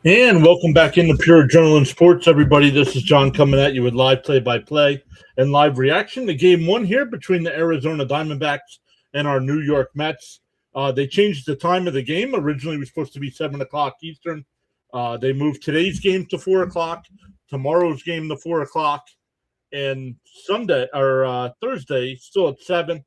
And welcome back into Pure Adrenaline Sports, everybody. This is John coming at you with live play-by-play and live reaction to Game 1 here between the Arizona Diamondbacks and our New York Mets. They changed the time of the game. Originally, it was supposed to be 7 o'clock Eastern. They moved today's game to 4 o'clock, tomorrow's game to 4 o'clock, and Thursday still at 7.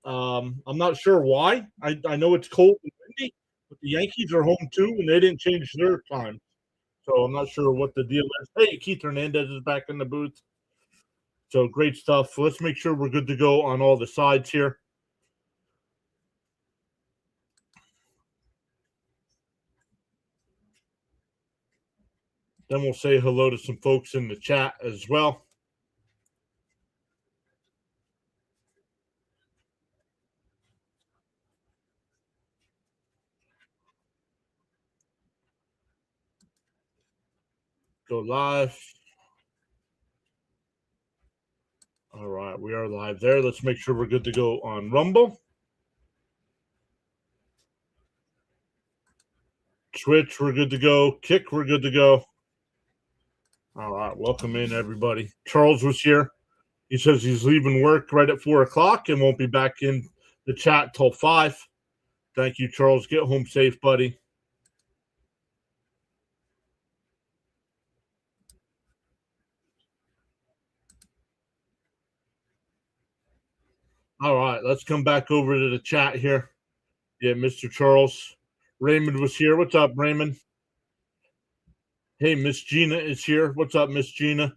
I'm not sure why. I know it's cold and windy, but the Yankees are home too, and they didn't change their time. So I'm not sure what the deal is. Hey, Keith Hernandez is back in the booth. So great stuff. Let's make sure we're good to go on all the sides here. Then we'll say hello to some folks in the chat as well. Go live. All right, we are live there. Let's make sure we're good to go on Rumble. Twitch, we're good to go. Kick, we're good to go. All right, welcome in, everybody. Charles was here. He says he's leaving work right at 4 o'clock and won't be back in the chat till 5. Thank you, Charles. Get home safe, buddy. All right, let's come back over to the chat here. Yeah, Mr. Charles. Raymond was here. What's up, Raymond? Hey, Miss Gina is here. What's up, Miss Gina?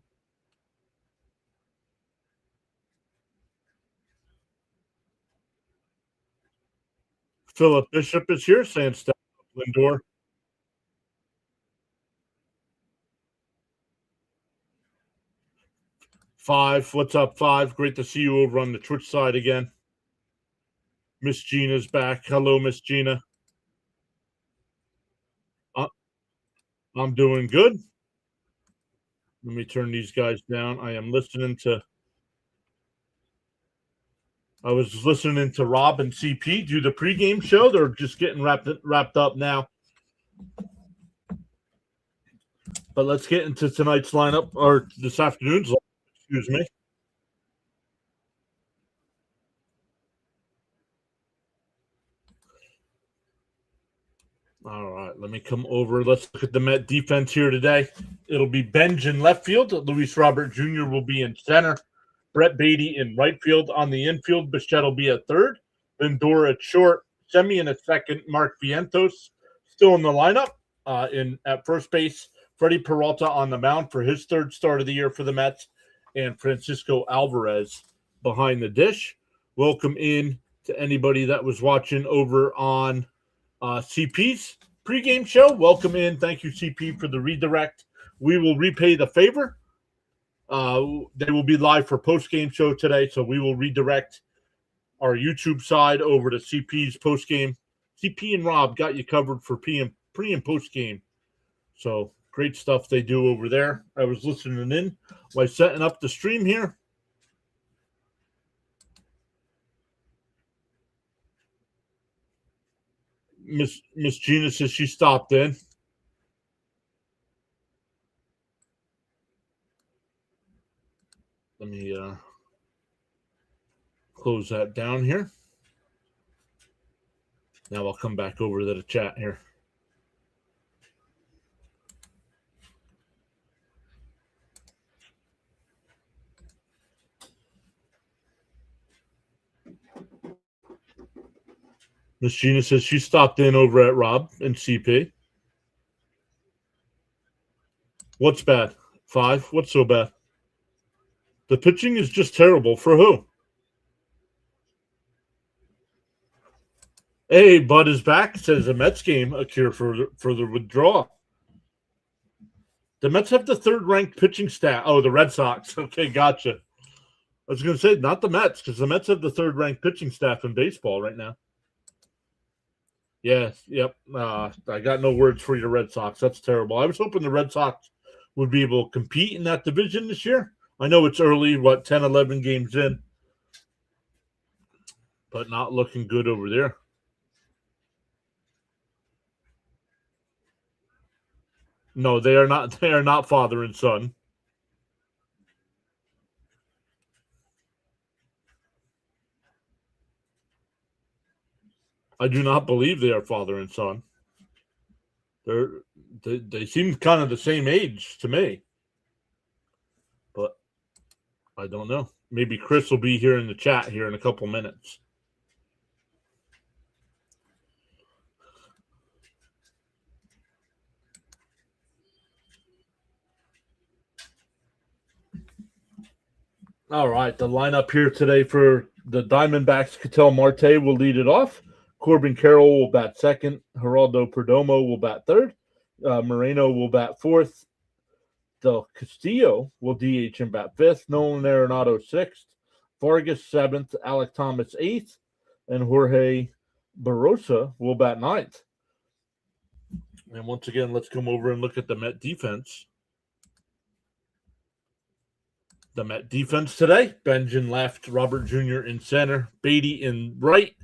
Philip Bishop is here, saying step up, Lindor. Five. What's up, Five? Great to see you over on the Twitch side again. Miss Gina's back. Hello, Miss Gina. I'm doing good. Let me turn these guys down. I was listening to Rob and CP do the pregame show. They're just getting wrapped up now. But let's get into tonight's lineup, or this afternoon's lineup, excuse me. All right, let me come over. Let's look at the Met defense here today. It'll be Benj in left field. Luis Robert Jr. will be in center. Brett Beatty in right field. On the infield, Bichette will be at third. Lindor at short. Semi in a second. Mark Vientos still in the lineup. At first base, Freddie Peralta on the mound for his third start of the year for the Mets. And Francisco Alvarez behind the dish. Welcome in to anybody that was watching over on CP's pregame show. Welcome in. Thank you, CP, for the redirect. We will repay the favor. They will be live for postgame show today, so we will redirect our YouTube side over to CP's postgame. CP and Rob got you covered for pre and postgame. So great stuff they do over there. I was listening in while setting up the stream here. Miss Gina says she stopped in. Let me close that down here. Now I'll come back over to the chat here. Miss Gina says she stopped in over at Rob and CP. What's bad? 5? What's so bad? The pitching is just terrible. For who? Hey, Bud is back. Says the Mets game a cure for the withdrawal. The Mets have the third-ranked pitching staff. Oh, the Red Sox. Okay, gotcha. I was going to say, not the Mets, because the Mets have the third-ranked pitching staff in baseball right now. Yeah, yep. I got no words for you, Red Sox. That's terrible. I was hoping the Red Sox would be able to compete in that division this year. I know it's early, 10, 11 games in, but not looking good over there. No, they are not. They are not father and son. I do not believe they are father and son. They're they seem kind of the same age to me, but I don't know. Maybe Chris will be here in the chat here in a couple minutes. All right, the lineup here today for the Diamondbacks: Ketel Marte will lead it off. Corbin Carroll will bat second. Geraldo Perdomo will bat third. Moreno will bat fourth. Del Castillo will DH and bat fifth. Nolan Arenado sixth. Vargas seventh. Alec Thomas eighth. And Jorge Barosa will bat ninth. And once again, let's come over and look at the Met defense. The Met defense today: Benj in left, Robert Jr. in center, Beatty in right.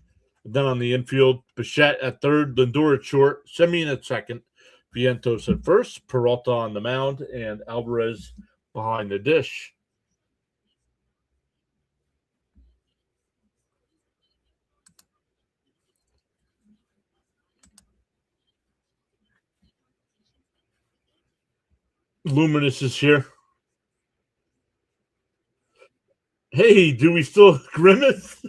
Then on the infield, Bichette at third, Lindor at short, Semien at second, Vientos at first, Peralta on the mound, and Alvarez behind the dish. Luminous is here. Hey, do we still Grimace?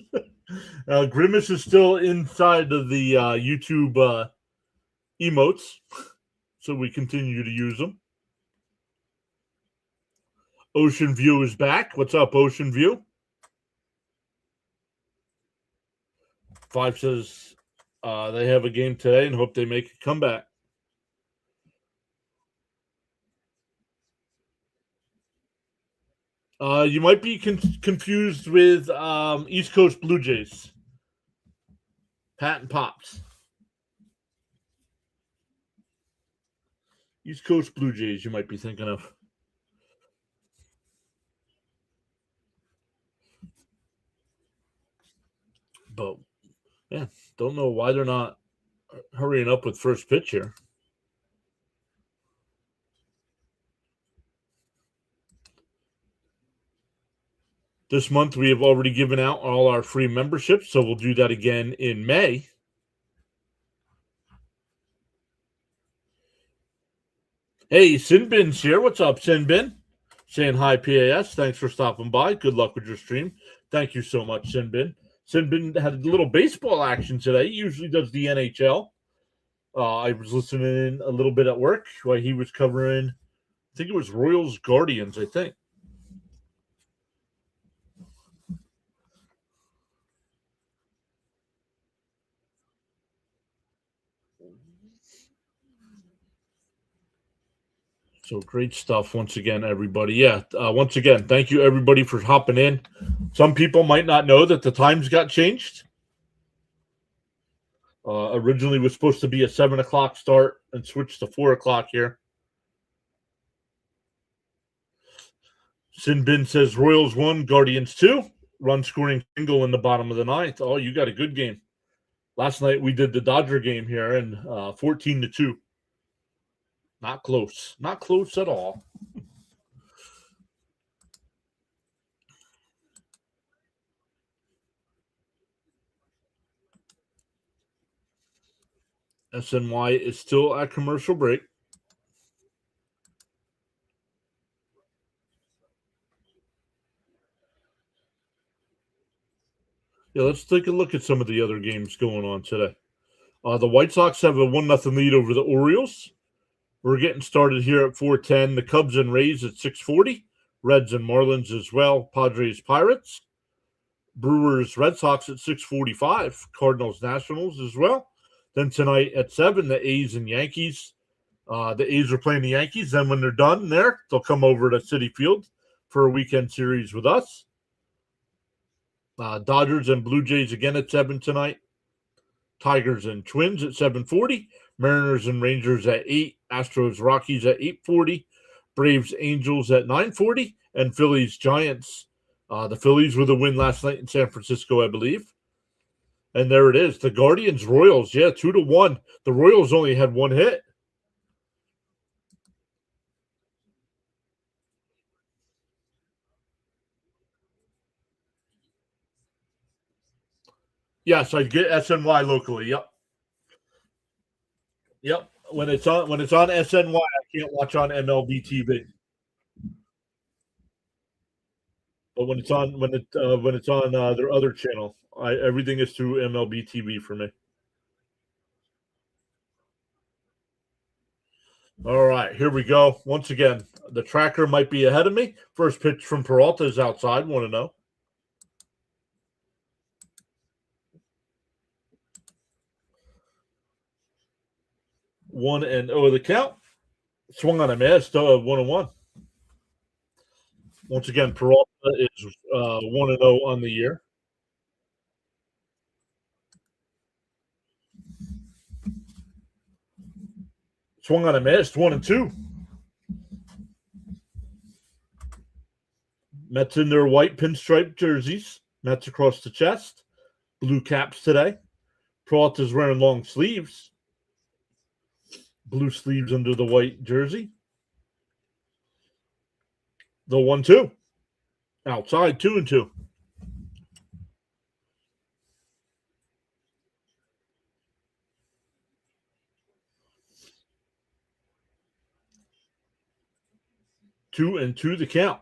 Grimace is still inside of the YouTube emotes, so we continue to use them. Ocean View is back. What's up, Ocean View? 5 says they have a game today and hope they make a comeback. You might be confused with East Coast Blue Jays. Pat and Pops. East Coast Blue Jays you might be thinking of. But, yeah, don't know why they're not hurrying up with first pitch here. This month, we have already given out all our free memberships, so we'll do that again in May. Hey, Sinbin's here. What's up, Sinbin? Saying hi, PAS. Thanks for stopping by. Good luck with your stream. Thank you so much, Sinbin. Sinbin had a little baseball action today. He usually does the NHL. I was listening in a little bit at work while he was covering, I think it was Royals Guardians, I think. So great stuff once again, everybody. Yeah, once again, thank you, everybody, for hopping in. Some people might not know that the times got changed. Originally was supposed to be a 7 o'clock start and switched to 4 o'clock here. Sinbin says Royals 1, Guardians 2. Run scoring single in the bottom of the ninth. Oh, you got a good game. Last night we did the Dodger game here and 14-2. Not close. Not close at all. SNY is still at commercial break. Yeah, let's take a look at some of the other games going on today. The White Sox have a 1-0 lead over the Orioles. We're getting started here at 4:10. The Cubs and Rays at 6:40. Reds and Marlins as well. Padres, Pirates. Brewers, Red Sox at 6:45. Cardinals, Nationals as well. Then tonight at 7, the A's and Yankees. The A's are playing the Yankees. Then when they're done there, they'll come over to Citi Field for a weekend series with us. Dodgers and Blue Jays again at 7 tonight. Tigers and Twins at 7:40. Mariners and Rangers at 8. Astros, Rockies at 8:40. Braves, Angels at 9:40. And Phillies, Giants. The Phillies with a win last night in San Francisco, I believe. And there it is. The Guardians, Royals. Yeah, 2-1. The Royals only had one hit. Yes, I get SNY locally. Yep. Yep. When it's on SNY, I can't watch on MLB TV. But when it's on their other channel, everything is through MLB TV for me. All right, here we go. Once again, the tracker might be ahead of me. First pitch from Peralta is outside. Want to know? 1-0 the count. Swung on a miss. 1-1. Once again, Peralta is 1-0 on the year. Swung on a miss. 1-2. Mets in their white pinstripe jerseys. Mets across the chest. Blue caps today. Peralta's wearing long sleeves. Blue sleeves under the white jersey. The 1-2. Outside, 2-2. Two and two the count.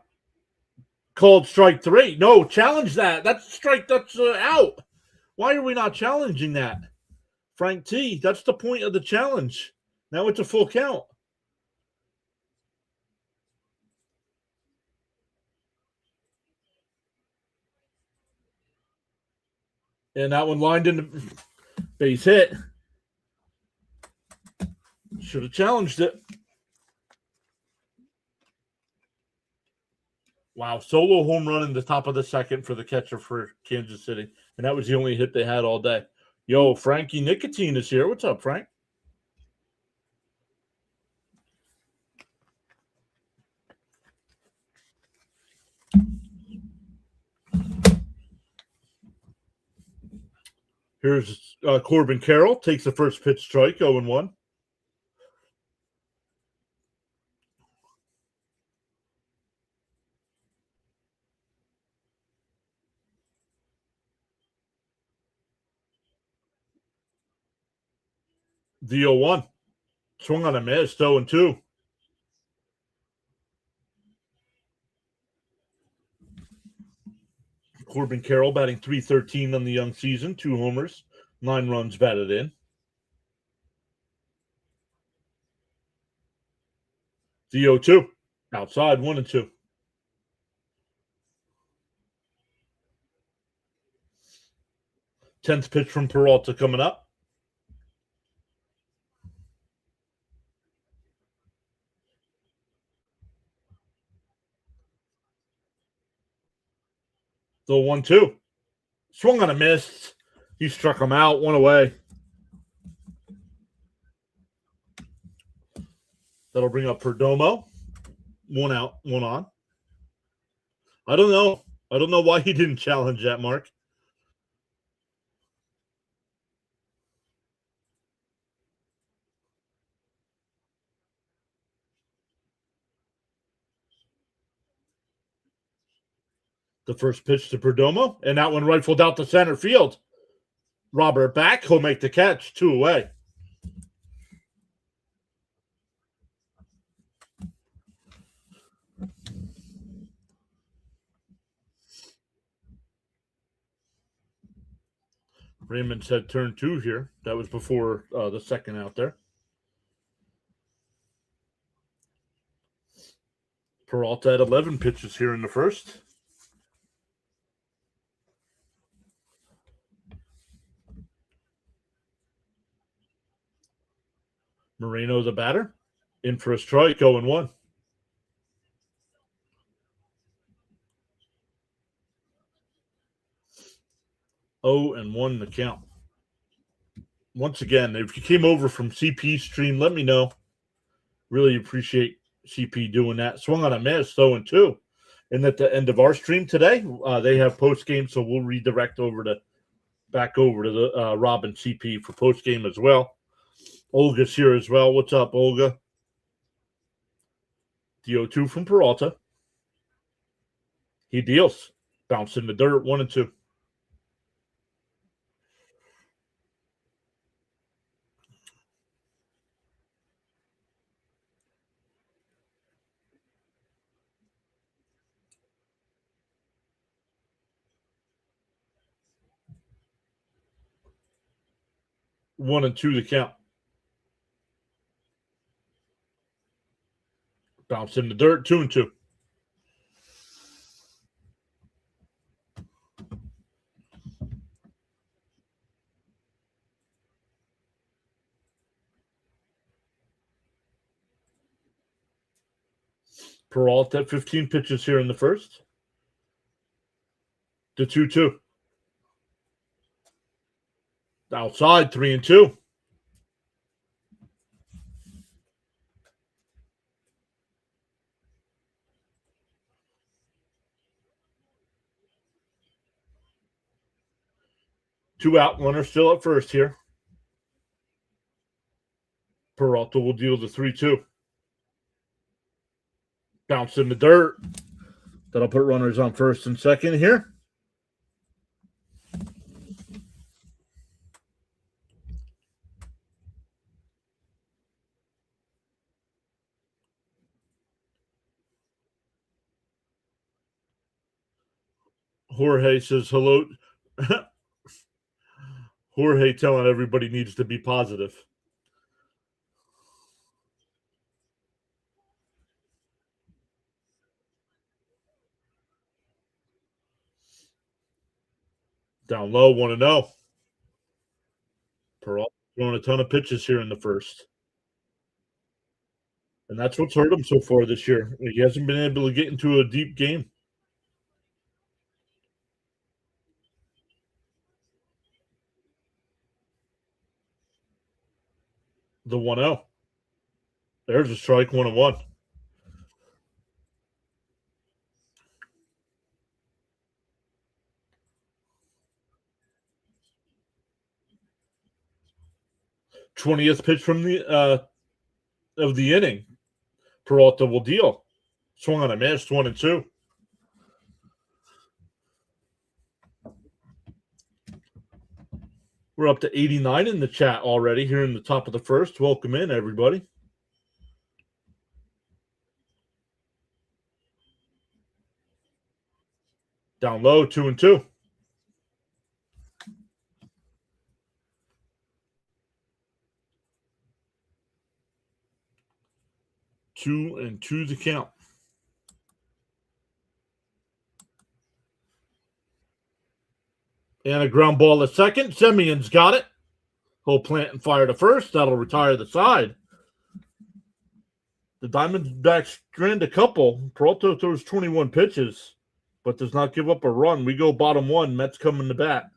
Called strike three. No, challenge that. That's strike. That's out. Why are we not challenging that? Frank T, that's the point of the challenge. Now it's a full count. And that one lined in the base hit. Should have challenged it. Wow, solo home run in the top of the second for the catcher for Kansas City. And that was the only hit they had all day. Yo, Frankie Nicotine is here. What's up, Frank? Here's Corbin Carroll. Takes the first pitch strike, 0-1. The 0-1. Swung on a miss, 0-2. Corbin Carroll batting .313 on the young season, 2 homers, 9 runs batted in. The 0-2. Outside, 1-2. 10th pitch from Peralta coming up. The 1-2. Swung on a miss. He struck him out, 1 away. That'll bring up Perdomo. 1 out, 1 on. I don't know. I don't know why he didn't challenge that, Mark. The first pitch to Perdomo, and that one rifled out to center field. Robert back, he'll make the catch, 2 away. Raymond said turn 2 here. That was before the second out there. Peralta had 11 pitches here in the first. Moreno, the batter, in for a strike, 0-1. 0-1 the count. Once again, if you came over from CP stream, let me know. Really appreciate CP doing that. Swung on a miss, 0-2. And at the end of our stream today, they have post game, so we'll redirect back over to the Rob and CP for post game as well. Olga's here as well. What's up, Olga? The 0-2 from Peralta. He deals. Bounce in the dirt, 1-2. 1-2 the count. Bounce in the dirt, 2-2. Peralta, 15 pitches here in the first. The 2-2. Outside, 3-2. Two out, runner still at first here. Peralta will deal the 3-2. Bounce in the dirt. That'll put runners on first and second here. Jorge says hello. Jorge telling everybody needs to be positive. Down low, 1-0. Peralta throwing a ton of pitches here in the first. And that's what's hurt him so far this year. He hasn't been able to get into a deep game. The 1-0. There's a strike, 1-1. th pitch from the of the inning. Peralta will deal. Swung on a miss, 1-2. We're up to 89 in the chat already here in the top of the first. Welcome in, everybody. Down low, 2-2. 2-2 the count. And a ground ball at second. Semion's got it. He'll plant and fire to first. That'll retire the side. The Diamondbacks strand a couple. Peralta throws 21 pitches, but does not give up a run. We go bottom one. Mets coming to bat.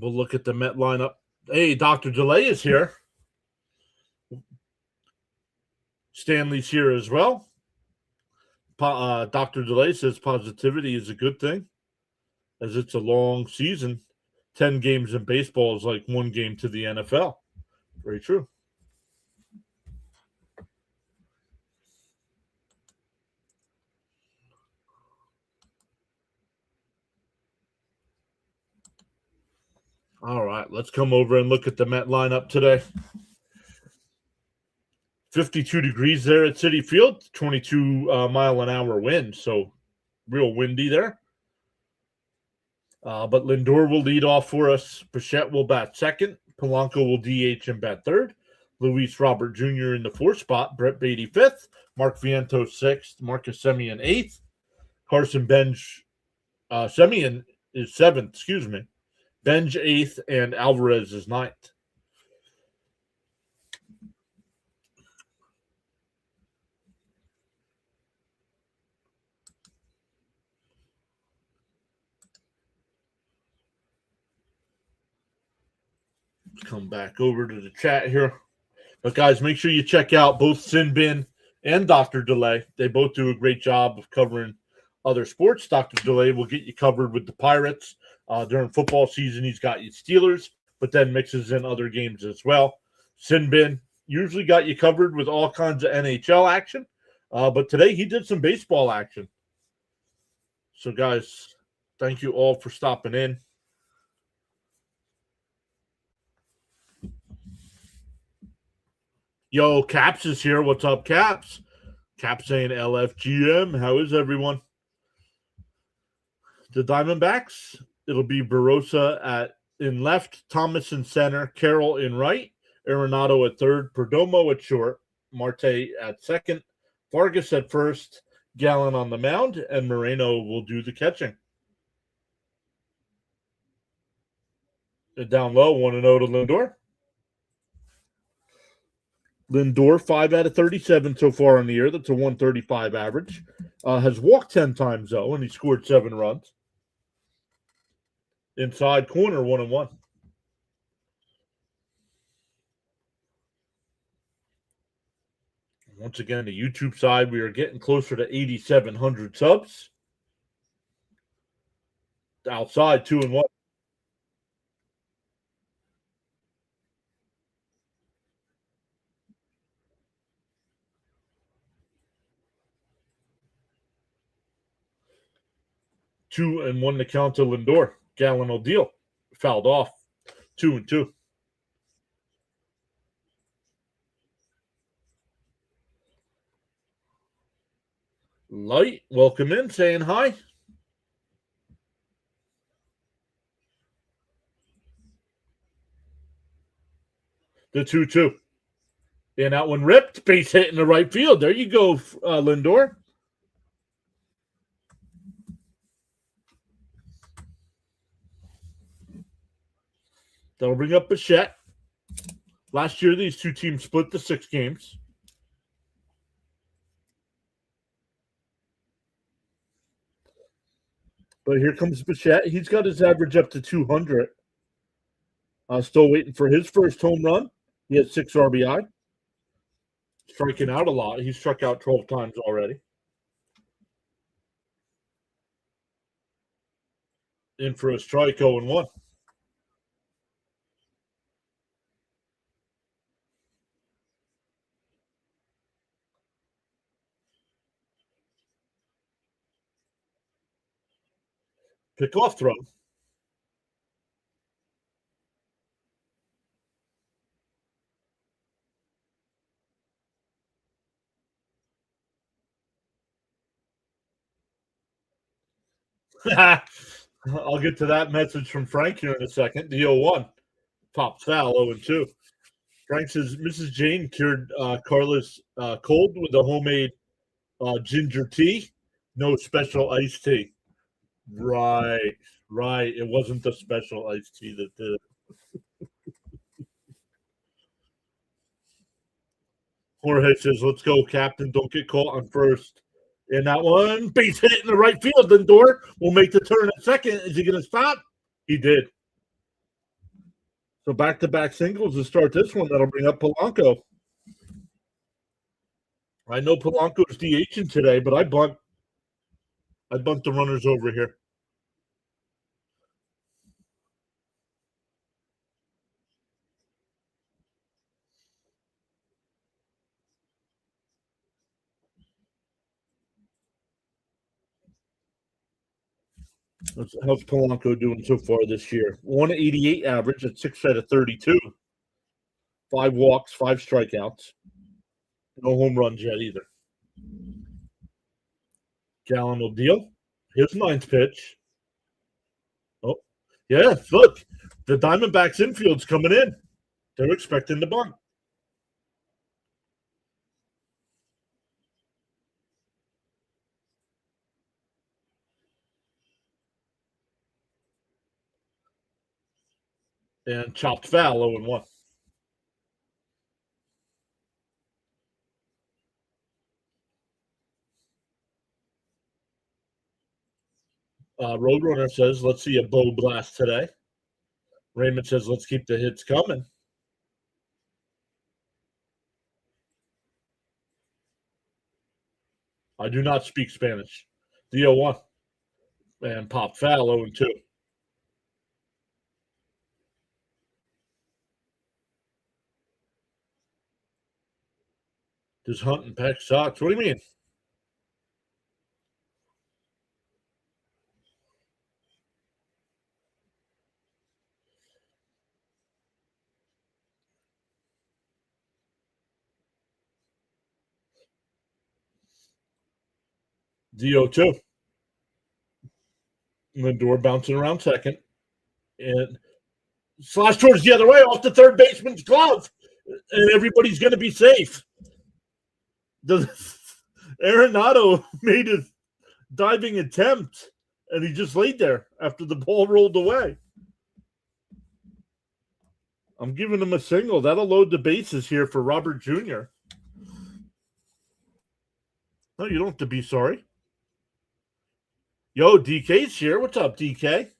We'll look at the Met lineup. Hey, Dr. Delay is here. Stanley's here as well. Dr. Delay says positivity is a good thing, as it's a long season. 10 games in baseball is like one game to the NFL. Very true. All right, let's come over and look at the Met lineup today. 52 degrees there at Citi Field, 22 mile an hour wind, so real windy there. But Lindor will lead off for us. Bichette will bat second. Polanco will DH and bat third. Luis Robert Jr. in the fourth spot. Brett Beatty fifth. Mark Vientos sixth. Marcus Semien eighth. Carson Bench Semien is seventh, Benj eighth, and Alvarez is ninth. Come back over to the chat here. But guys, make sure you check out both Sinbin and Dr. Delay. They both do a great job of covering other sports. Dr. Delay will get you covered with the Pirates. During football season, he's got you Steelers, but then mixes in other games as well. Sinbin usually got you covered with all kinds of NHL action, but today he did some baseball action. So guys, thank you all for stopping in. Yo, Caps is here. What's up, Caps? Caps saying LFGM. How is everyone? The Diamondbacks, it'll be Barossa in left, Thomas in center, Carroll in right, Arenado at third, Perdomo at short, Marte at second, Vargas at first, Gallen on the mound, and Moreno will do the catching. Down low, 1-0 to Lindor. Lindor, 5 out of 37 so far in the year. That's a 135 average. Has walked 10 times, though, and he scored 7 runs. Inside corner, 1-1. Once again, the YouTube side, we are getting closer to 8,700 subs. Outside, 2-1. Two and one to count to Lindor. Gallen will deal. Fouled off. 2-2. Light, welcome in, saying hi. The 2-2. And that one ripped. Base hit in the right field. There you go, Lindor. That'll bring up Bichette. Last year, these two teams split the 6 games. But here comes Bichette. He's got his average up to 200. Still waiting for his first home run. He had 6 RBI. Striking out a lot. He's struck out 12 times already. In for a strike, 0-1. Pick-off throw. I'll get to that message from Frank here in a second. The 0-1. Pops foul, 0-2. Frank says Mrs. Jane cured Carla's cold with a homemade ginger tea. No special iced tea. Right. It wasn't the special iced tea that did it. Jorge says, let's go, Captain. Don't get caught on first. And that one, base hit in the right field. Lindor will make the turn at second. Is he going to stop? He did. So back-to-back singles to start this one. That'll bring up Polanco. I know Polanco's DHing today, but I bunt the runners over here. How's Polanco doing so far this year? 188 average at 6 out of 32. 5 walks, 5 strikeouts. No home runs yet either. Gallen will deal. His 9th pitch. Oh, yeah, look. The Diamondbacks infield's coming in. They're expecting the bunt. And chopped foul, 0-1. Roadrunner says, let's see a bow blast today. Raymond says, let's keep the hits coming. I do not speak Spanish. The 0-1. And pop foul, 0-2. Does Hunt and Peck sucks? What do you mean? The 0-2. Lindor bouncing around second. And slash towards the other way off the third baseman's glove. And everybody's going to be safe. Arenado made his diving attempt, and he just laid there after the ball rolled away. I'm giving him a single. That'll load the bases here for Robert Jr. No, you don't have to be sorry. Yo, DK's here. What's up, DK?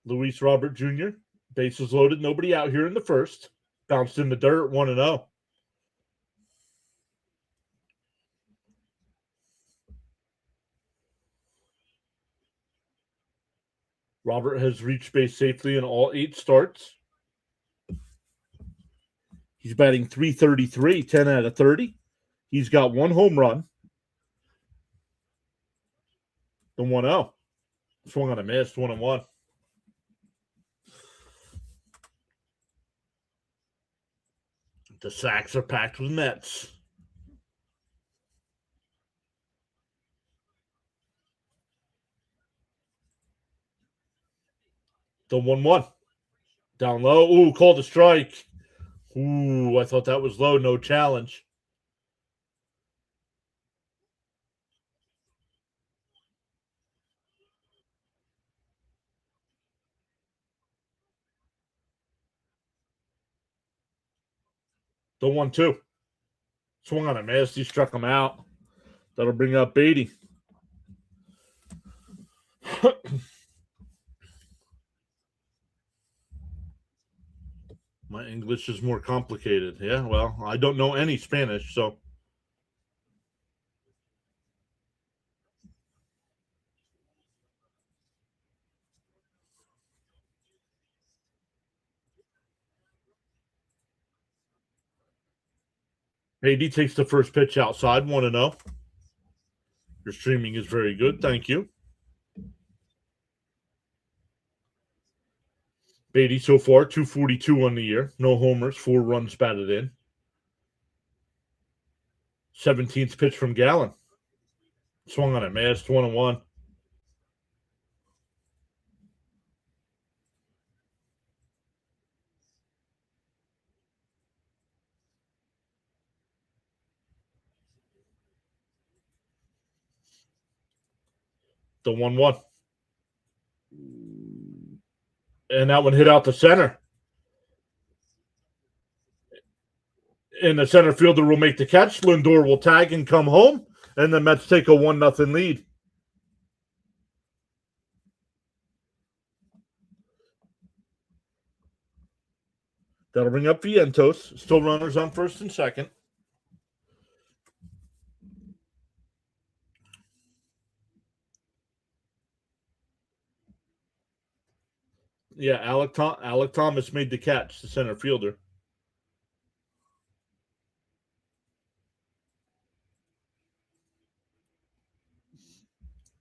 Luis Robert Jr., bases loaded, nobody out here in the first. Bounced in the dirt, 1-0. Robert has reached base safely in all 8 starts. He's batting .333, 10 out of 30. He's got 1 home run. The 1-0. Swung on a miss, 1-1. The sacks are packed with Mets. The 1-1. Down low. Ooh, called a strike. Ooh, I thought that was low. No challenge. The 1-2. Swung on a miss. He struck him out. That'll bring up Beatty. My English is more complicated. Yeah, well, I don't know any Spanish, so. Beatty takes the first pitch outside, 1-0. Your streaming is very good. Thank you. Beatty so far, 242 on the year. No homers, 4 runs batted in. 17th pitch from Gallen. Swung on a miss, 1-1. The 1-1. And that one hit out the center. And the center fielder will make the catch. Lindor will tag and come home. And the Mets take a 1-0 lead. That'll bring up Vientos. Still runners on first and second. Yeah, Alec Thomas made the catch, the center fielder.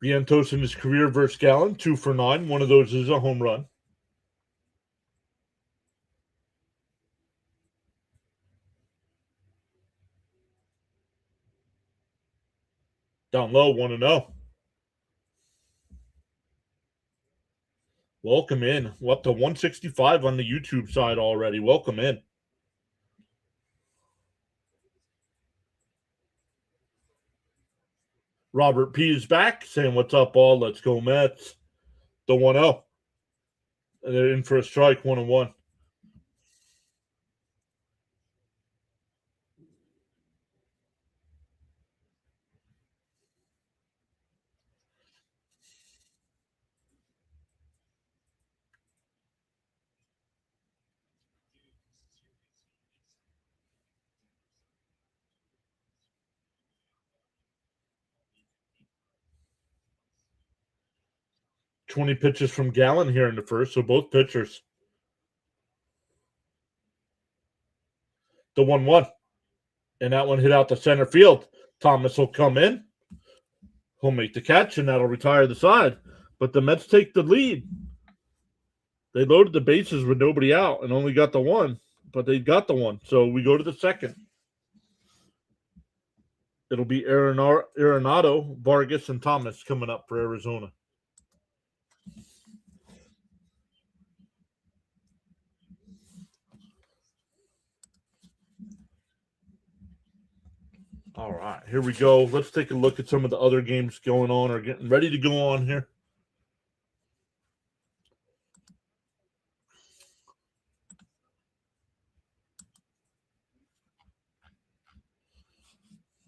Vientos in his career versus Gallen, 2 for 9. One of those is a home run. Down low, 1-0. Welcome in. We're up to 165 on the YouTube side already. Welcome in. Robert P is back, saying, "What's up, all? Let's go, Mets." The 1-0. And they're in for a strike, 1-1. "20 pitches from Gallen here in the first, so both pitchers." The 1-1. And that one hit out the center field. Thomas will come in. He'll make the catch, and that'll retire the side. But the Mets take the lead. They loaded the bases with nobody out and only got the 1. but they got the one. So we go to the second. It'll be Arenado, Vargas, and Thomas coming up for Arizona. All right, here we go. Let's take a look at some of the other games going on or getting ready to go on here.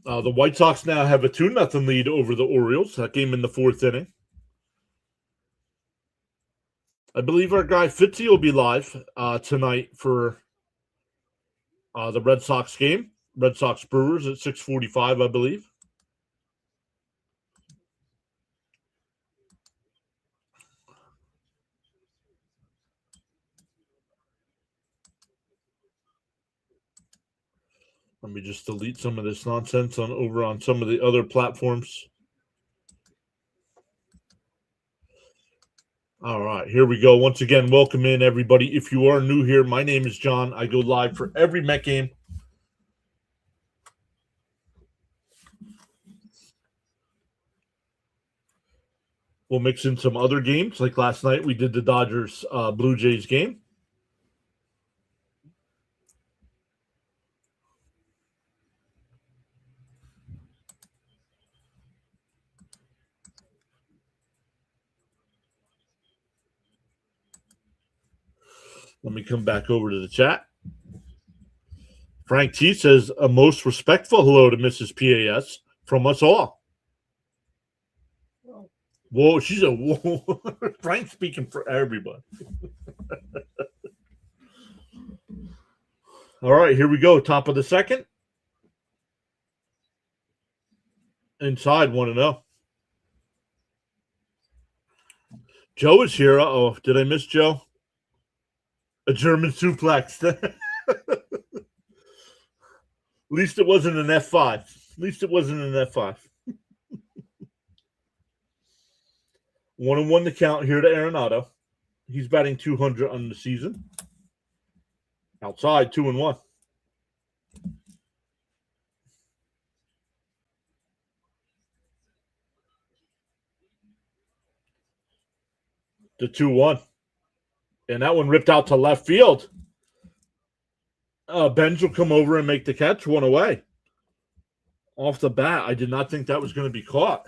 The White Sox now have a 2-0 lead over the Orioles. That game in the 4th inning. I believe our guy Fitzy will be live tonight for the Red Sox game. Red Sox Brewers at 6:45, I believe. Let me just delete some of this nonsense over on some of the other platforms. All right, here we go. Once again, welcome in, everybody. If you are new here, my name is John. I go live for every Met game. We'll mix in some other games. Like last night, we did the Dodgers Blue Jays game. Let me come back over to the chat. Frank T says, a most respectful hello to Mrs. PAS from us all. Whoa, she's a whoa. Frank's speaking for everybody. All right, here we go. Top of the second. Inside 1-0. Joe is here. Uh-oh, did I miss Joe? A German suplex. At least it wasn't an F5. At least it wasn't an F5. 1-1 the count here to Arenado. He's batting .200 on the season. Outside, 2-1. The 2-1. And that one ripped out to left field. Benz will come over and make the catch, one away. Off the bat, I did not think that was going to be caught.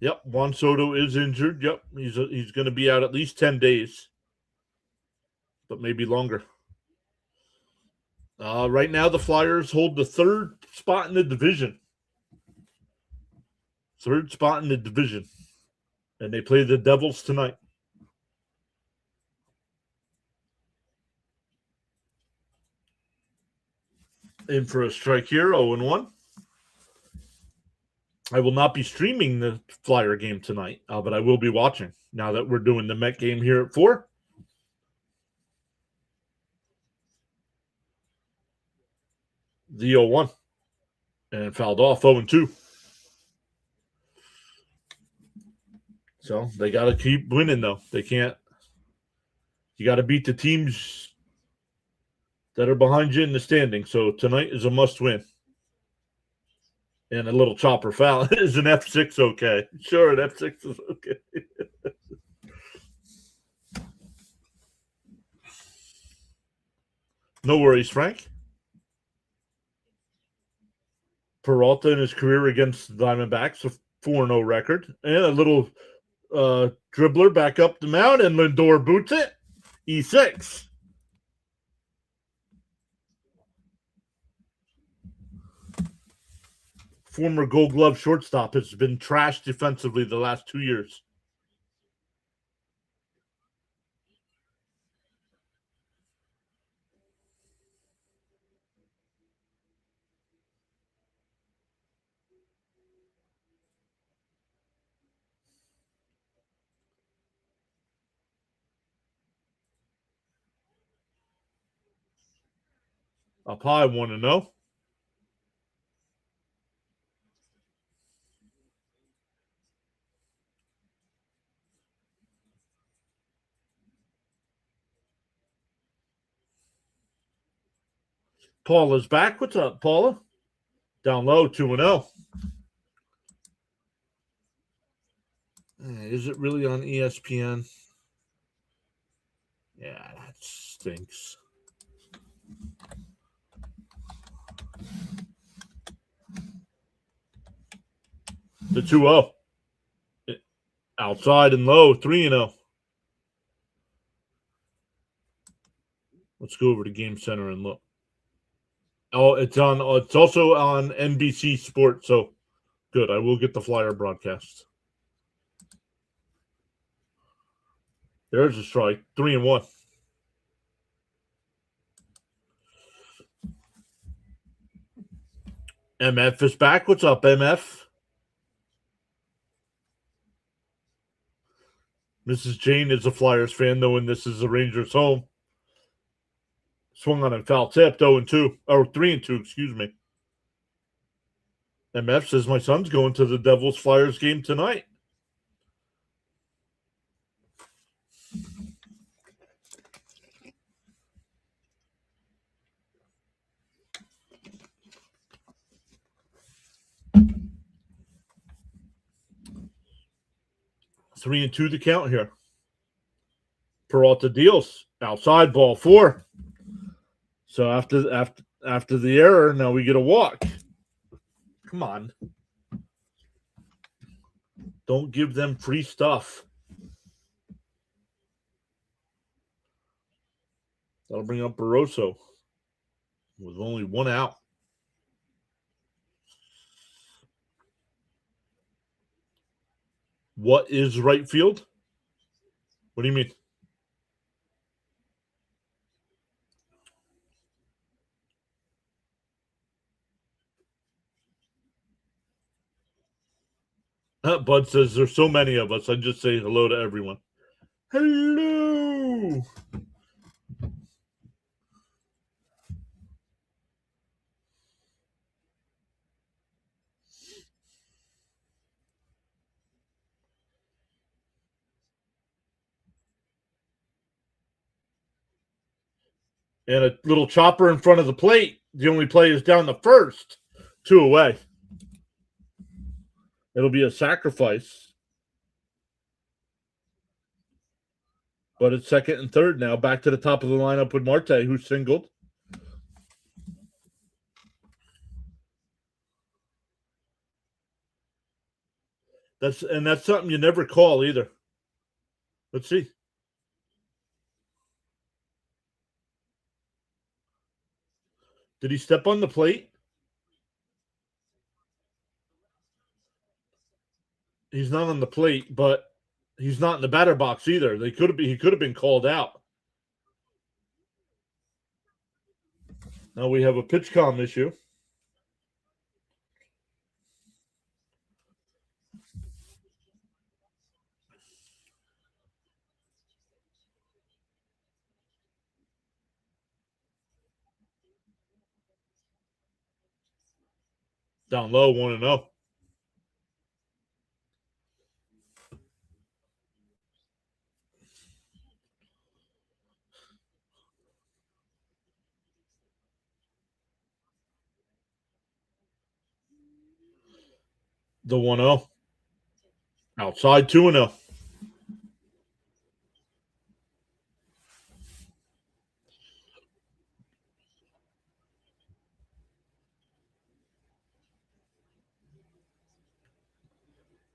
Yep, Juan Soto is injured. Yep, he's going to be out at least 10 days, but maybe longer. Right now, the Flyers hold the 3rd spot in the division. 3rd spot in the division. And they play the Devils tonight. In for a strike here, 0-1. I will not be streaming the Flyer game tonight, but I will be watching now that we're doing the Met game here at 4. The 0-1. And fouled off 0-2. So they got to keep winning, though. They can't. You got to beat the teams that are behind you in the standing. So tonight is a must win. And a little chopper foul. Is an F6 okay? Sure, an F6 is okay. No worries, Frank. Peralta in his career against the Diamondbacks, a 4-0 record. And a little dribbler back up the mound, and Lindor boots it. E6. Former Gold Glove shortstop has been trashed defensively the last 2 years. Up high, 1-0. Paula's back. What's up, Paula? Down low, 2-0. Is it really on ESPN? Yeah, that stinks. The 2-0. Outside and low, 3-0. Let's go over to Game Center and look. Oh, it's on. It's also on NBC Sports. So good. I will get the Flyer broadcast. There's a strike. 3-1. MF is back. What's up, MF? Mrs. Jane is a Flyers fan, knowing this is the Rangers' home. Swung on a foul tip, 0-2, or 3-2, excuse me. MF says my son's going to the Devils Flyers game tonight. Three and 2 the count here. Peralta deals. Outside, ball 4. So after the error, now we get a walk. Come on. Don't give them free stuff. That'll bring up Barroso with only 1 out. What is right field? What do you mean? Bud says there's so many of us. I just say hello to everyone. Hello. And a little chopper in front of the plate. The only play is down the first. 2 away. It'll be a sacrifice. But it's second and third now. Back to the top of the lineup with Marte, who singled. That's something you never call either. Let's see. Did he step on the plate? He's not on the plate, but he's not in the batter box either. He could have been called out. Now we have a pitch comm issue. Down low, 1-0. The 1-0. Outside, 2-0.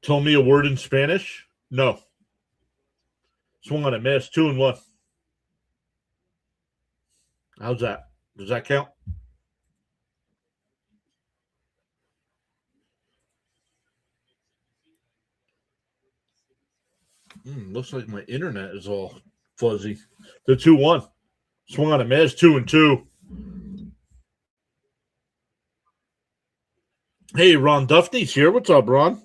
Tell me a word in Spanish? No. Swung on a miss, 2-1. How's that? Does that count? Looks like my internet is all fuzzy. The 2-1. Swung on a miss, 2-2. Hey, Ron Duffney's here. What's up, Ron?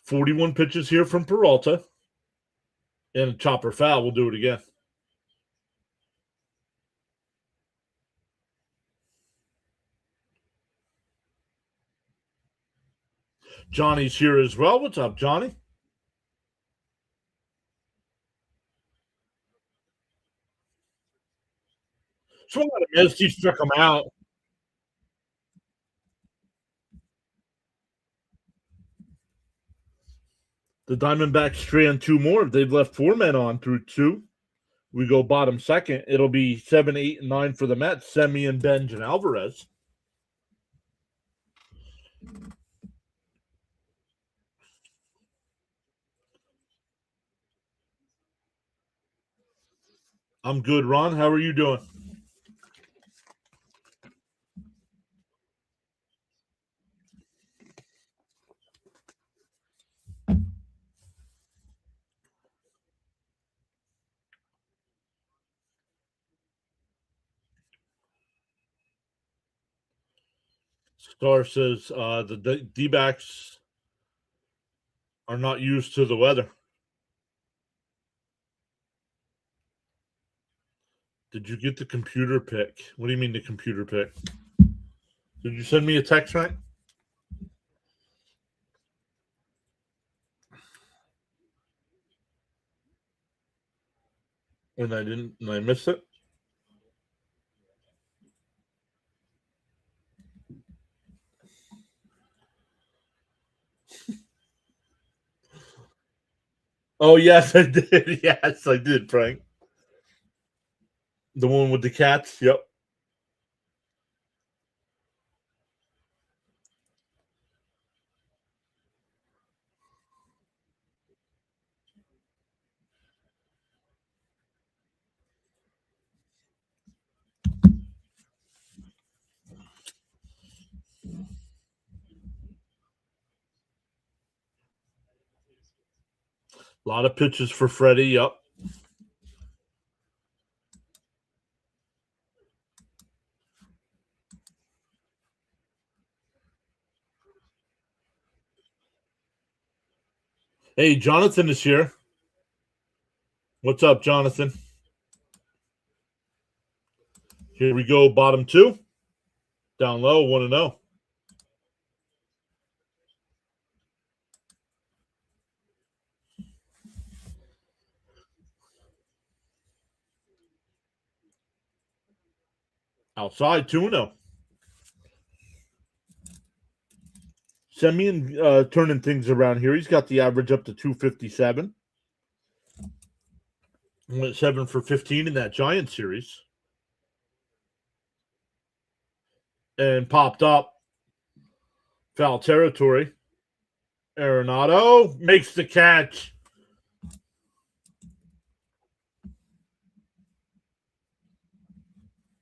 .41 pitches here from Peralta. And a chopper foul. We'll do it again. Johnny's here as well. What's up, Johnny? Swung on a miss. He struck him out. The Diamondbacks strand two more. They've left four men on through two. We go bottom second. It'll be 7, 8, and 9 for the Mets. Semien, Benj, and Alvarez. I'm good, Ron. How are you doing? Star says the D-backs are not used to the weather. Did you get the computer pick? What do you mean the computer pick? Did you send me a text, right? And I didn't, and I missed it? Oh, yes, I did. Yes, I did, Frank. The one with the cats? Yep. A lot of pitches for Freddie. Yep. Hey, Jonathan is here. What's up, Jonathan? Here we go, bottom two. Down low, 1-0. Outside, 2-0. Semien turning things around here. He's got the average up to 257. Went 7 for 15 in that Giant series. And popped up. Foul territory. Arenado makes the catch.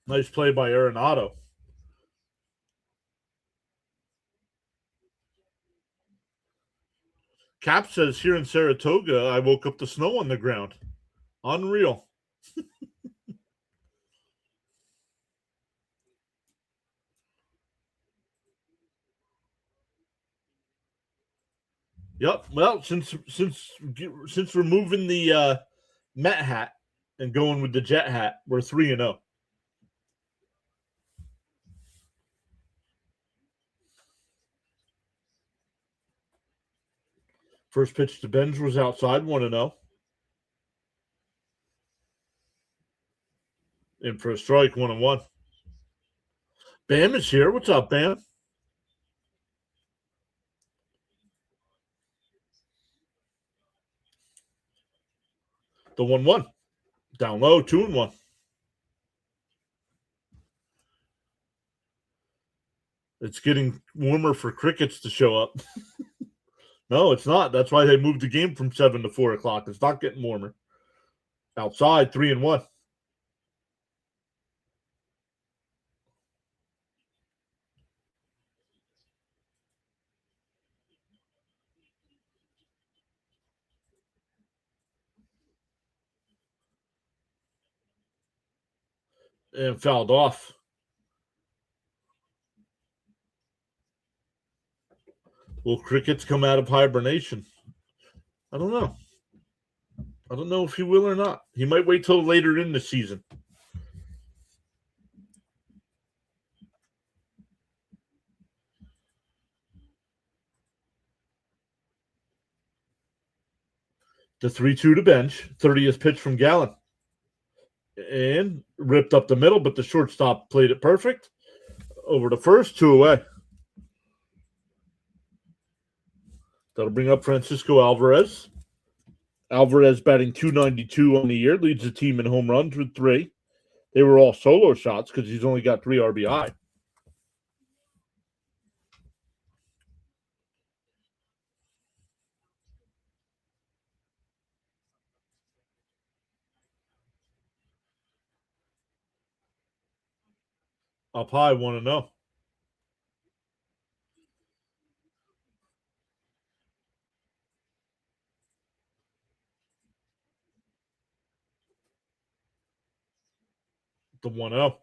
Nice play by Arenado. Cap says here in Saratoga, I woke up to snow on the ground. Unreal. Yep. Well, since removing the Met hat and going with the Jet hat, we're 3-0. First pitch to Benj was outside, 1-0. In for a strike, 1-1. Bam is here. What's up, Bam? The 1-1. Down low, 2-1. It's getting warmer for crickets to show up. No, it's not. That's why they moved the game from 7 to 4 o'clock. It's not getting warmer. Outside, 3-1. And fouled off. Will crickets come out of hibernation? I don't know. I don't know if he will or not. He might wait till later in the season. The 3-2 to Bench. 30th pitch from Gallen. And ripped up the middle, but the shortstop played it perfect. Over to first, 2 away. That'll bring up Francisco Alvarez. Alvarez batting .292 on the year, leads the team in home runs with 3. They were all solo shots because he's only got 3 RBI. Up high, 1-0. The 1-0.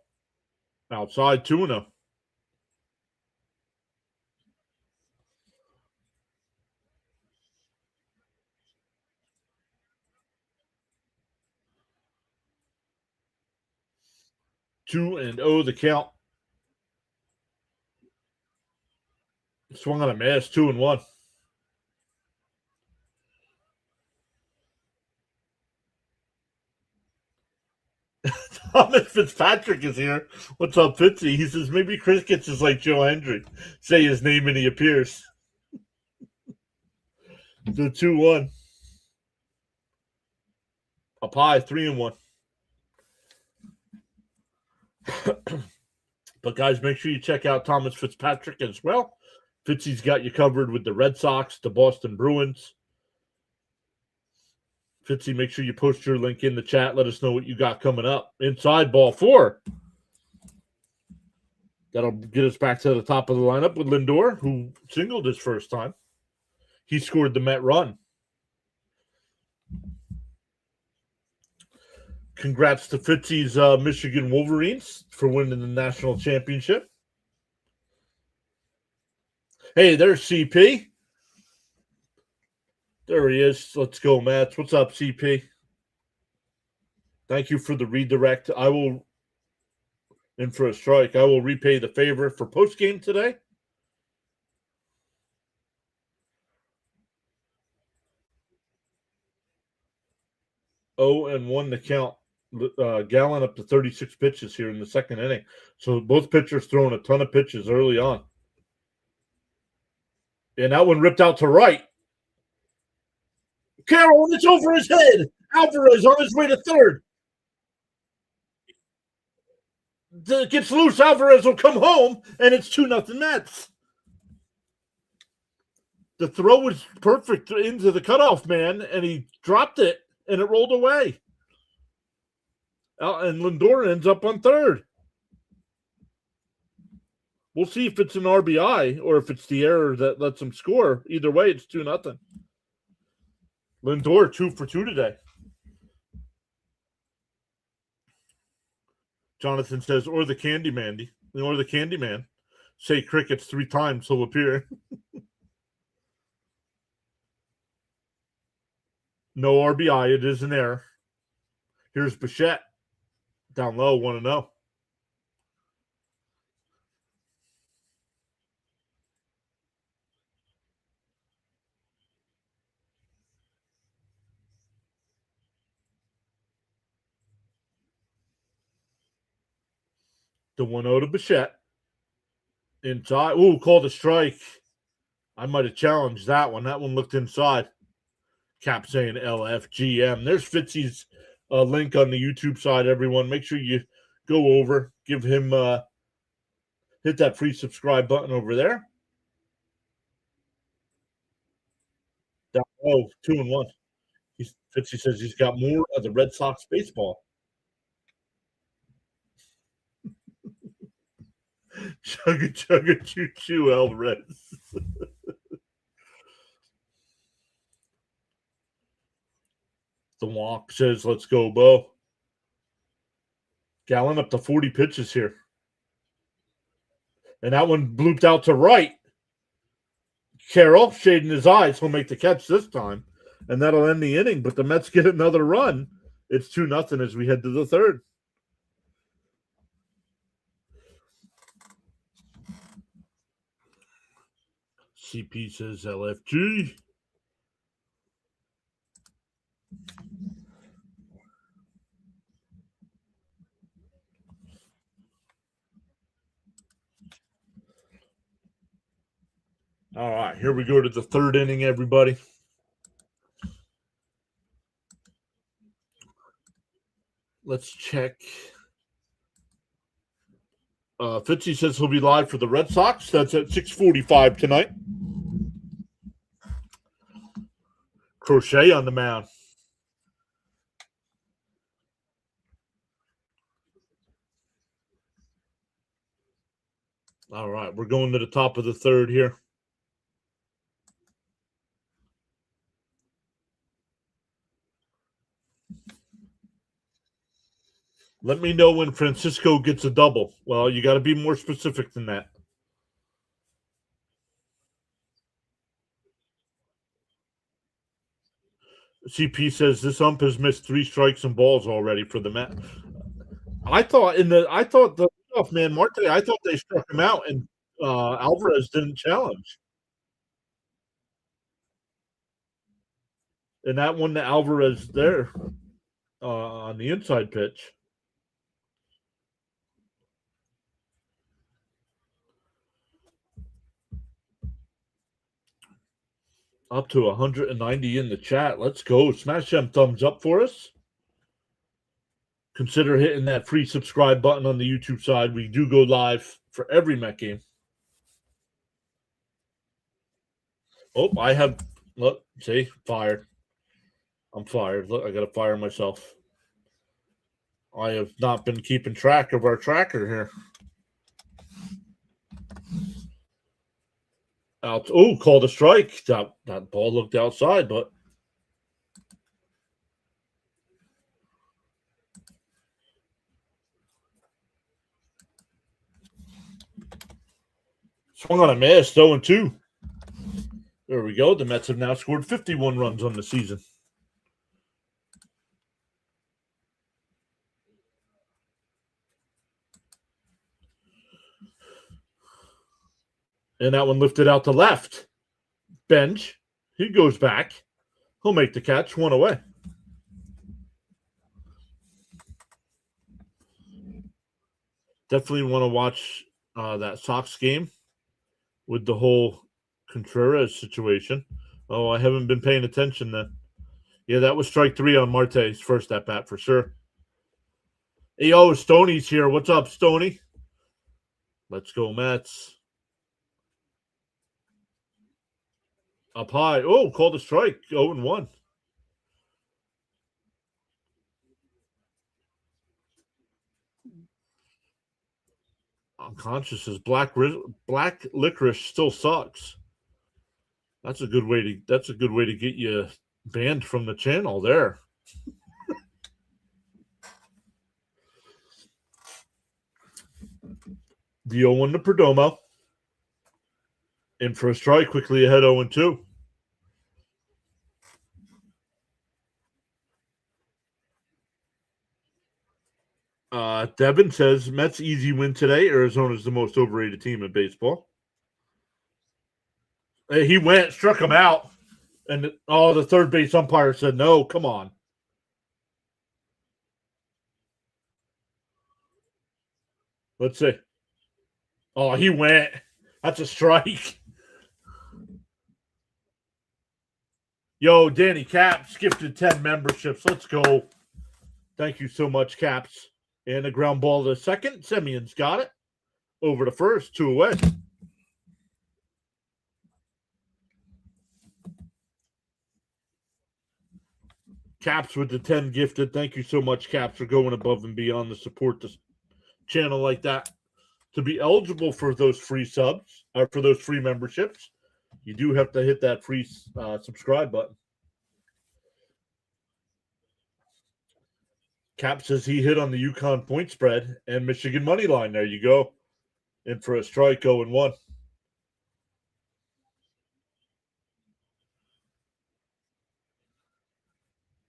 Outside, 2-0. Two and oh the count. Swung on a miss, 2-1. Thomas Fitzpatrick is here. What's up, Fitzy? He says maybe Crickets is like Joe Hendry. Say his name and he appears. The 2-1. Up high, 3-1. But guys, make sure you check out Thomas Fitzpatrick as well. Fitzy's got you covered with the Red Sox, the Boston Bruins. Fitzy, make sure you post your link in the chat. Let us know what you got coming up. Inside, ball 4. That'll get us back to the top of the lineup with Lindor, who singled his first time. He scored the Met run. Congrats to Fitzy's Michigan Wolverines for winning the national championship. Hey, there's CP. There he is. Let's go, Mats. What's up, CP? Thank you for the redirect. I will, in for a strike, I will repay the favor for postgame today. Oh, and 1 to count. Gallen up to 36 pitches here in the second inning. So both pitchers throwing a ton of pitches early on. And that one ripped out to right. Carroll, and it's over his head. Alvarez on his way to third. Gets loose. Alvarez will come home, and it's 2-0 Mets. The throw was perfect into the cutoff man, and he dropped it, and it rolled away. And Lindor ends up on third. We'll see if it's an RBI or if it's the error that lets him score. Either way, it's 2-0. Lindor 2 for 2 today. Jonathan says, or the Candyman. Or the Candyman. Say Crickets 3 times, he'll appear. No RBI. It is an error. Here's Bichette. Down low, 1-0. The 1-0 to Bichette. Inside. Ooh, called a strike. I might have challenged that one. That one looked inside. Cap saying LFGM. There's Fitzy's link on the YouTube side, everyone. Make sure you go over, give him, hit that free subscribe button over there. Down low, 2-1. Fitzy says he's got more of the Red Sox baseball. Chugga chugga choo choo, Alvarez. The walk says, let's go, Bo. Gallen up to 40 pitches here. And that one blooped out to right. Carroll shading his eyes. He'll make the catch this time. And that'll end the inning. But the Mets get another run. It's 2-0 as we head to the third. CP says LFG. All right, here we go to the third inning, everybody. Let's check. Fitzy says he'll be live for the Red Sox. That's at 6:45 tonight. Crochet on the mound. All right, we're going to the top of the third here. Let me know when Francisco gets a double. Well, you got to be more specific than that. CP says this ump has missed 3 strikes and balls already for the Met. I thought the off man Marte. I thought they struck him out and Alvarez didn't challenge. And that one to Alvarez there on the inside pitch. Up to 190 in the chat. Let's go. Smash them thumbs up for us. Consider hitting that free subscribe button on the YouTube side. We do go live for every Met game. Oh, I have, look, see, fired. I'm fired. Look, I got to fire myself. I have not been keeping track of our tracker here. Out. Oh, called a strike. That ball looked outside, but swung on a miss. 0-2. There we go. The Mets have now scored 51 runs on the season. And that one lifted out to left. Bench. He goes back. He'll make the catch. 1 away. Definitely want to watch that Sox game with the whole Contreras situation. Oh, I haven't been paying attention then. Yeah, that was strike 3 on Marte's first at bat for sure. Hey, yo, Stoney's here. What's up, Stoney? Let's go, Mets. Up high. Oh, called a strike. 0-1. Unconscious as black licorice still sucks. That's a good way to get you banned from the channel there. The 0-1 to Perdomo. In for a strike, quickly ahead 0-2. Devin says Mets easy win today. Arizona's the most overrated team in baseball. He went, struck him out, and the third base umpire said no. Come on. Let's see. Oh, he went. That's a strike. Yo, Danny Caps gifted 10 memberships. Let's go. Thank you so much, Caps. And a ground ball to second. Semion's got it. Over to first. 2 away. Caps with the 10 gifted. Thank you so much, Caps, for going above and beyond to support the channel like that. To be eligible for those free subs, or for those free memberships, you do have to hit that free subscribe button. Cap says he hit on the UConn point spread and Michigan money line. There you go. In for a strike, 0-1.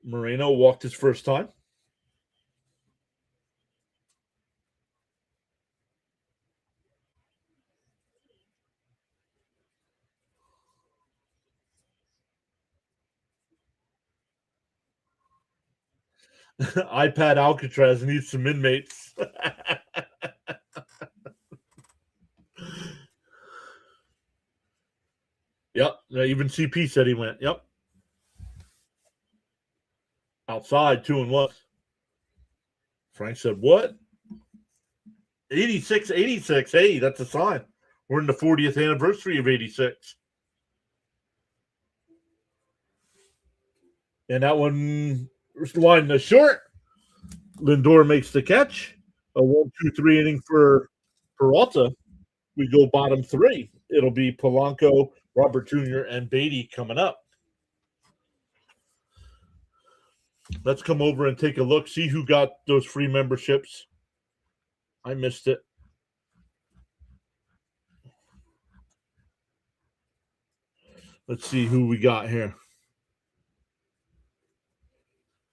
Moreno walked his first time. iPad Alcatraz needs some inmates. Yep. Even CP said he went. Yep. Outside 2-1. Frank said, "What? 86, 86. Hey, that's a sign. We're in the 40th anniversary of 86." And that one line the short. Lindor makes the catch. A 1-2-3 inning for Peralta. We go bottom three. It'll be Polanco, Robert Jr., and Beatty coming up. Let's come over and take a look, see who got those free memberships. I missed it. Let's see who we got here.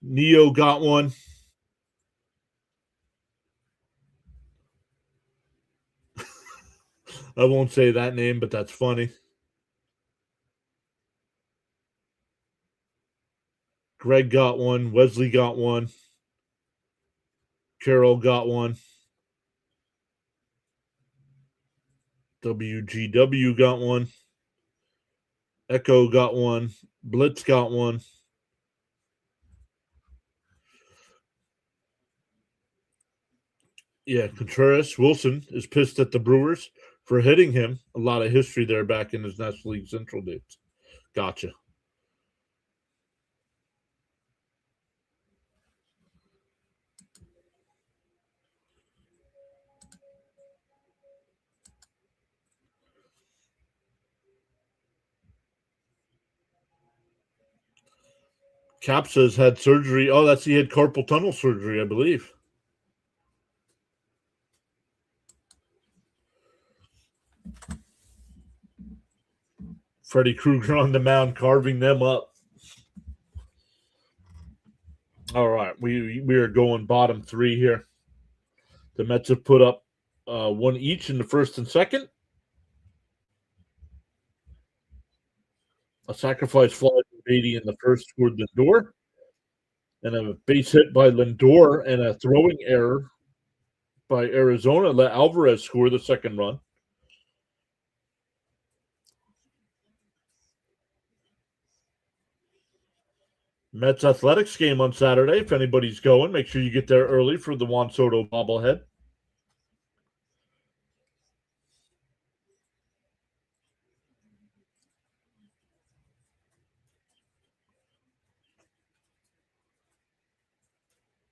Neo got one. I won't say that name, but that's funny. Greg got one. Wesley got one. Carol got one. WGW got one. Echo got one. Blitz got one. Yeah, Contreras Wilson is pissed at the Brewers for hitting him. A lot of history there back in his National League Central days. Gotcha. Capsa's had surgery. Oh, he had carpal tunnel surgery, I believe. Freddie Krueger on the mound, carving them up. All right, we are going bottom three here. The Mets have put up one each in the first and second. A sacrifice fly from Beatty in the first scored Lindor. And a base hit by Lindor and a throwing error by Arizona let Alvarez score the second run. Mets Athletics game on Saturday. If anybody's going, make sure you get there early for the Juan Soto bobblehead.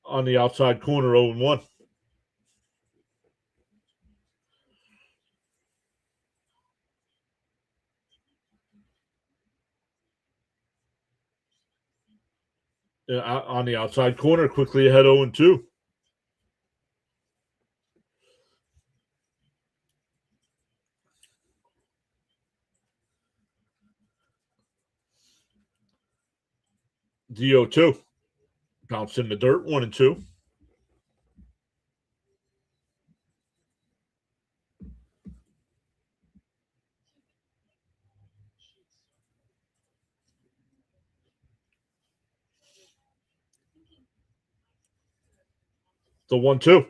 On the outside corner, 0-1. On the outside corner, quickly ahead 0-2. DO2. Bounced in the dirt, 1-2. The 1-2.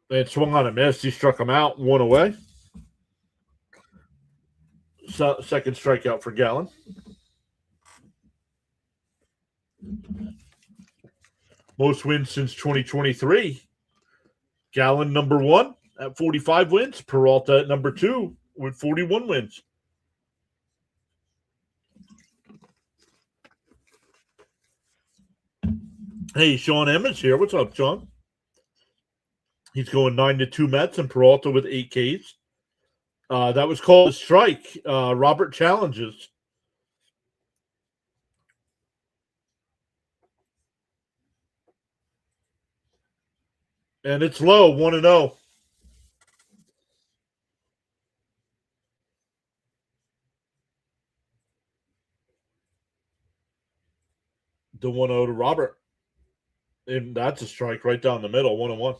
It swung on a miss. He struck him out, one away. Second strikeout for Gallen. Most wins since 2023. Gallen number one at 45 wins. Peralta at number two with 41 wins. Hey, Sean Emmons here. What's up, Sean? He's going 9-2 Mets and Peralta with 8 Ks. That was called a strike. Robert challenges. And it's low, 1-0. The 1-0 to Robert. And that's a strike right down the middle, 1-1.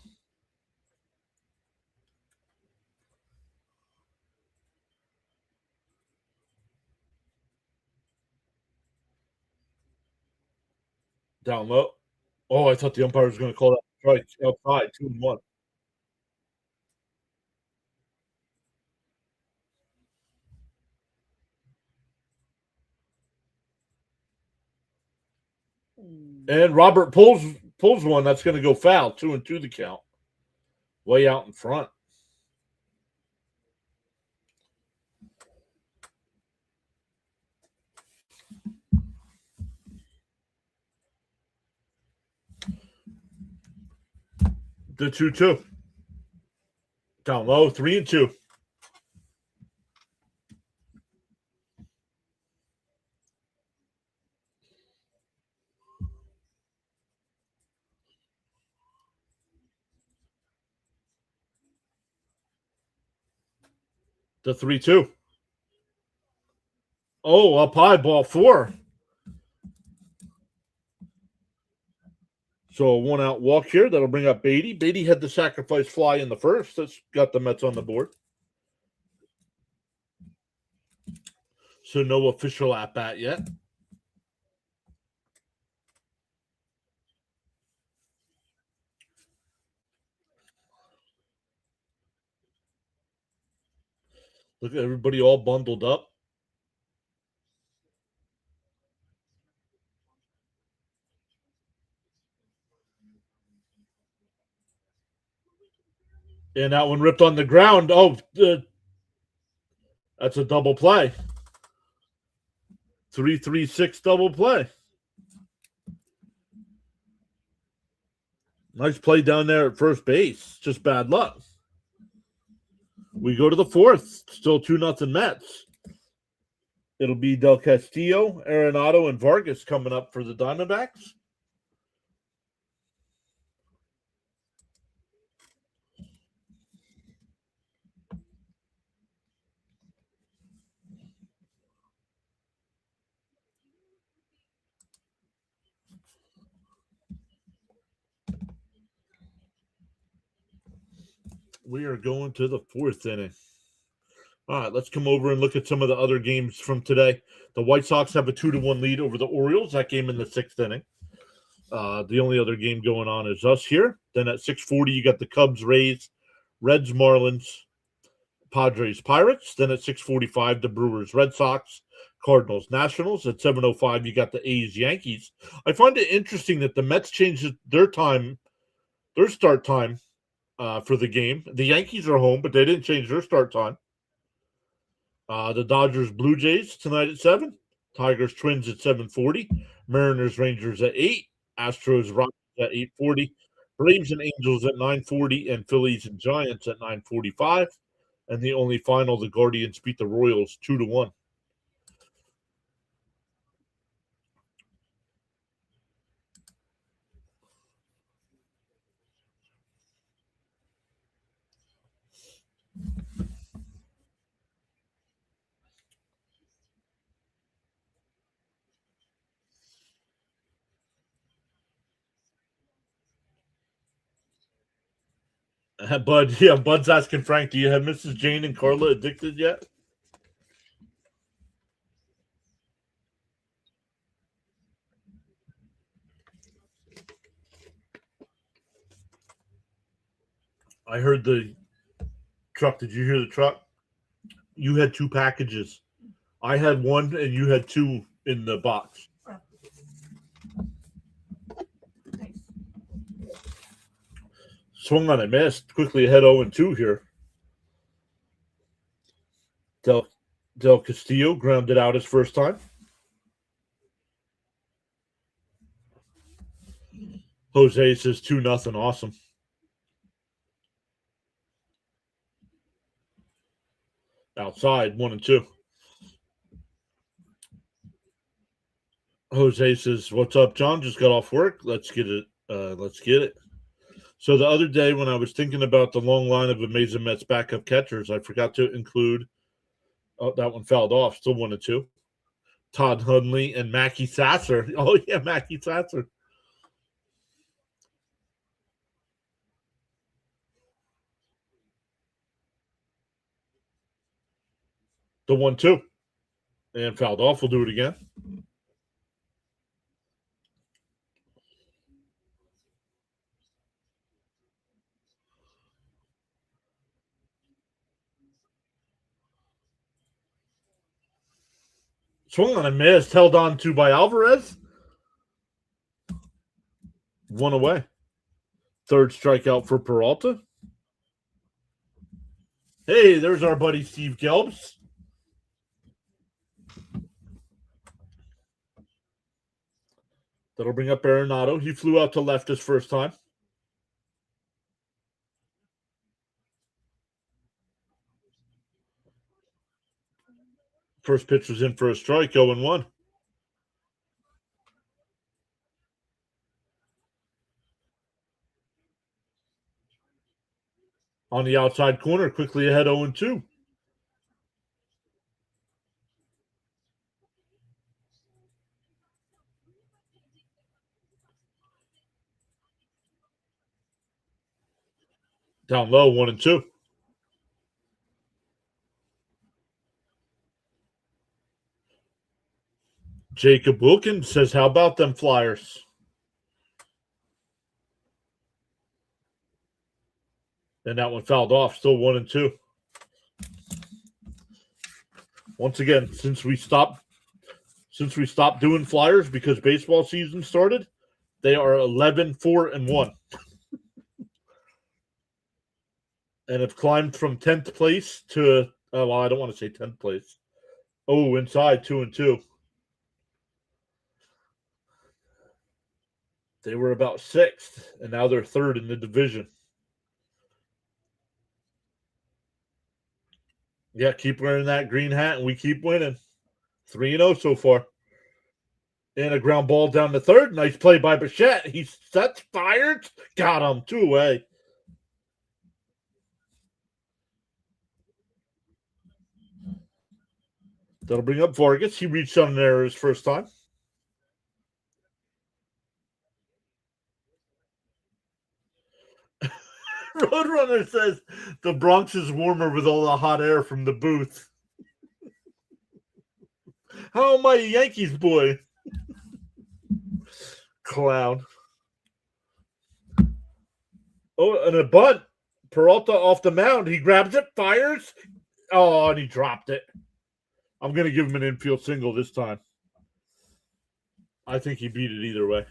Down low. Oh, I thought the umpire was going to call that strike outside, 2-1. And Robert pulls one that's going to go foul. 2-2 the count. Way out in front. The 2-2. Down low, 3-2. The 3-2. Oh, up high, ball 4. So a 1-out walk here. That'll bring up Beatty. Beatty had the sacrifice fly in the first. That's got the Mets on the board. So no official at bat yet. Look at everybody all bundled up. And that one ripped on the ground. Oh, that's a double play. 3-3-6 double play. Nice play down there at first base. Just bad luck. We go to the fourth. Still 2-0 Mets. It'll be Del Castillo, Arenado, and Vargas coming up for the Diamondbacks. We are going to the fourth inning. All right, let's come over and look at some of the other games from today. The White Sox have a 2-1 lead over the Orioles. That game in the sixth inning. The only other game going on is us here. Then at 6:40, you got the Cubs, Rays, Reds, Marlins, Padres, Pirates. Then at 6:45, the Brewers, Red Sox, Cardinals, Nationals. At 7:05, you got the A's, Yankees. I find it interesting that the Mets changed their start time for the game. The Yankees are home, but they didn't change their start time. The Dodgers, Blue Jays tonight at 7. Tigers, Twins at 7:40. Mariners, Rangers at 8. Astros, Rockies at 8:40. Braves and Angels at 9:40, and Phillies and Giants at 9:45. And the only final, the Guardians beat the Royals 2-1. Bud's asking Frank, do you have Mrs. Jane and Carla addicted yet? I heard the truck. Did you hear the truck? You had 2 packages. I had 1, and you had 2 in the box. Swung on a miss. Quickly ahead 0-2 here. Del Castillo grounded out his first time. Jose says 2-0. Awesome. Outside 1-2. Jose says, "What's up, John? Just got off work. Let's get it. Let's get it." So the other day when I was thinking about the long line of amazing Mets backup catchers, I forgot to include. Oh, that one fouled off. Still 1-2. Todd Hundley and Mackie Sasser. Oh yeah, Mackie Sasser. The 1-2. And fouled off. We'll do it again. Swung on a miss, held on to by Alvarez. One away. Third strikeout for Peralta. Hey, there's our buddy Steve Gelbs. That'll bring up Arenado. He flew out to left his first time. First pitch was in for a strike, 0-1. On the outside corner, quickly ahead 0-2. Down low, 1-2. Jacob Wilkins says, how about them Flyers? And that one fouled off, still 1-2. Once again, since we stopped doing Flyers because baseball season started, they are 11-4-1. And have climbed from 10th place to, well, I don't want to say 10th place. Oh, inside 2-2. They were about 6th, and now they're 3rd in the division. Yeah, keep wearing that green hat, and we keep winning. 3-0 so far. And a ground ball down the third. Nice play by Bichette. He's set, fired. Got him. 2 away. That'll bring up Vargas. He reached on an error his first time. Roadrunner says the Bronx is warmer with all the hot air from the booth. How am I a Yankees boy? Clown. Oh, and a bunt. Peralta off the mound. He grabs it, fires. Oh, and he dropped it. I'm going to give him an infield single this time. I think he beat it either way.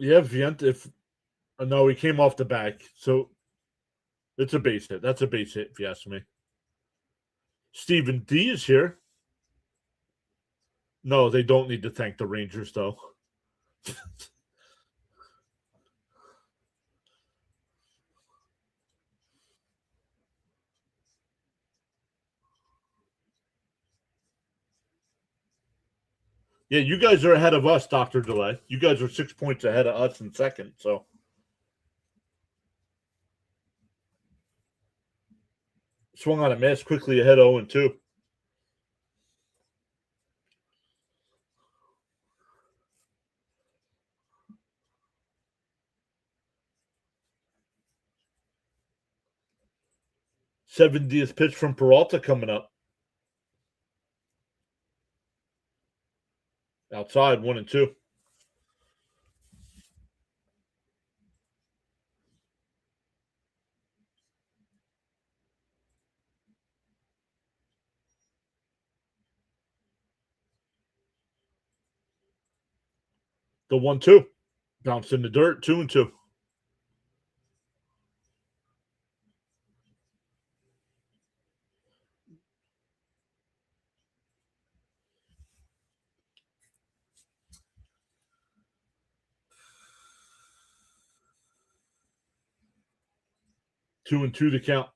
Yeah, Vint, no, he came off the back. So it's a base hit. That's a base hit, if you ask me. Stephen D is here. No, they don't need to thank the Rangers, though. Yeah, you guys are ahead of us, Dr. Delay. You guys are 6 points ahead of us in second, so. Swung on a miss, quickly ahead 0-2. '70th pitch from Peralta coming up. Outside, 1-2. The 1-2. Bounced in the dirt, 2-2. Two and two to count.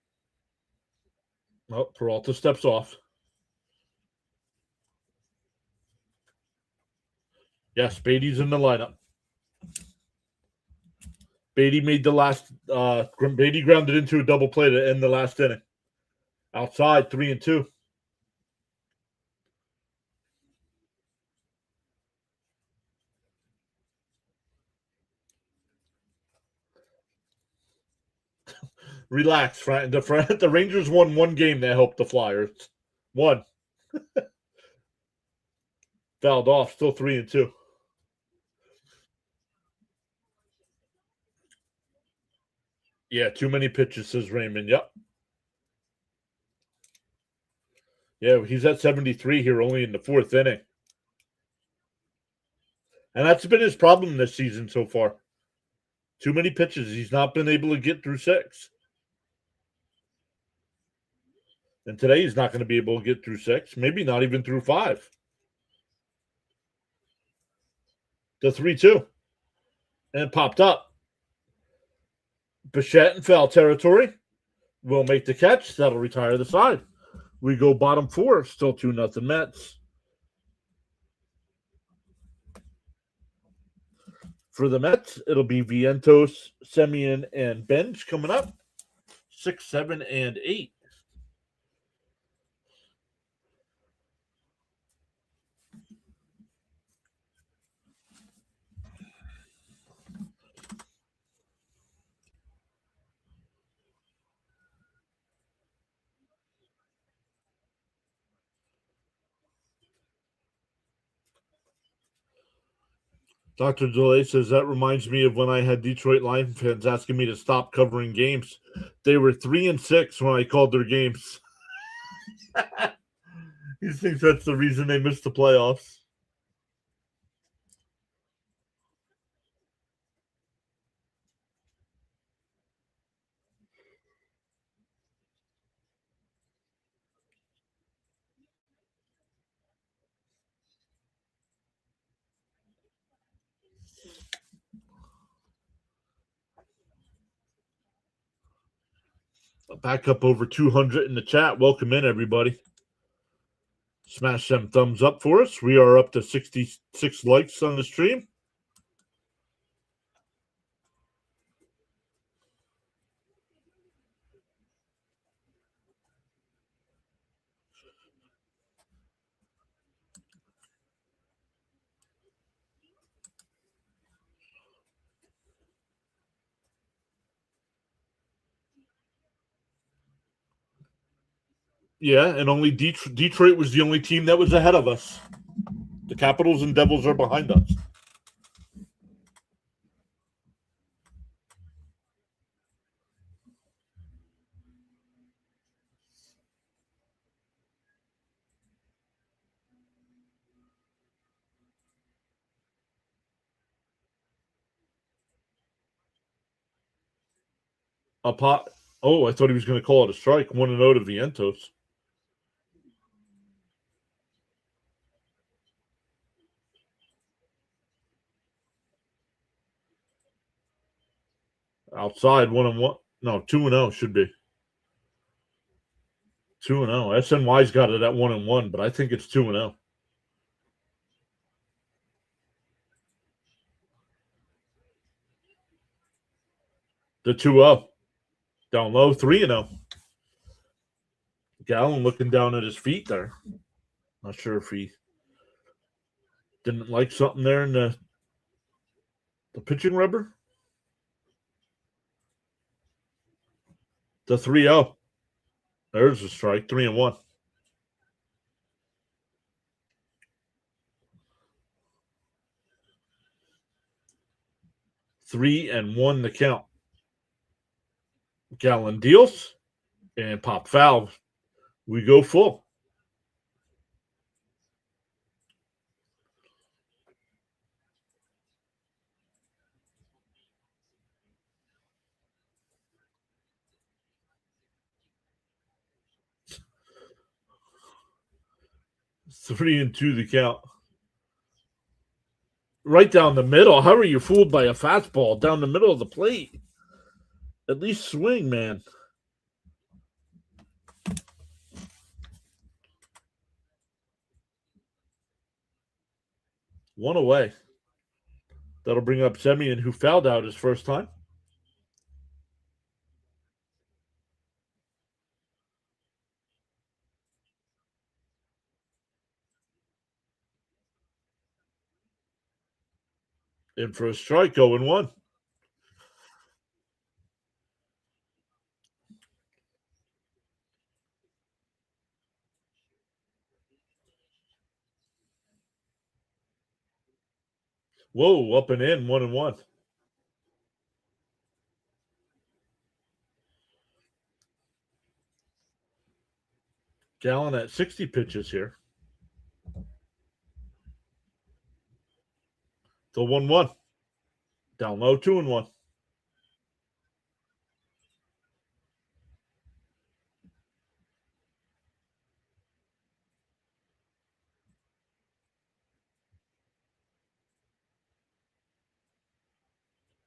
Oh, Peralta steps off. Yes, Beatty's in the lineup. Beatty made the last. Beatty grounded into a double play to end the last inning. Outside, 3-2. Relax, Frank. The Rangers won one game that helped the Flyers. One. Fouled off, still 3-2. Yeah, too many pitches, says Raymond. Yep. Yeah, he's at 73 here, only in the fourth inning. And that's been his problem this season so far. Too many pitches. He's not been able to get through 6. And today he's not going to be able to get through 6, maybe not even through 5. The 3-2. And popped up. Bichette in foul territory will make the catch. That'll retire the side. We go bottom 4, still 2-0 Mets. For the Mets, it'll be Vientos, Semien, and Bench coming up. 6, 7, and 8. Dr. DeLay says that reminds me of when I had Detroit Lions fans asking me to stop covering games. They were 3-6 when I called their games. He thinks that's the reason they missed the playoffs. Back up over 200 in the chat. Welcome in, everybody. Smash them thumbs up for us. We are up to 66 likes on the stream. Yeah, and only Detroit was the only team that was ahead of us. The Capitals and Devils are behind us. Oh, I thought he was going to call it a strike. 1-0 to Vientos. Outside 1-1. No, 2-0 should be. 2-0. SNY's got it at 1-1, but I think it's 2-0. The 2-0. Down low, 3-0. Gallen looking down at his feet there. Not sure if he didn't like something there in the pitching rubber. The 3-0. There's a strike. 3-1. 3-1 the count. Gallen deals and pop foul. We go full. Three and two the count. Right down the middle. How are you fooled by a fastball down the middle of the plate? At least swing, man. One away. That'll bring up Semien, who fouled out his first time. In for a strike, 0-1. Whoa, up and in, 1-1. Gallen at 60 pitches here. The 1-1. Down low, 2-1.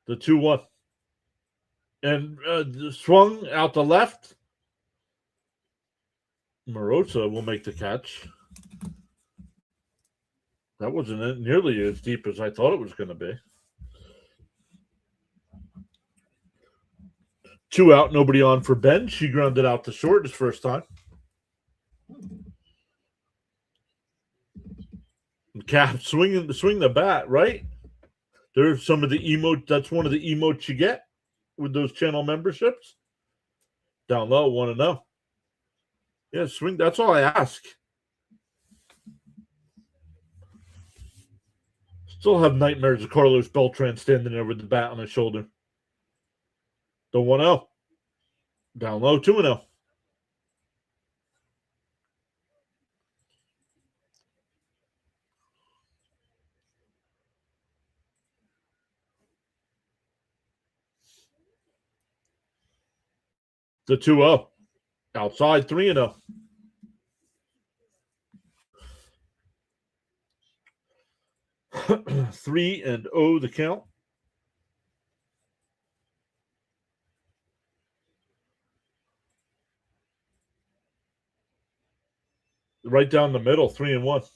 The 2-1. And swung out the left. Morosa will make the catch. That wasn't nearly as deep as I thought it was going to be. 2 out, nobody on for Ben. She grounded out to short his first time. Cap swing the bat, right? There's some of the emote. That's one of the emotes you get with those channel memberships. Down low, 1-0. Yeah, swing. That's all I ask. Still have nightmares of Carlos Beltran standing there with the bat on his shoulder. The 1-0. Down low, 2-0. The 2-0. Outside, 3-0. Three and 0 the count. Right down the middle, 3-1.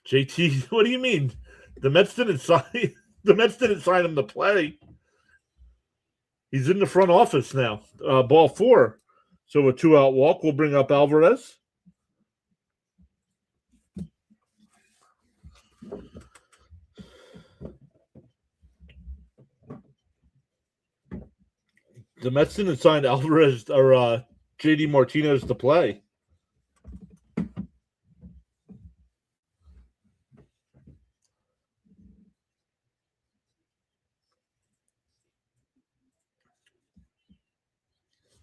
JT, what do you mean? The Mets didn't sign. The Mets didn't sign him to play. He's in the front office now. Ball 4. So a 2-out walk will bring up Alvarez. The Mets didn't sign Alvarez or JD Martinez to play.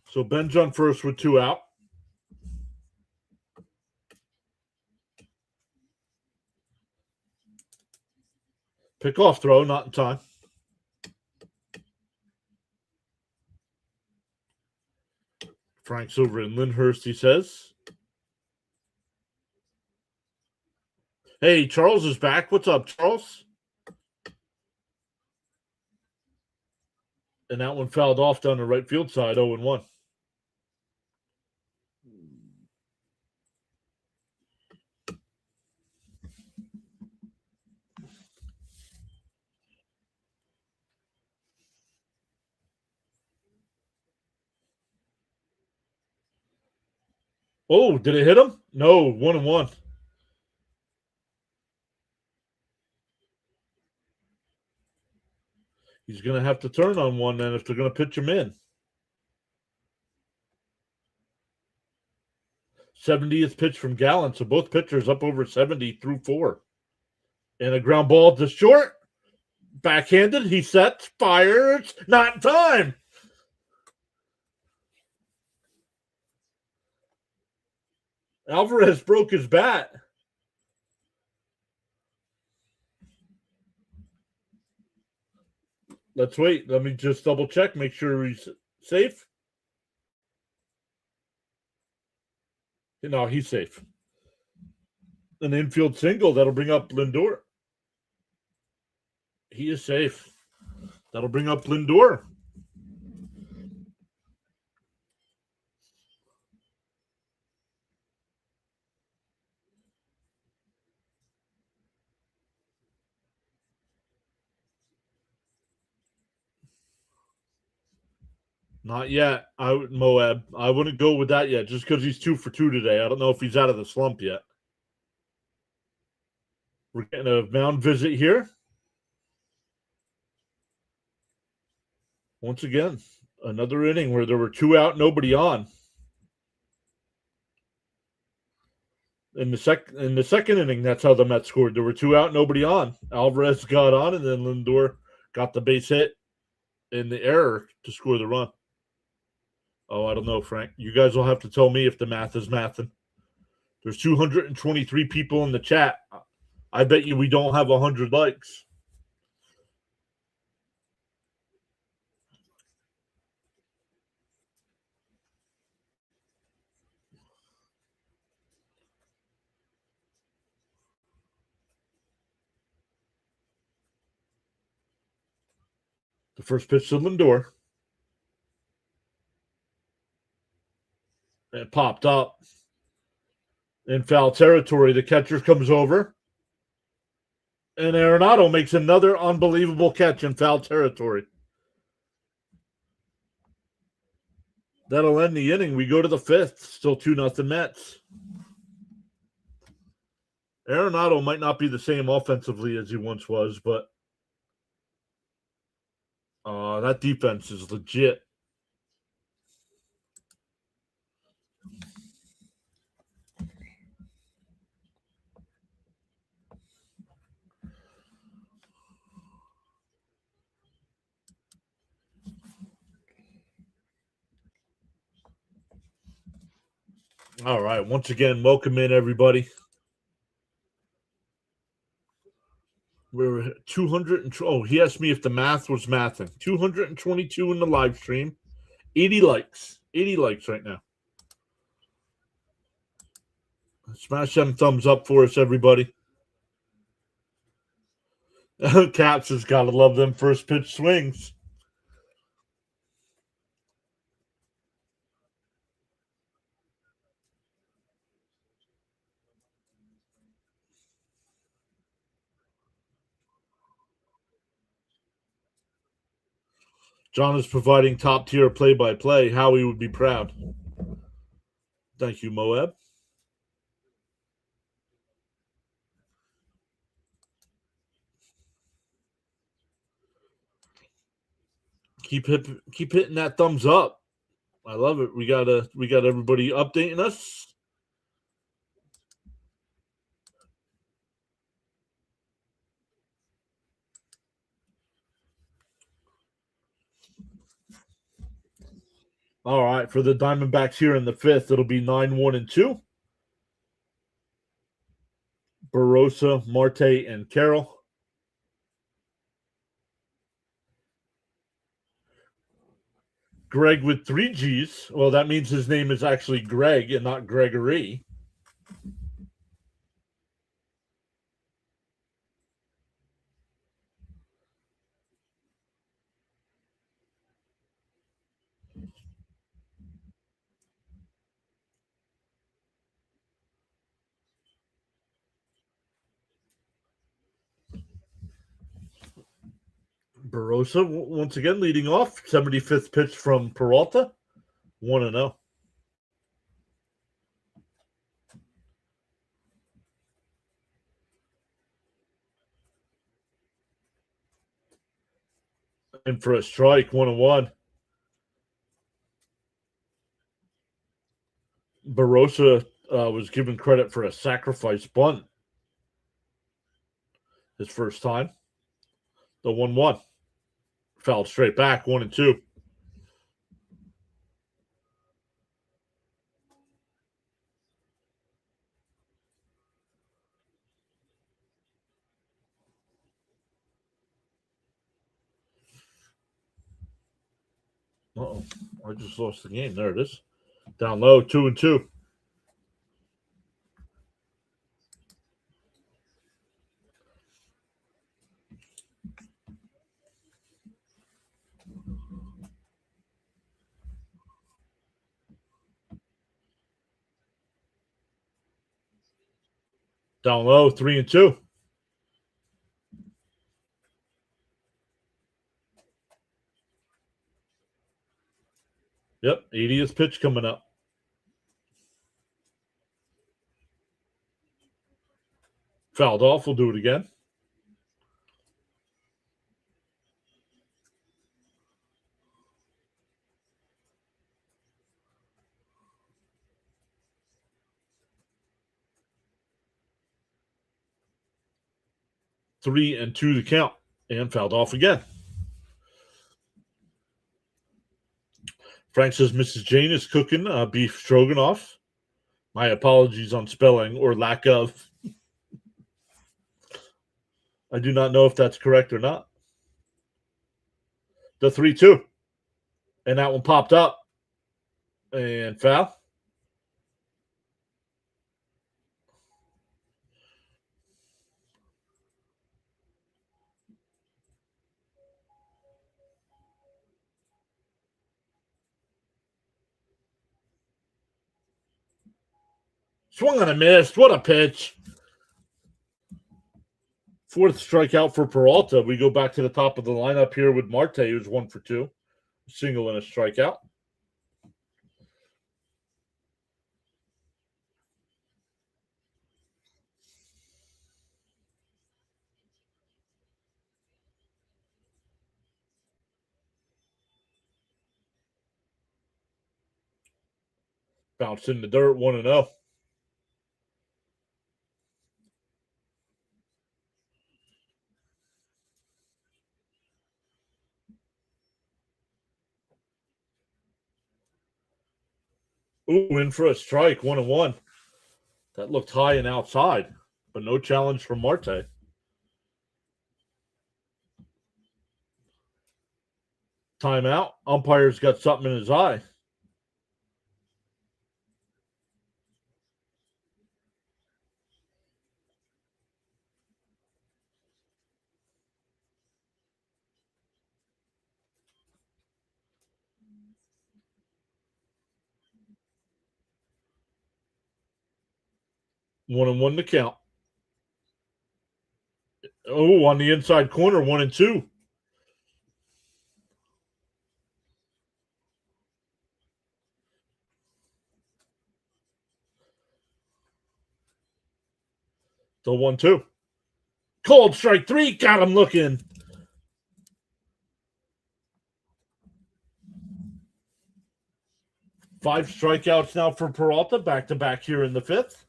So Ben's on first with 2 out. Pick-off throw, not in time. Frank's over in Lyndhurst, he says. Hey, Charles is back. What's up, Charles? And that one fouled off down the right field side, 0-1. Oh, did it hit him? No, 1-1. He's going to have to turn on one then if they're going to pitch him in. 70th pitch from Gallen, so both pitchers up over 70 through 4. And a ground ball to short. Backhanded, he sets, fires, not in time. Alvarez broke his bat. Let's wait. Let me just double check, make sure he's safe. No, he's safe. An infield single. That'll bring up Lindor. He is safe. That'll bring up Lindor. Not yet. Moab. I wouldn't go with that yet, just because he's 2 for 2 today. I don't know if he's out of the slump yet. We're getting a mound visit here. Once again, another inning where there were 2 out, nobody on. In the second inning, that's how the Mets scored. There were 2 out, nobody on. Alvarez got on, and then Lindor got the base hit. in the error to score the run. Oh, I don't know, Frank. You guys will have to tell me if the math is mathing. There's 223 people in the chat. I bet you we don't have 100 likes. The first pitch to Lindor. It popped up in foul territory. The catcher comes over, and Arenado makes another unbelievable catch in foul territory. That'll end the inning. We go to the fifth. Still 2-0 Mets. Arenado might not be the same offensively as he once was, but that defense is legit. All right. Once again, welcome in, everybody. We're 200. He asked me if the math was mathing. 222 in the live stream. 80 likes. 80 likes right now. Smash them thumbs up for us, everybody. Caps has got to love them first pitch swings. John is providing top-tier play-by-play. Howie would be proud. Thank you, Moab. Keep hitting that thumbs up. I love it. We got everybody updating us. All right, for the Diamondbacks here in the fifth, it'll be 9-1-2. Barossa, Marte, and Carroll. Greg with 3 G's. Well, that means his name is actually Greg and not Gregory. Barossa, once again, leading off. 75th pitch from Peralta. 1-0. And for a strike, 1-1. Barossa was given credit for a sacrifice bunt. His first time. The 1-1. Fouled straight back, 1-2. Uh-oh. I just lost the game. There it is. Down low, 2-2. Down low, 3-2. Yep, 80th pitch coming up. Fouled off. We'll do it again. Three and 2 to count. And fouled off again. Frank says Mrs. Jane is cooking beef stroganoff. My apologies on spelling or lack of. I do not know if that's correct or not. The 3-2. And that one popped up. And foul. Swung on a miss. What a pitch. Fourth strikeout for Peralta. We go back to the top of the lineup here with Marte, who's 1 for 2. Single and a strikeout. Bounced in the dirt, 1-0. Ooh, in for a strike, 1-1. That looked high and outside, but no challenge from Marte. Timeout. Umpire's got something in his eye. One and one to count. Oh, on the inside corner, 1-2. The 1-2. Cold strike 3. Got him looking. Five strikeouts now for Peralta, back to back here in the fifth.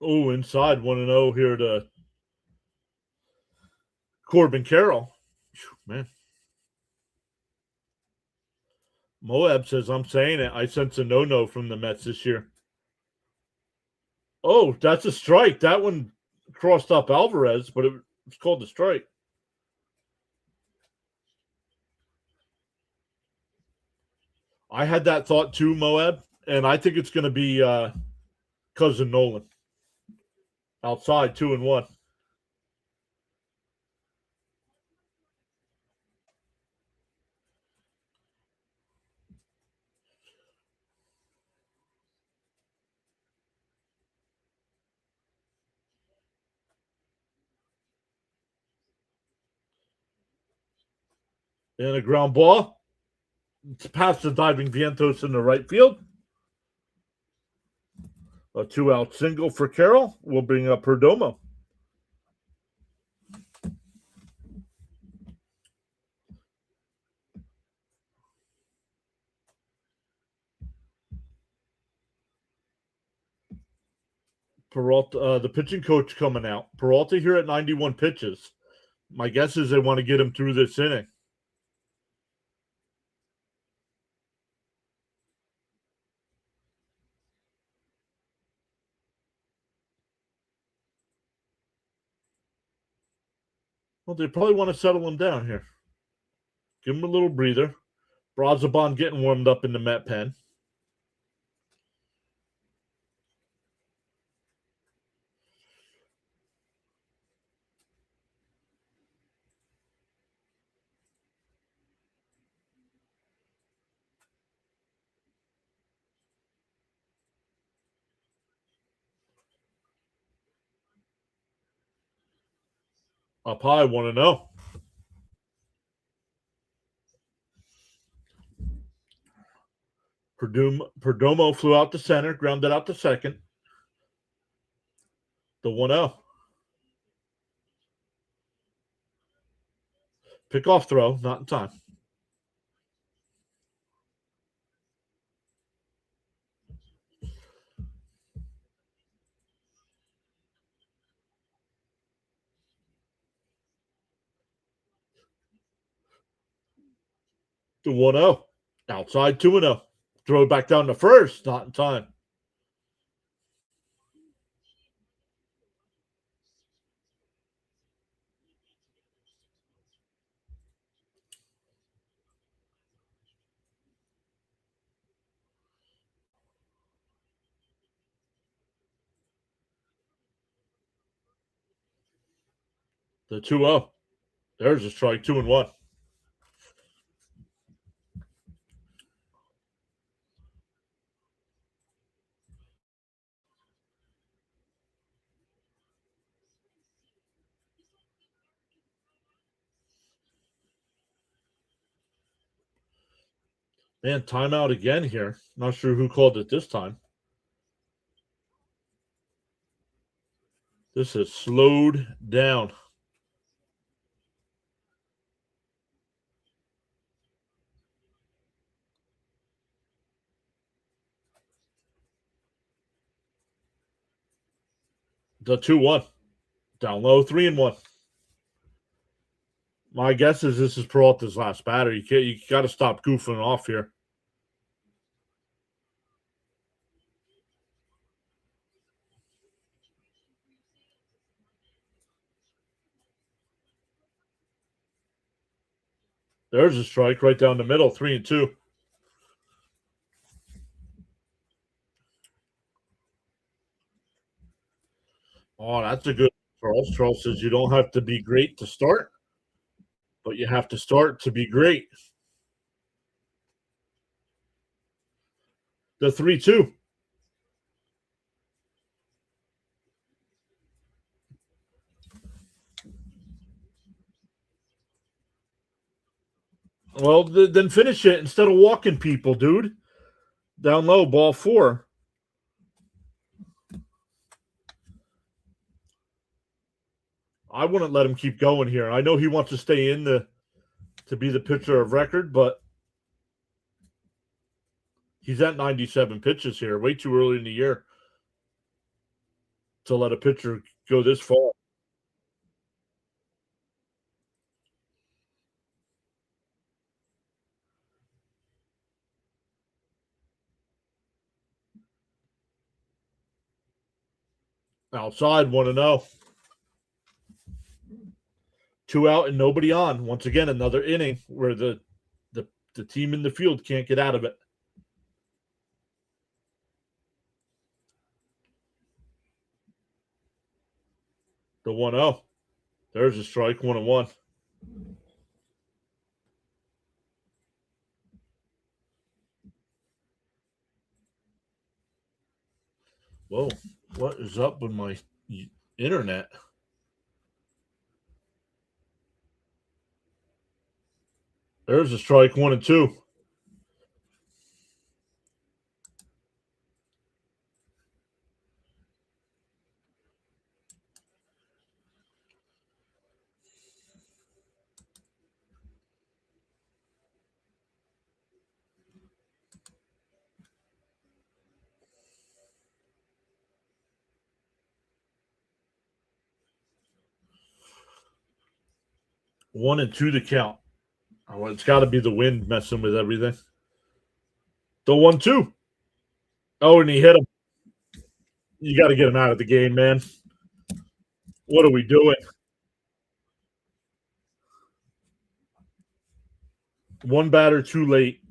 Oh, inside 1-0 here to Corbin Carroll. Man. Moab says, I'm saying it. I sense a no-no from the Mets this year. Oh, that's a strike. That one crossed up Alvarez, but it was called a strike. I had that thought too, Moab, and I think it's going to be cousin Nolan. Outside, 2-1. And a ground ball. It's past the diving Vientos in the right field. A 2-out single for Carroll will bring up Perdomo. Peralta, the pitching coach coming out. Peralta here at 91 pitches. My guess is they want to get him through this inning. Well, they probably want to settle him down here. Give him a little breather. Brazoban getting warmed up in the Met pen. Up high, 1-0. Perdomo flew out to center, grounded out to second. The 1-0. Pick off throw, not in time. The 1-0. Outside 2-0. Throw it back down to first. Not in time. The 2-0. There's a strike. 2-1. Man, timeout again here. Not sure who called it this time. This has slowed down. The 2-1. Down low, 3-1. My guess is this is Peralta's last batter. You got to stop goofing off here. There's a strike right down the middle, 3-2. Oh, that's a good Charles. Charles says you don't have to be great to start, but you have to start to be great. The 3-2. Well, then finish it instead of walking people, dude. Down low, ball 4. I wouldn't let him keep going here. I know he wants to stay in to be the pitcher of record, but he's at 97 pitches here. Way too early in the year to let a pitcher go this far. Outside, 1-0. 2 out and nobody on. Once again, another inning where the team in the field can't get out of it. The 1-0. There's a strike, 1-1. Whoa, what is up with my internet? There's a strike, 1-2. One and two to count. Oh, it's got to be the wind messing with everything. The 1-2. Oh, and he hit him. You got to get him out of the game, man. What are we doing? One batter too late.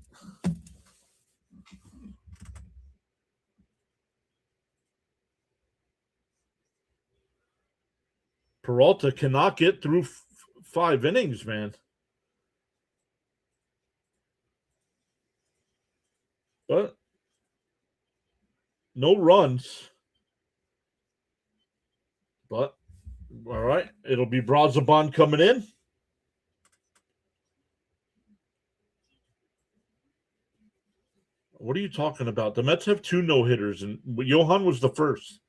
Peralta cannot get through 5 innings, man. But no runs. But all right, it'll be Brazaban coming in. What are you talking about? The Mets have 2 no-hitters, and Johan was the first.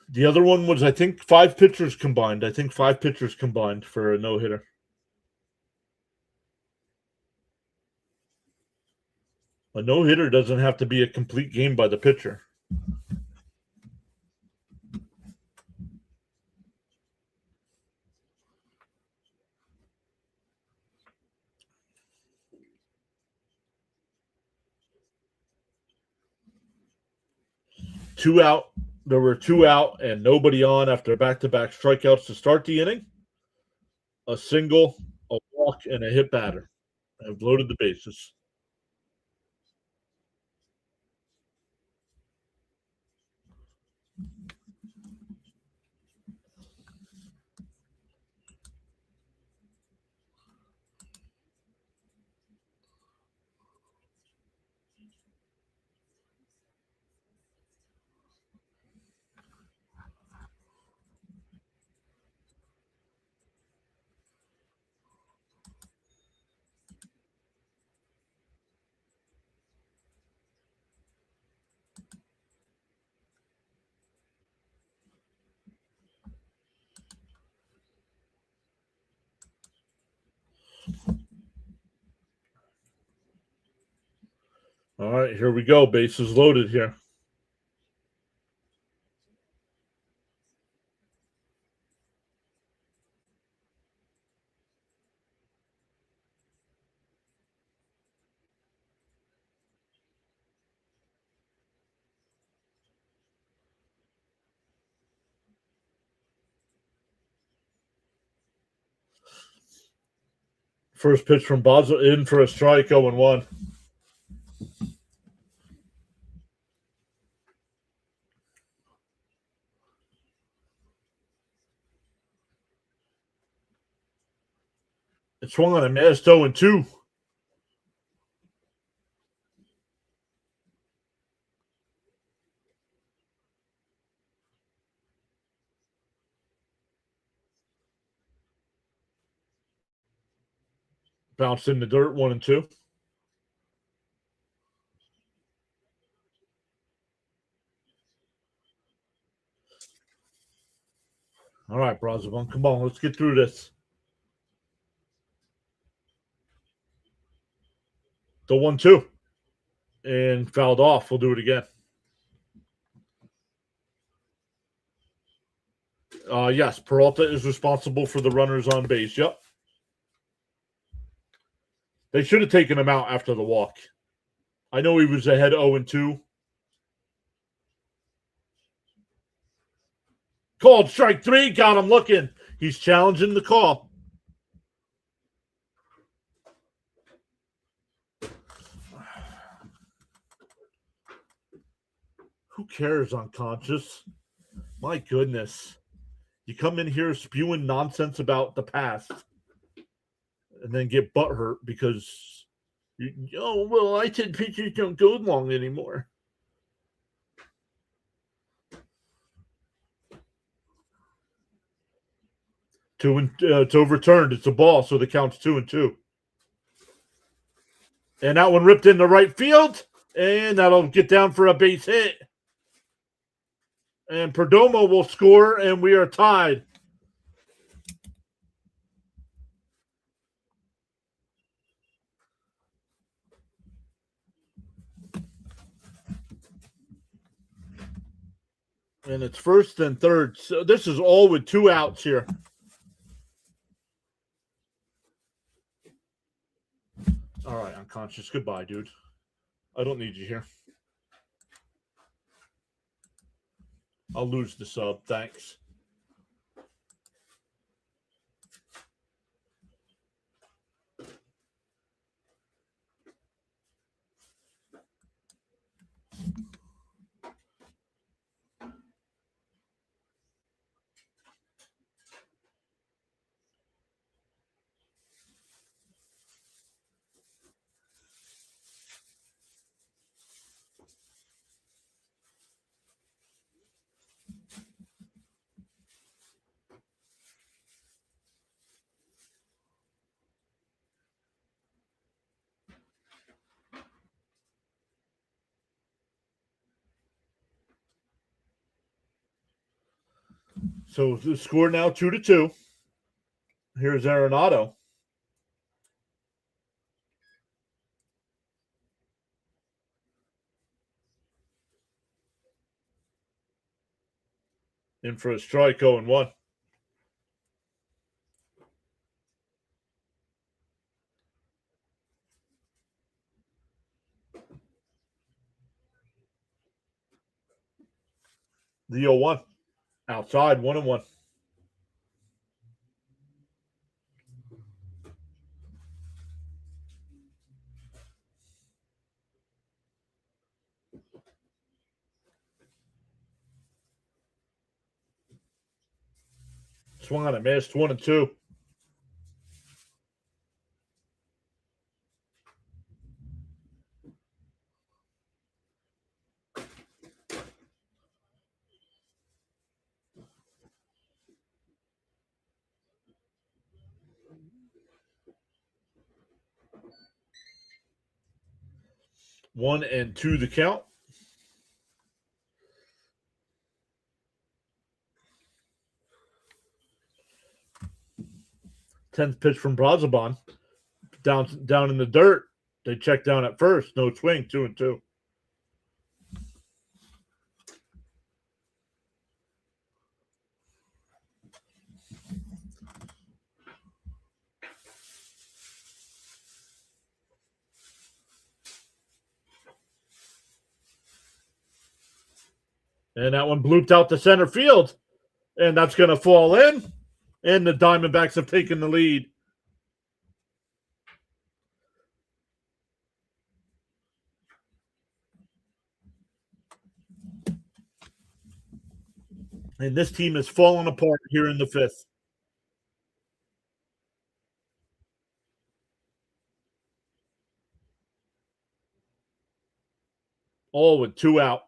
The other one was, I think, 5 pitchers combined. I think 5 pitchers combined for a no-hitter. A no-hitter doesn't have to be a complete game by the pitcher. 2 out. There were 2 out and nobody on after back-to-back strikeouts to start the inning. A single, a walk, and a hit batter. I've loaded the bases. All right, here we go. Bases loaded here. First pitch from Boswell in for a strike, 0-1. It swung on a missed 0-2. Bounced in the dirt, 1-2. All right, Brazovan, come on, let's get through this. The 1-2. And fouled off. We'll do it again. Yes, Peralta is responsible for the runners on base. Yep. They should have taken him out after the walk. I know he was ahead 0-2. Called strike 3. Got him looking. He's challenging the call. Who cares, unconscious? My goodness. You come in here spewing nonsense about the past and then get butthurt because, I said pitchers don't go long anymore. It's overturned. It's a ball, so the count's 2-2. And that one ripped into right field, and that'll get down for a base hit. And Perdomo will score, and we are tied. And it's first and third. So this is all with 2 outs here. All right, unconscious. Goodbye, dude. I don't need you here. I'll lose the sub. Thanks. So the score now 2-2. Here's Arenado. In for a strike, 0-1. The 0-1. Outside, 1-1. Swung on a miss, 1-2. One and two the count. 10th pitch from Brazaban. Down in the dirt. They check down at first. No swing, 2-2. And that one blooped out to center field. And that's going to fall in. And the Diamondbacks have taken the lead. And this team is falling apart here in the fifth. All with two out.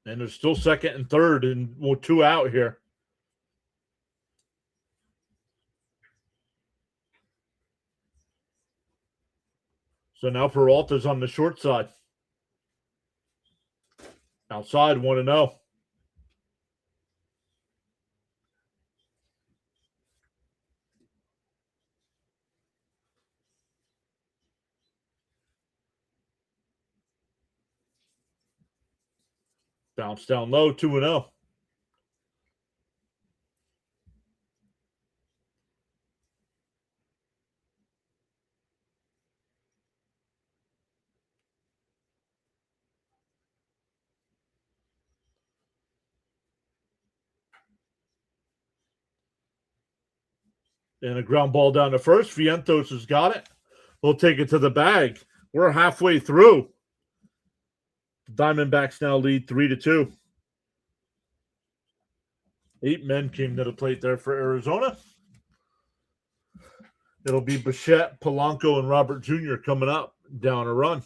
And there's still second and third and two out here. So now Peralta's on the short side. Outside, 1-0. Bounce down low, 2-0. And a ground ball down to first. Vientos has got it. He'll take it to the bag. We're halfway through. The Diamondbacks now lead 3-2. 8 men came to the plate there for Arizona. It'll be Bichette, Polanco, and Robert Jr. coming up down a run.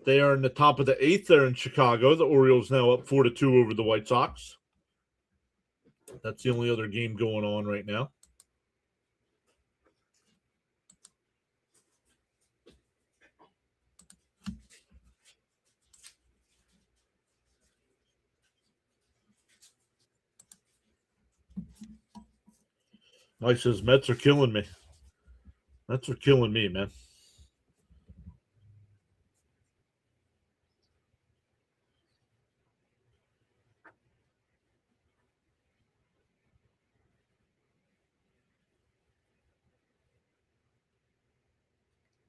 They are in the top of the 8th there in Chicago. The Orioles now up 4-2 over the White Sox. That's the only other game going on right now. Mike says, Mets are killing me. Mets are killing me, man.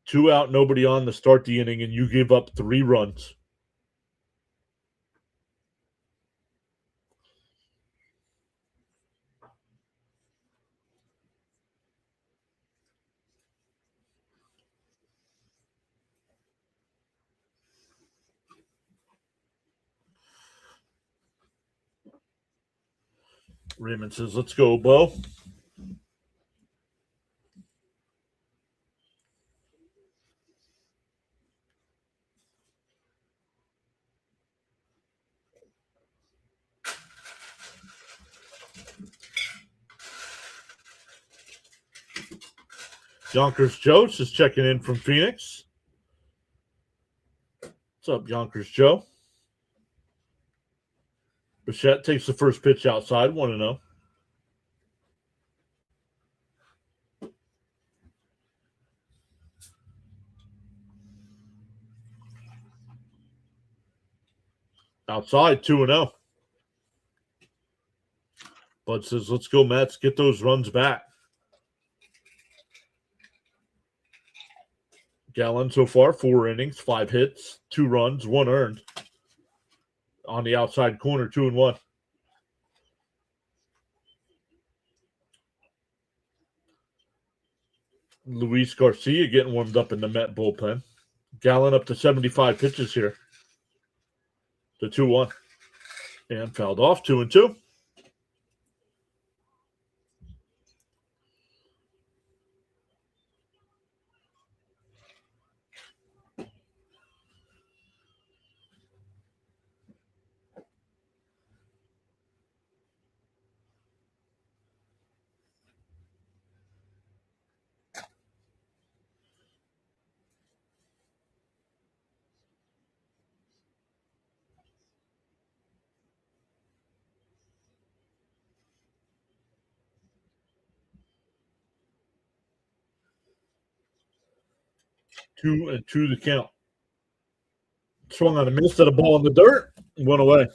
Two out, nobody on to start the inning, and you give up 3 runs. Raymond says, let's go, Bo. Yonkers Joe is checking in from Phoenix. What's up, Yonkers Joe? Bichette takes the first pitch outside, 1-0. Outside, 2-0. Bud says, let's go, Mets. Get those runs back. Gallen so far, 4 innings, 5 hits, 2 runs, 1 earned. On the outside corner, 2-1. Luis Garcia getting warmed up in the Met bullpen. Gallen up to 75 pitches here. To 2-1. And fouled off, 2-2. Two and two the count. Swung on a miss at a ball in the dirt. Went away.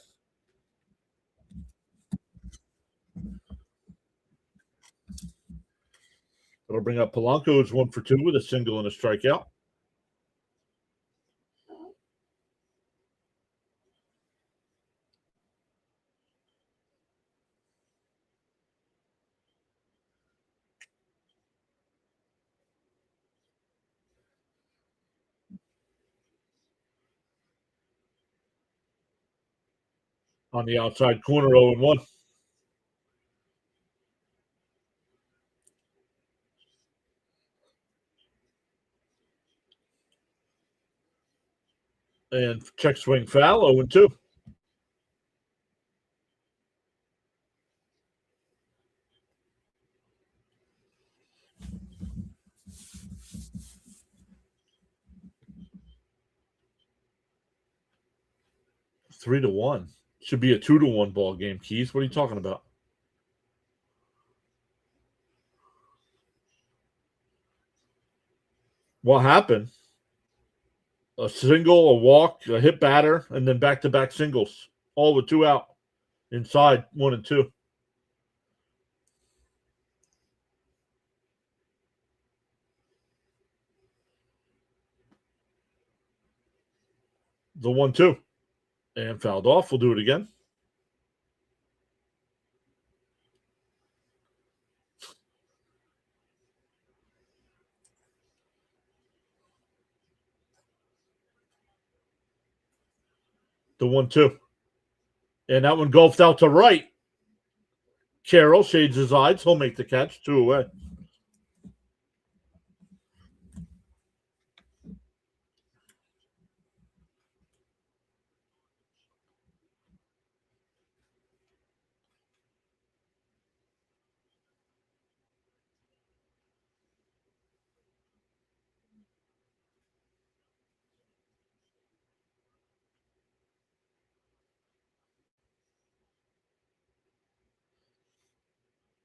That'll bring up Polanco, who's 1 for 2 with a single and a strikeout. On the outside corner, 0-1. And check swing foul, 0-2. Three to 1. Should be a 2-1 ball game, Keys. What are you talking about? What happened? A single, a walk, a hit batter, and then back-to-back singles. All with 2 out. Inside, 1 and 2. The 1-2. And fouled off. We'll do it again. The 1-2. And that one golfed out to right. Carroll shades his eyes. He'll make the catch. 2 away.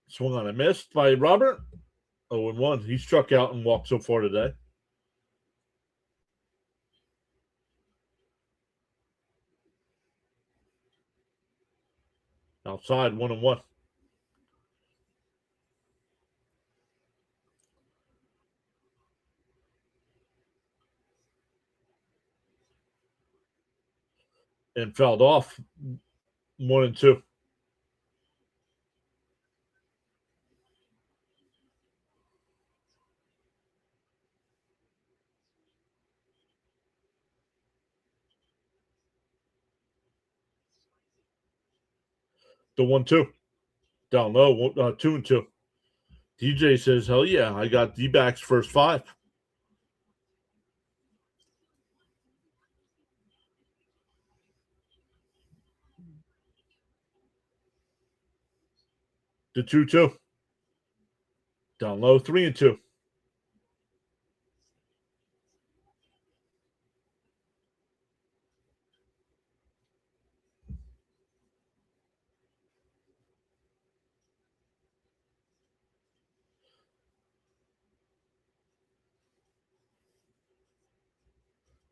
Swung on a miss by Robert. 0-1. He struck out and walked so far today. Outside, 1-1. And fouled off, 1-2. The 1-2. Down low, 2-2. DJ says, hell yeah, I got D-backs first 5. The 2-2. Down low, 3-2.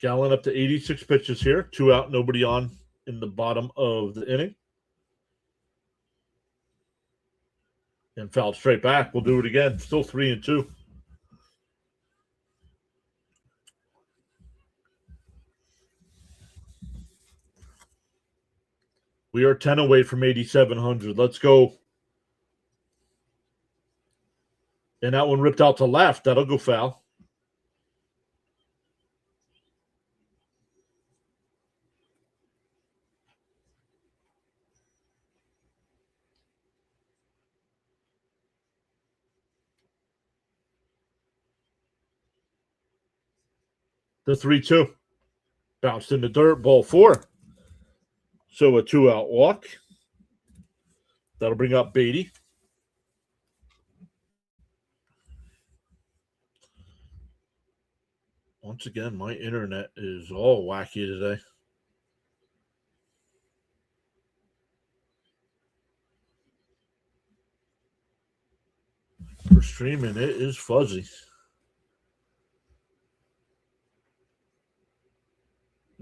Gallen up to 86 pitches here. 2 out, nobody on in the bottom of the inning. And fouled straight back. We'll do it again. Still 3-2. We are 10 away from 8,700. Let's go. And that one ripped out to left. That'll go foul. The 3-2. Bounced in the dirt. Ball 4. So a 2-out walk. That'll bring up Beatty. Once again, my internet is all wacky today. For streaming, it is fuzzy.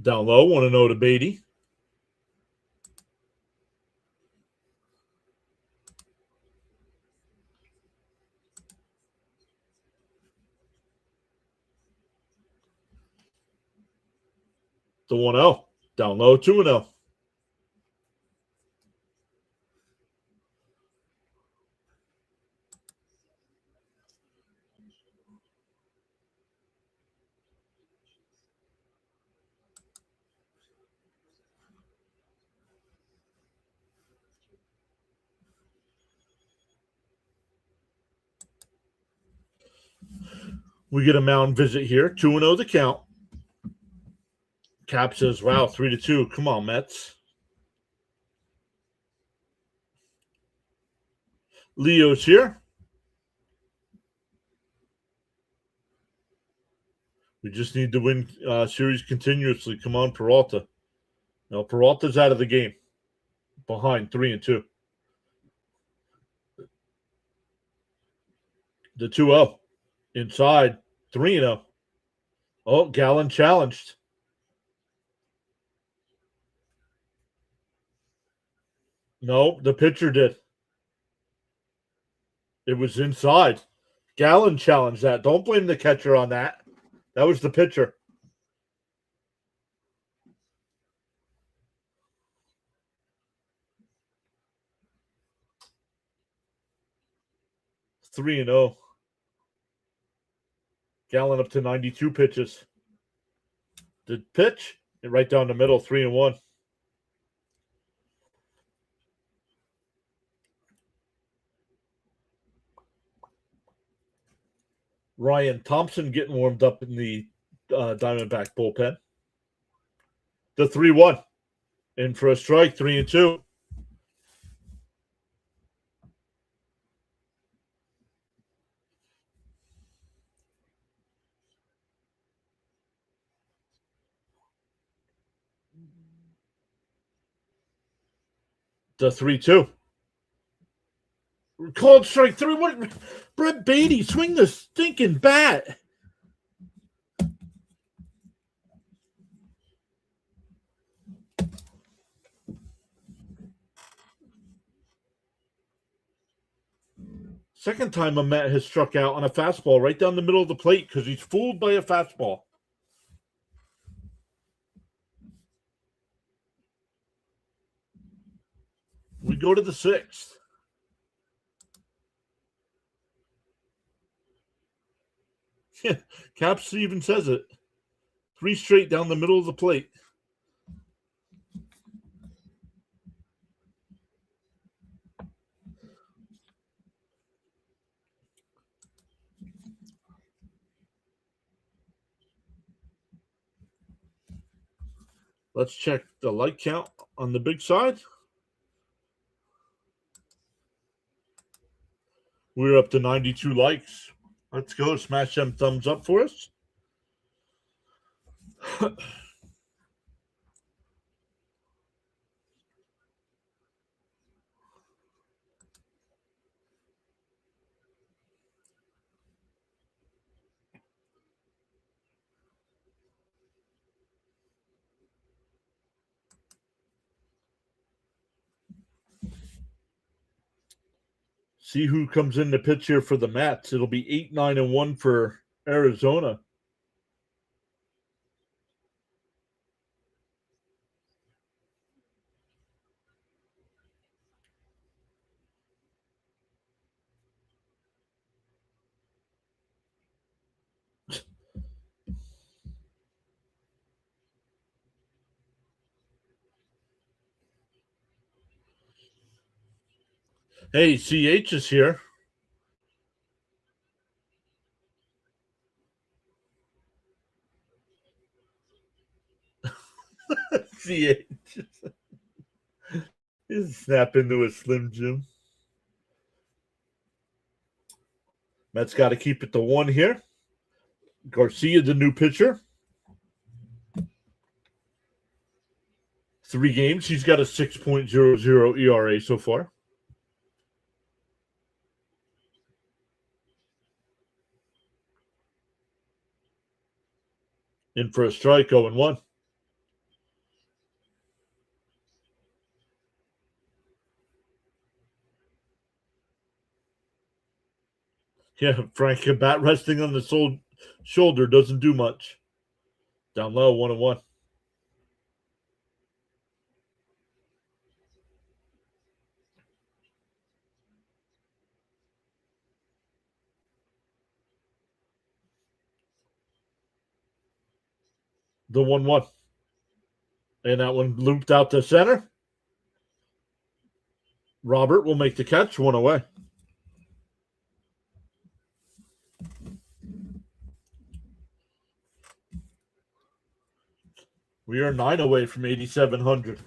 Down low, 1-0 to Beatty. The 1-0. Down low, 2-0. We get a mound visit here. 2-0 the count. Cap says, wow, 3-2. Come on, Mets. Leo's here. We just need to win series continuously. Come on, Peralta. No, Peralta's out of the game. Behind 3-2. The 2-0. Inside 3-0. Oh, Gallen challenged. No, the pitcher did. It was inside. Gallen challenged that. Don't blame the catcher on that. That was the pitcher. It's 3-0. Gallen up to 92 pitches. The pitch, right down the middle, 3-1. Ryan Thompson getting warmed up in the Diamondback bullpen. The 3-1. In for a strike, 3-2. The 3-2. Called strike 3. What? Brett Beatty, swing the stinking bat. Second time a Met has struck out on a fastball right down the middle of the plate because he's fooled by a fastball. We go to the 6th. Caps even says it. 3 straight down the middle of the plate. Let's check the like count on the big side. We're up to 92 likes. Let's go. Smash them thumbs up for us. See who comes in the pitch here for the Mets. It'll be 8-9-1 for Arizona. Hey, CH is here. CH. He's snap into a Slim Jim. Mets got to keep it to 1 here. Garcia, the new pitcher. 3 games. He's got a 6.00 ERA so far. In for a strike, 0-1. Yeah, Frank, a bat resting on the shoulder doesn't do much. Down low, 1-1. The 1-1. And that one looped out to center. Robert will make the catch, 1 away. We are 9 away from 8,700.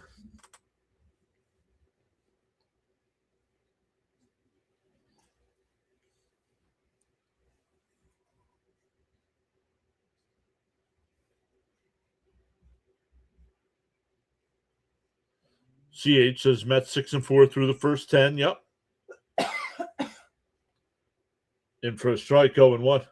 CH says Mets 6-4 through the first 10. Yep. In for a strike, 0-1.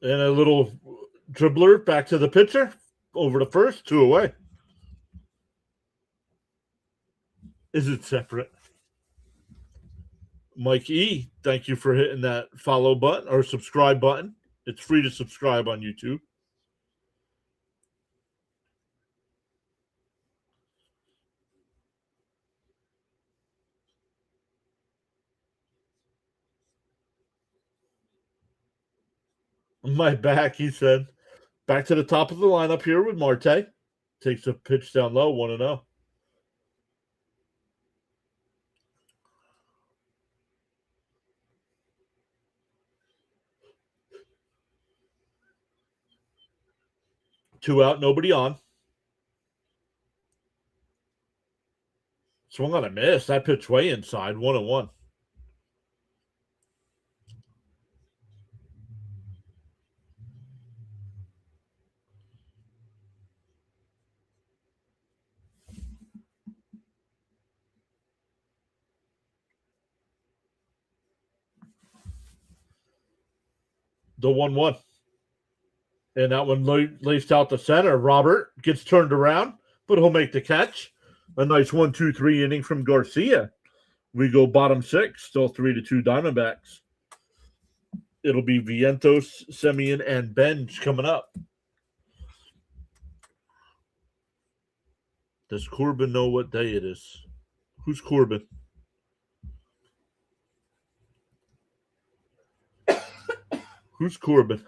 And a little dribbler back to the pitcher. Over to first, 2 away. Is it separate? Mike E, thank you for hitting that follow button or subscribe button. It's free to subscribe on YouTube. My back, he said. Back to the top of the lineup here with Marte. Takes a pitch down low, 1-0. Two out, nobody on. Swung on a miss. That pitch way inside, 1-1. The 1-1. And that one laced out the center. Robert gets turned around, but he'll make the catch. A nice 1-2-3 inning from Garcia. We go bottom 6, still 3-2 Diamondbacks. It'll be Vientos, Semien, and Benj coming up. Does Corbin know what day it is? Who's Corbin? Who's Corbin?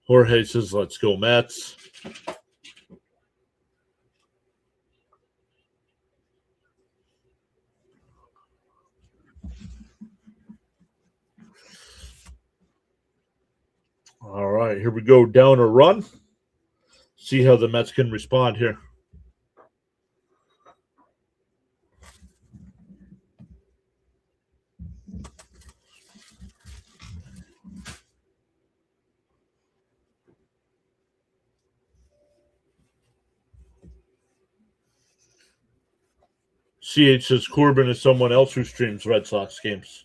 Jorge says, let's go, Mets. All right, here we go. Down or run. See how the Mets can respond here. CH says Corbin is someone else who streams Red Sox games.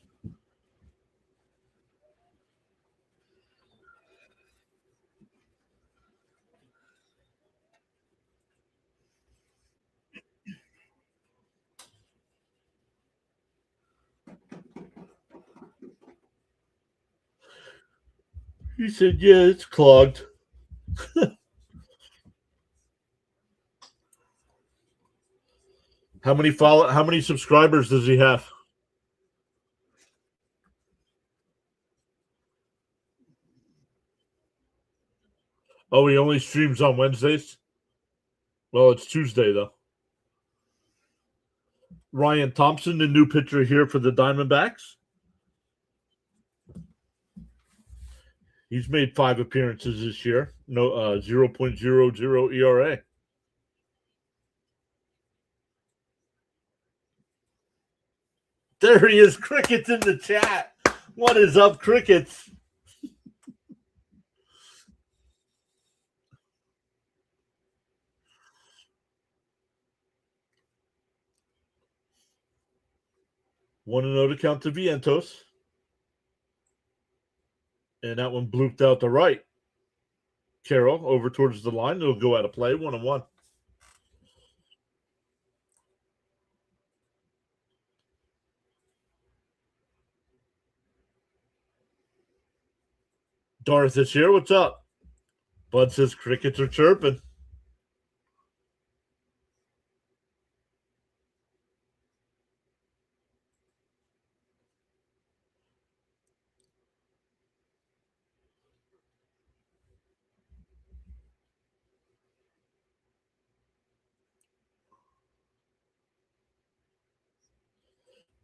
He said, yeah, it's clogged. How many subscribers does he have? Oh, he only streams on Wednesdays? Well, it's Tuesday, though. Ryan Thompson, the new pitcher here for the Diamondbacks. He's made 5 appearances this year. No, 0.00 ERA. There he is, Crickets in the chat. What is up, Crickets? One and 0 to count to Vientos. And that one blooped out to right. Carroll over towards the line. It'll go out of play. 1-1. Darth is here. What's up? Bud says crickets are chirping.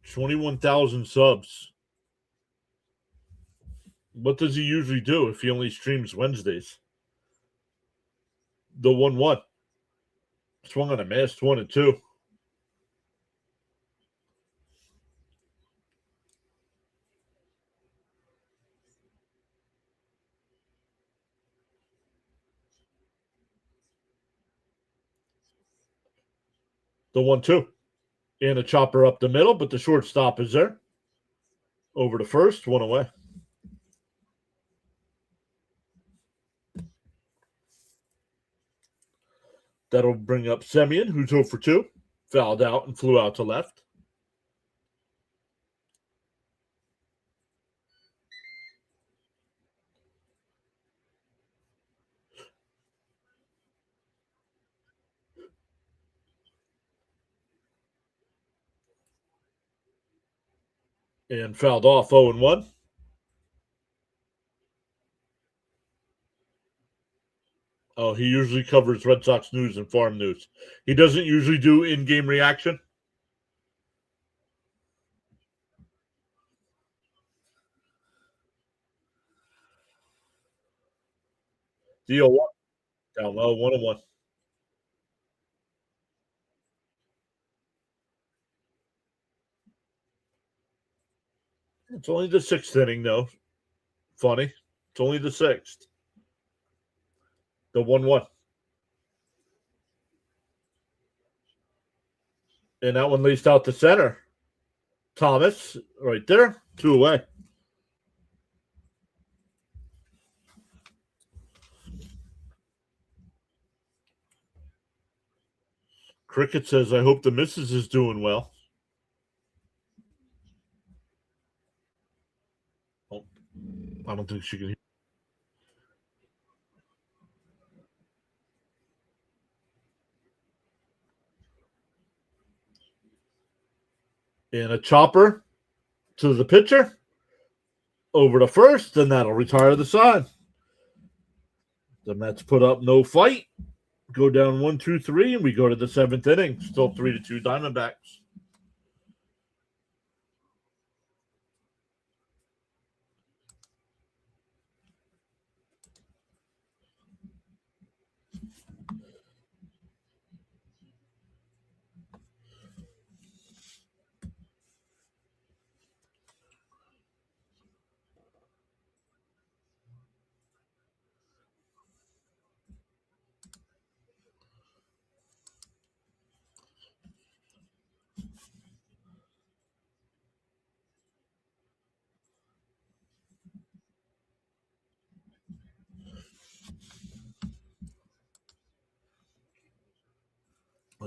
$21,000 subs. What does he usually do if he only streams Wednesdays? The 1-1. Swung on a miss, 1-2. The 1-2. And a chopper up the middle, but the shortstop is there. Over to first, 1 away. That'll bring up Semyon, who's 0 for 2. Fouled out and flew out to left. And fouled off 0-1. Oh, he usually covers Red Sox news and farm news. He doesn't usually do in-game reaction. The 0-1. Down low, 1-1. It's only the 6th inning, though. Funny. It's only the 6th. The 1-1. And that one laced out to center. Thomas, right there. 2 away. Cricket says, I hope the missus is doing well. Oh, I don't think she can hear. And a chopper to the pitcher. Over to first, and that'll retire the side. The Mets put up no fight. Go down 1-2-3, and we go to the 7th inning. Still 3-2 Diamondbacks.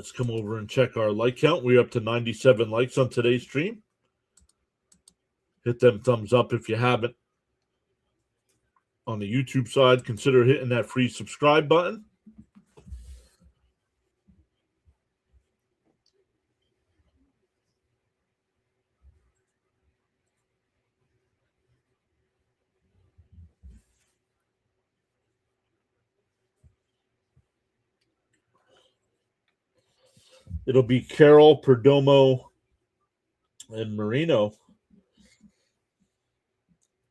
Let's come over and check our like count. We're up to 97 likes on today's stream. Hit them thumbs up if you haven't. On the YouTube side, consider hitting that free subscribe button. It'll be Carroll, Perdomo, and Marino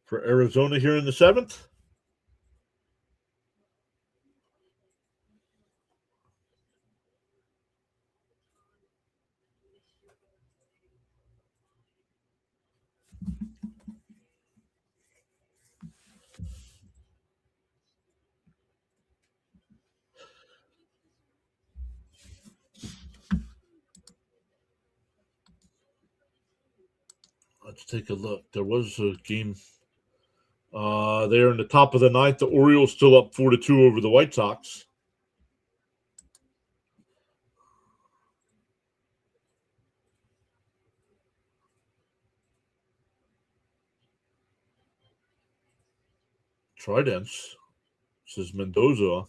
for Arizona here in the 7th. Let's take a look. There was a game there in the top of the 9th. The Orioles still up 4-2 over the White Sox. Tridents, says Mendoza.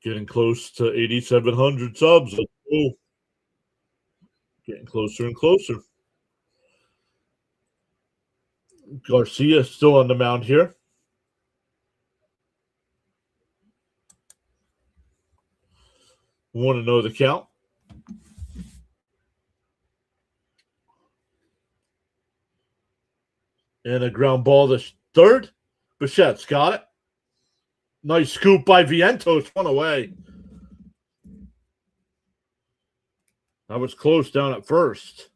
Getting close to 8,700 subs. Let's go. Getting closer and closer. Garcia still on the mound here. Want to know the count? And a ground ball to third. Bichette's got it. Nice scoop by Vientos. One away. That was close down at first.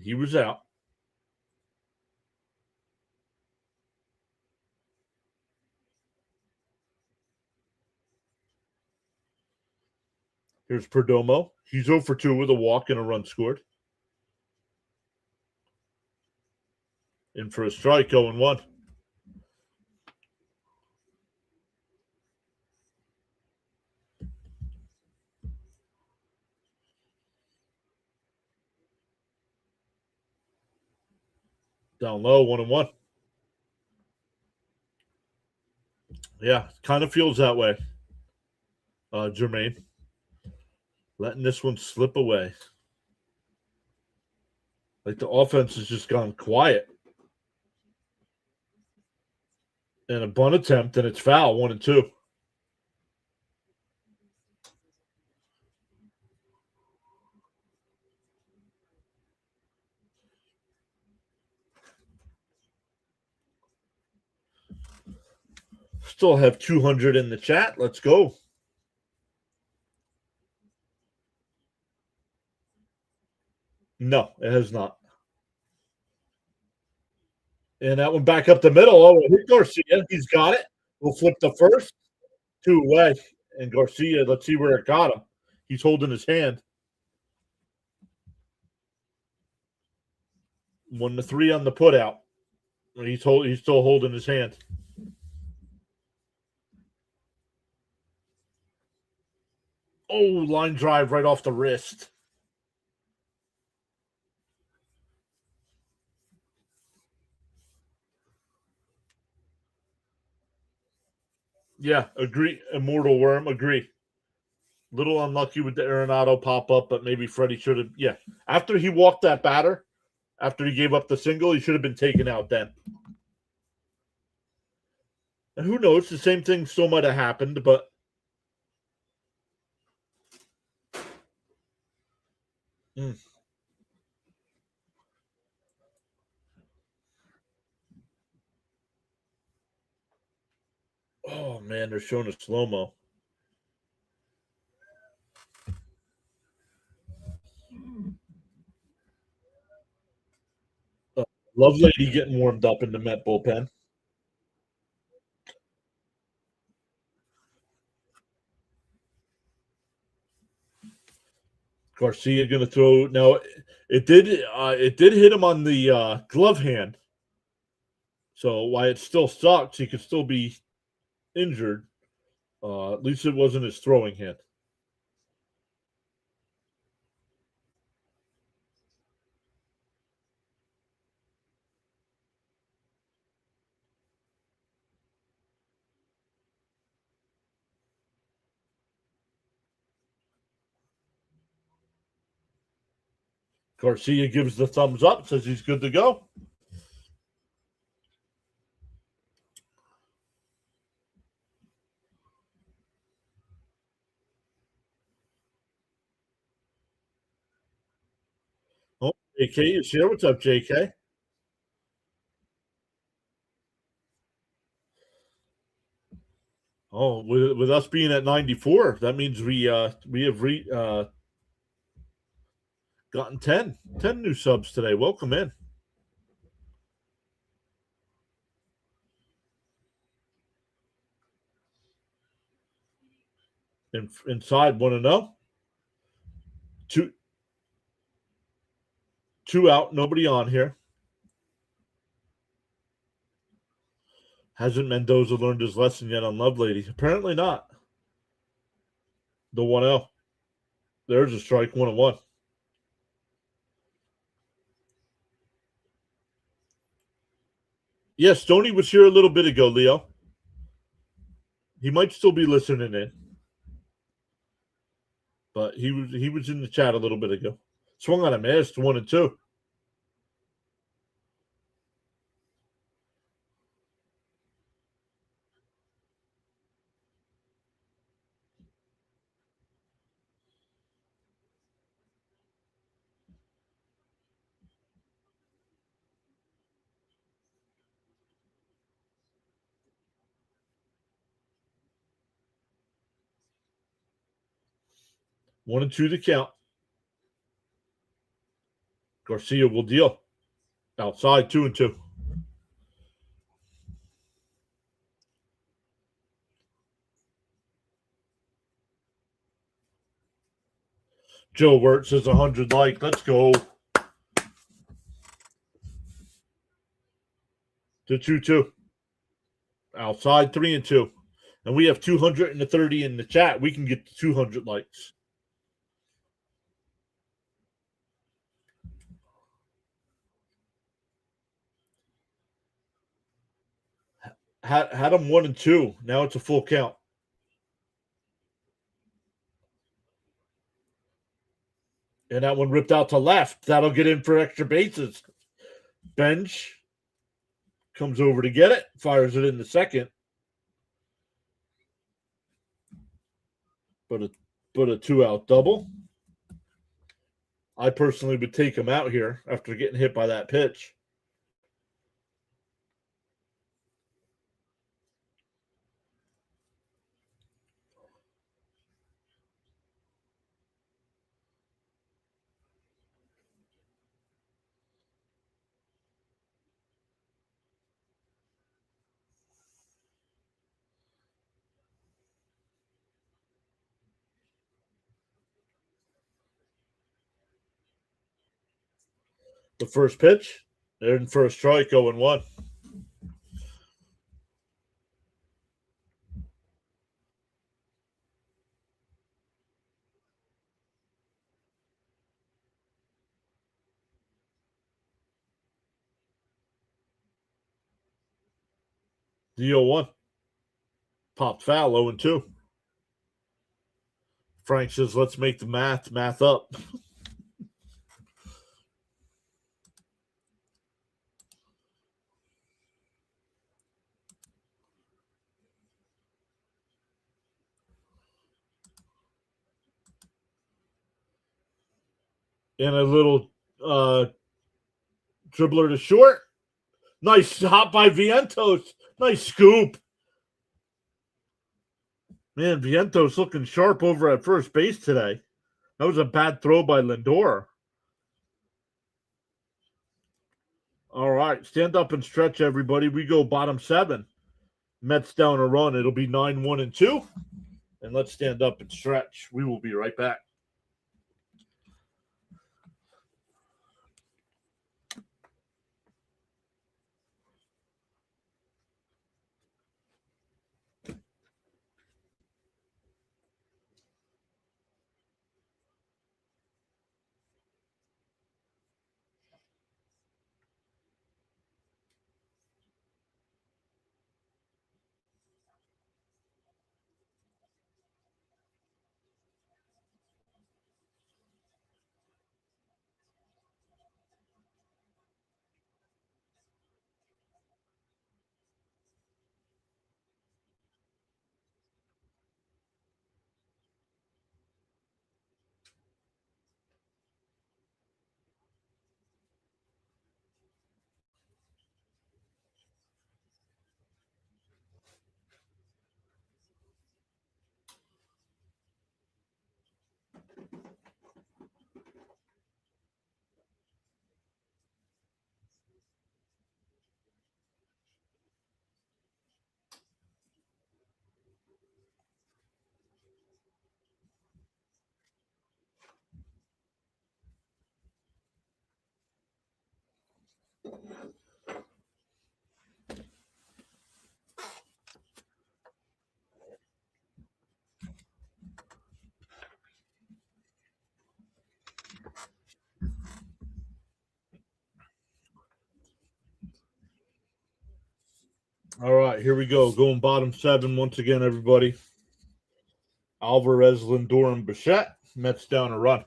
He was out. Here's Perdomo. He's 0 for 2 with a walk and a run scored. In for a strike, 0-1. Down low, 1-1. Yeah, kind of feels that way, Jermaine. Letting this one slip away. Like the offense has just gone quiet. And a bunt attempt, and it's foul, 1-2. Still have 200 in the chat. Let's go. No, it has not. And that one back up the middle. Oh, hit Garcia. He's got it. We'll flip the first. 2 away. And Garcia, let's see where it got him. He's holding his hand. 1-3 on the put out. He's still holding his hand. Oh, line drive right off the wrist. Yeah, agree. Immortal Worm, agree. Little unlucky with the Arenado pop-up, but maybe Freddie should have. Yeah, after he walked that batter, after he gave up the single, he should have been taken out then. And who knows? The same thing still might have happened, but oh man, they're showing a slow-mo. Lovelady getting warmed up in the Met bullpen. Garcia going to throw. Now, it did hit him on the glove hand. So while it still sucks, he could still be injured. At least it wasn't his throwing hand. Garcia gives the thumbs up, says he's good to go. Oh, JK is here. What's up, JK? Oh, with us being at 94, that means we have gotten 10 new subs today. Welcome in. Inside, want to know? Two out, nobody on here. Hasn't Mendoza learned his lesson yet on Lovelady? Apparently not. The 1-0. There's a strike, 1-1. Yes, Stoney was here a little bit ago, Leo. He might still be listening in. But he was in the chat a little bit ago. Swung on a miss, 1-2. One and two to count. Garcia will deal. Outside, 2-2. Joe Wirtz says 100 like. Let's go. To 2-2. Outside, 3-2. And we have 230 in the chat. We can get to 200 likes. Had them 1-2. Now it's a full count. And that one ripped out to left. That'll get in for extra bases. Bench comes over to get it. Fires it in the second. But a 2-out double. I personally would take him out here after getting hit by that pitch. The first pitch, they're in for a strike, 0-1. The 0-1. Popped foul, 0-2. Frank says, let's make the math up. And a little dribbler to short. Nice shot by Vientos. Nice scoop. Man, Vientos looking sharp over at first base today. That was a bad throw by Lindor. All right, stand up and stretch, everybody. We go bottom 7. Mets down a run. It'll be 9-1-2. And let's stand up and stretch. We will be right back. All right, here we go. Going bottom 7 once again, everybody. Alvarez, Lindor, and Bichette. Mets down a run.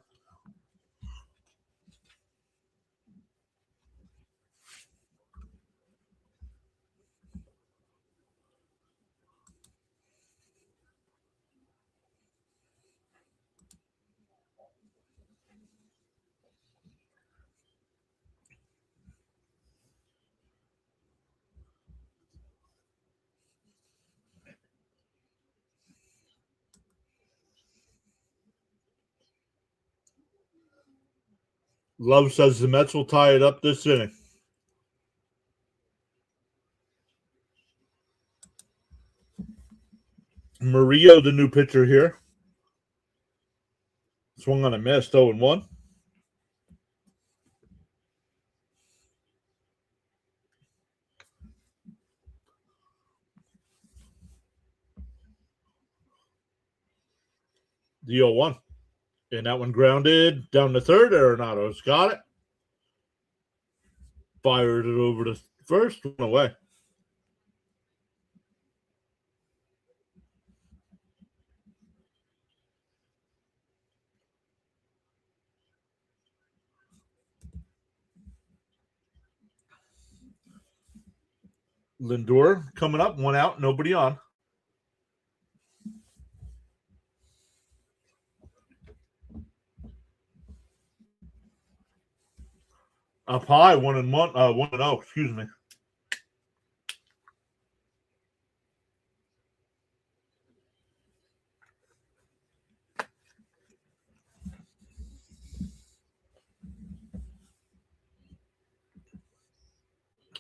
Love says the Mets will tie it up this inning. Murillo, the new pitcher here. Swung on a miss, 0-1. The 0-1. And that one grounded down to third. Arenado's got it. Fired it over to first. One away. Lindor coming up. One out. Nobody on. Up high. 1-1. 1-0. Excuse me.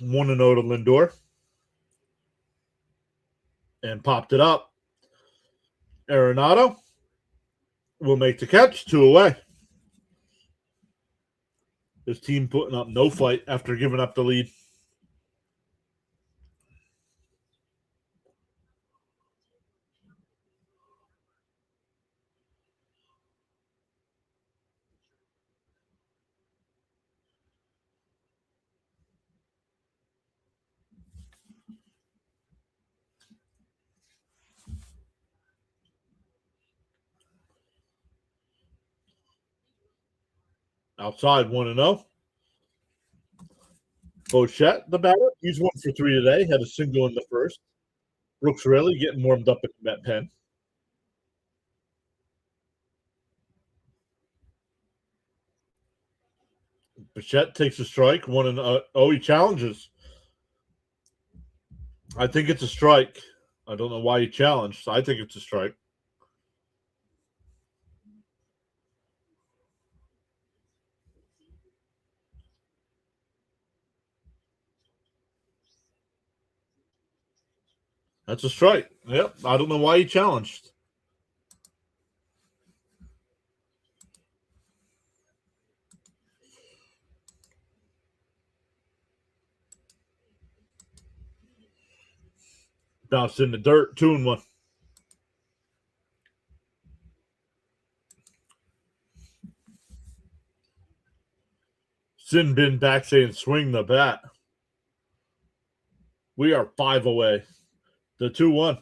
One to Lindor. And popped it up. Arenado will make the catch. 2 away. His team putting up no fight after giving up the lead. Outside 1-0. Bichette, the batter, he's 1 for 3 today. Had a single in the first. Brooks Raley getting warmed up at the Met pen. Bichette takes a strike. 1-0. He challenges. I think it's a strike. I don't know why he challenged. I think it's a strike. That's a strike. Yep. I don't know why he challenged. Bounced in the dirt. 2-1. Sin Bin back saying swing the bat. We are 5 away. The 2-1.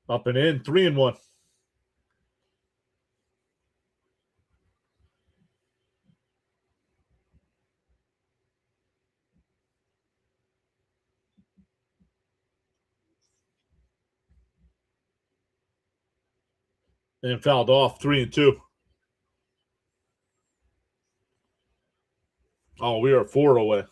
Up and in. 3-1. And fouled off. 3-2. Oh, we are 4 away.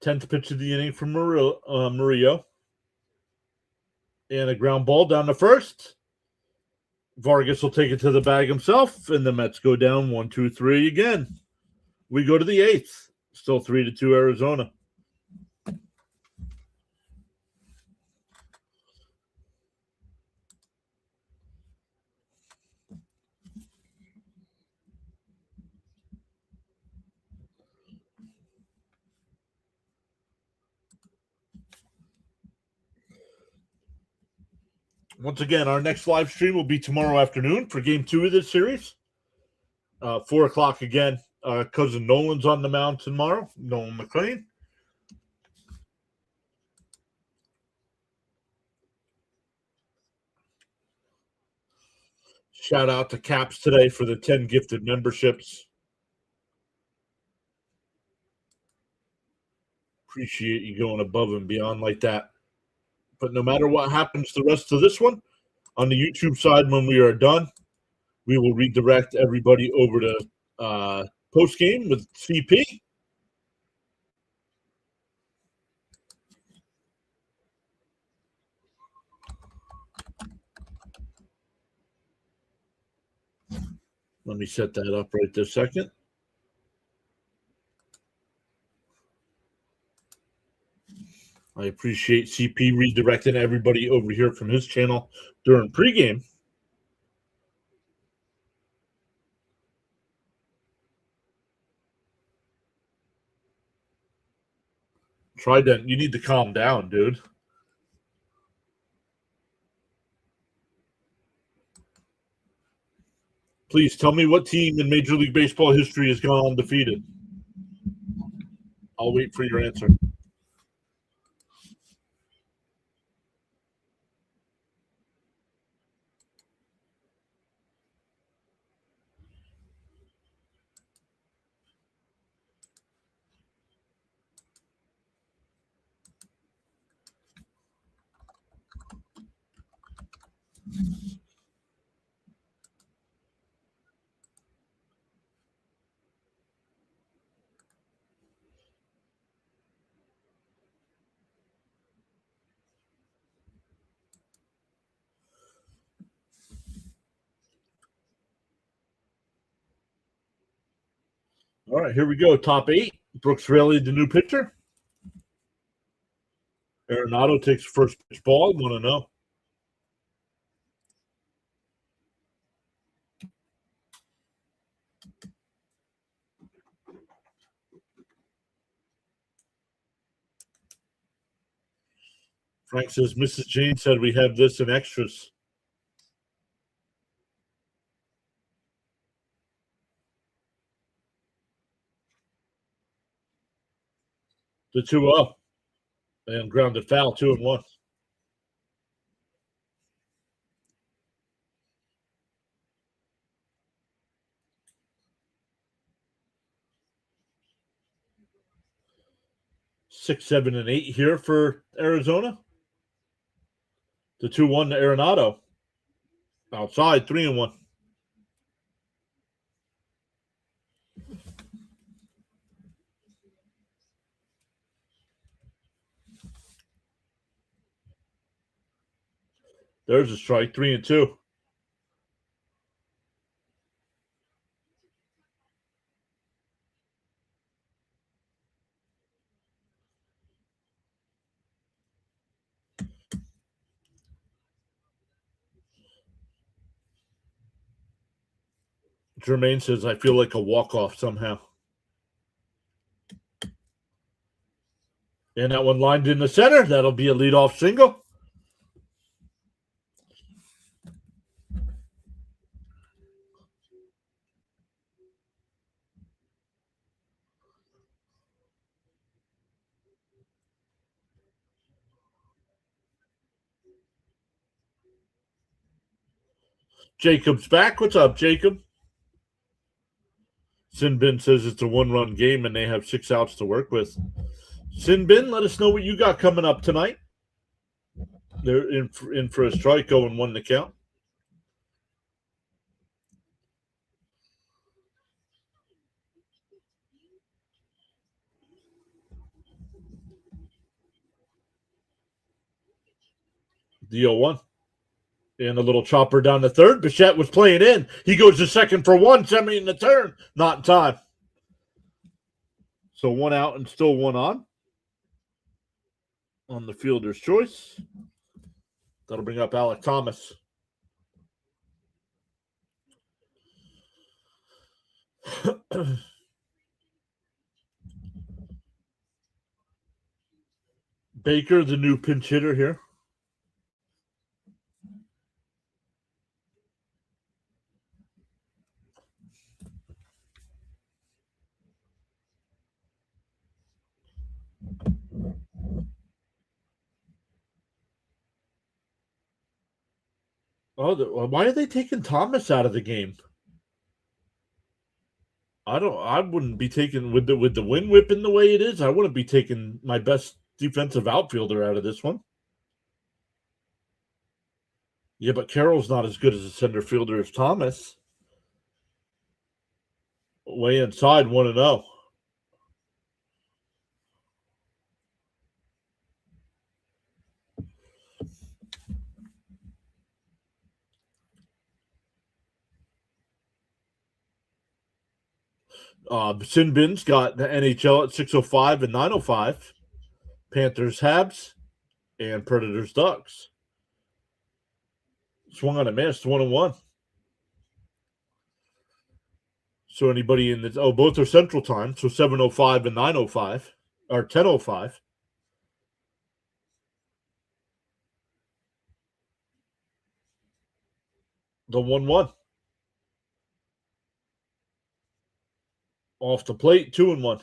10th pitch of the inning from Murillo. And a ground ball down to first. Vargas will take it to the bag himself, and the Mets go down 1-2-3 again. We go to the 8th. Still 3-2 Arizona. Once again, our next live stream will be tomorrow afternoon for Game 2 of this series. 4 o'clock again. Cousin Nolan's on the mound tomorrow. Nolan McLean. Shout out to Caps today for the 10 gifted memberships. Appreciate you going above and beyond like that. But no matter what happens the rest of this one, on the YouTube side, when we are done, we will redirect everybody over to post game with CP. Let me set that up right this second. I appreciate CP redirecting everybody over here from his channel during pregame. Trident, you need to calm down, dude. Please tell me what team in Major League Baseball history has gone undefeated. I'll wait for your answer. All right, here we go. Top 8. Brooks Raley, the new pitcher. Arenado takes first pitch ball. 1-0. Frank says, Mrs. Jane said we have this in extras. The 2-0. And grounded foul, 2-1. Six, 7, and 8 here for Arizona. The 2-1 to Arenado. Outside, 3-1. There's a strike, 3-2. Jermaine says, I feel like a walk-off somehow. And that one lined in the center. That'll be a leadoff single. Jacob's back. What's up, Jacob? Sinbin says it's a one-run game and they have 6 outs to work with. Sinbin, let us know what you got coming up tonight. They're in for a strike, 0-1 to count. The 0-1. And a little chopper down the third. Bichette was playing in. He goes to second for 1, semi in the turn. Not in time. So 1 out and still 1 on the fielder's choice. That'll bring up Alec Thomas. Baker, the new pinch hitter here. Oh, why are they taking Thomas out of the game? I wouldn't be taking with the wind whipping the way it is. I wouldn't be taking my best defensive outfielder out of this one. Yeah, but Carroll's not as good as a center fielder as Thomas. Way inside 1-0. Sin Bin's got the NHL at 6:05 and 9:05. Panthers Habs and Predators Ducks. Swung on a miss, 1-1. So anybody in the both are Central Time, so 7:05 and 9:05 or 10:05. The 1-1 off the plate, 2-1.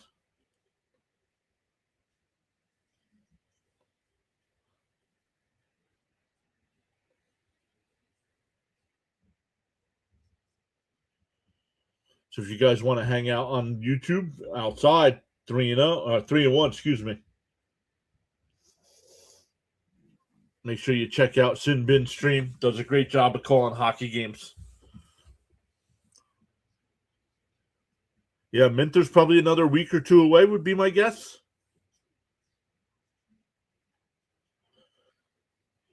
So if you guys want to hang out on YouTube outside, 3-1, excuse me. Make sure you check out Sin Bin stream. Does a great job of calling hockey games. Yeah, Minter's probably another week or two away, would be my guess.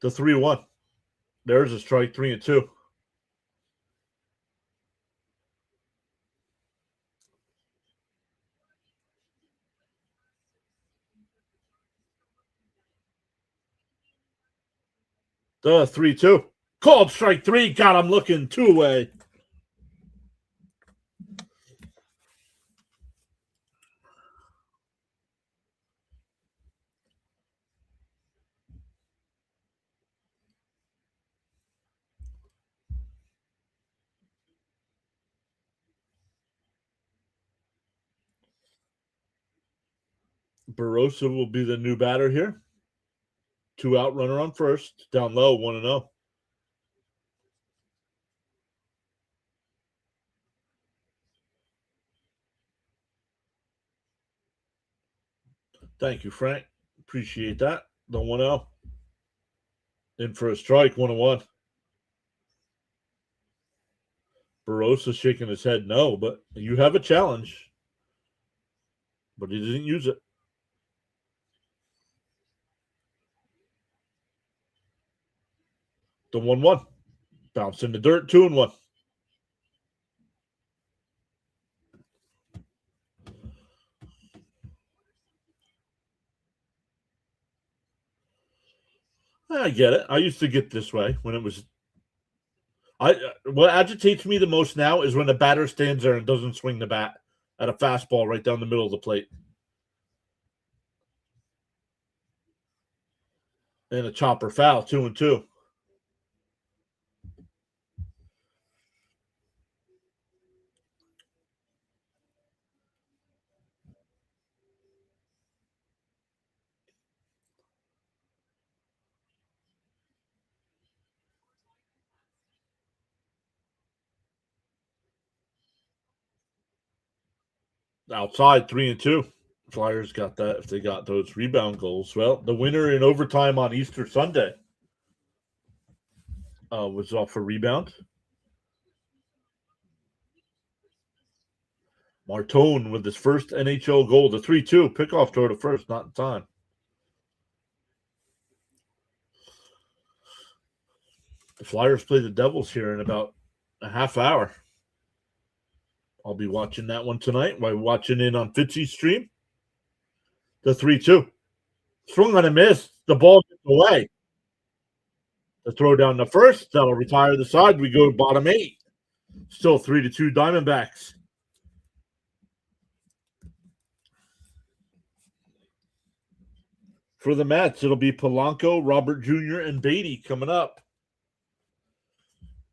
The 3-1. There's a strike, 3-2. The 3-2. Called strike 3. God, I'm looking 2 away. Barossa will be the new batter here. 2 out, runner on first. Down low, 1-0. Thank you, Frank. Appreciate that. The 1-0. In for a strike, 1-1. Barossa shaking his head no, but you have a challenge. But he didn't use it. The 1-1. Bounce in the dirt, 2-1. I get it. I used to get this way when it was. What agitates me the most now is when the batter stands there and doesn't swing the bat at a fastball right down the middle of the plate. And a chopper foul, 2-2. Outside, 3-2. Flyers got that if they got those rebound goals. Well, the winner in overtime on Easter Sunday was off a rebound. Martone with his first NHL goal, the 3-2 pickoff toward the first, not in time. The Flyers play the Devils here in about a half hour. I'll be watching that one tonight while watching in on Fitzy's stream. The 3-2. Swung on a miss. The ball gets away. The throw down the first. That'll retire the side. We go to bottom 8. Still 3-2 Diamondbacks. For the Mets, it'll be Polanco, Robert Jr., and Beatty coming up.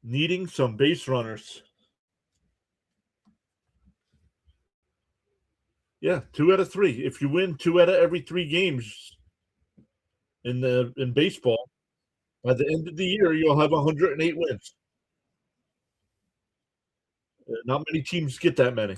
Needing some base runners. Yeah, 2 out of 3. If you win 2 out of every 3 games in baseball, by the end of the year, you'll have 108 wins. Not many teams get that many.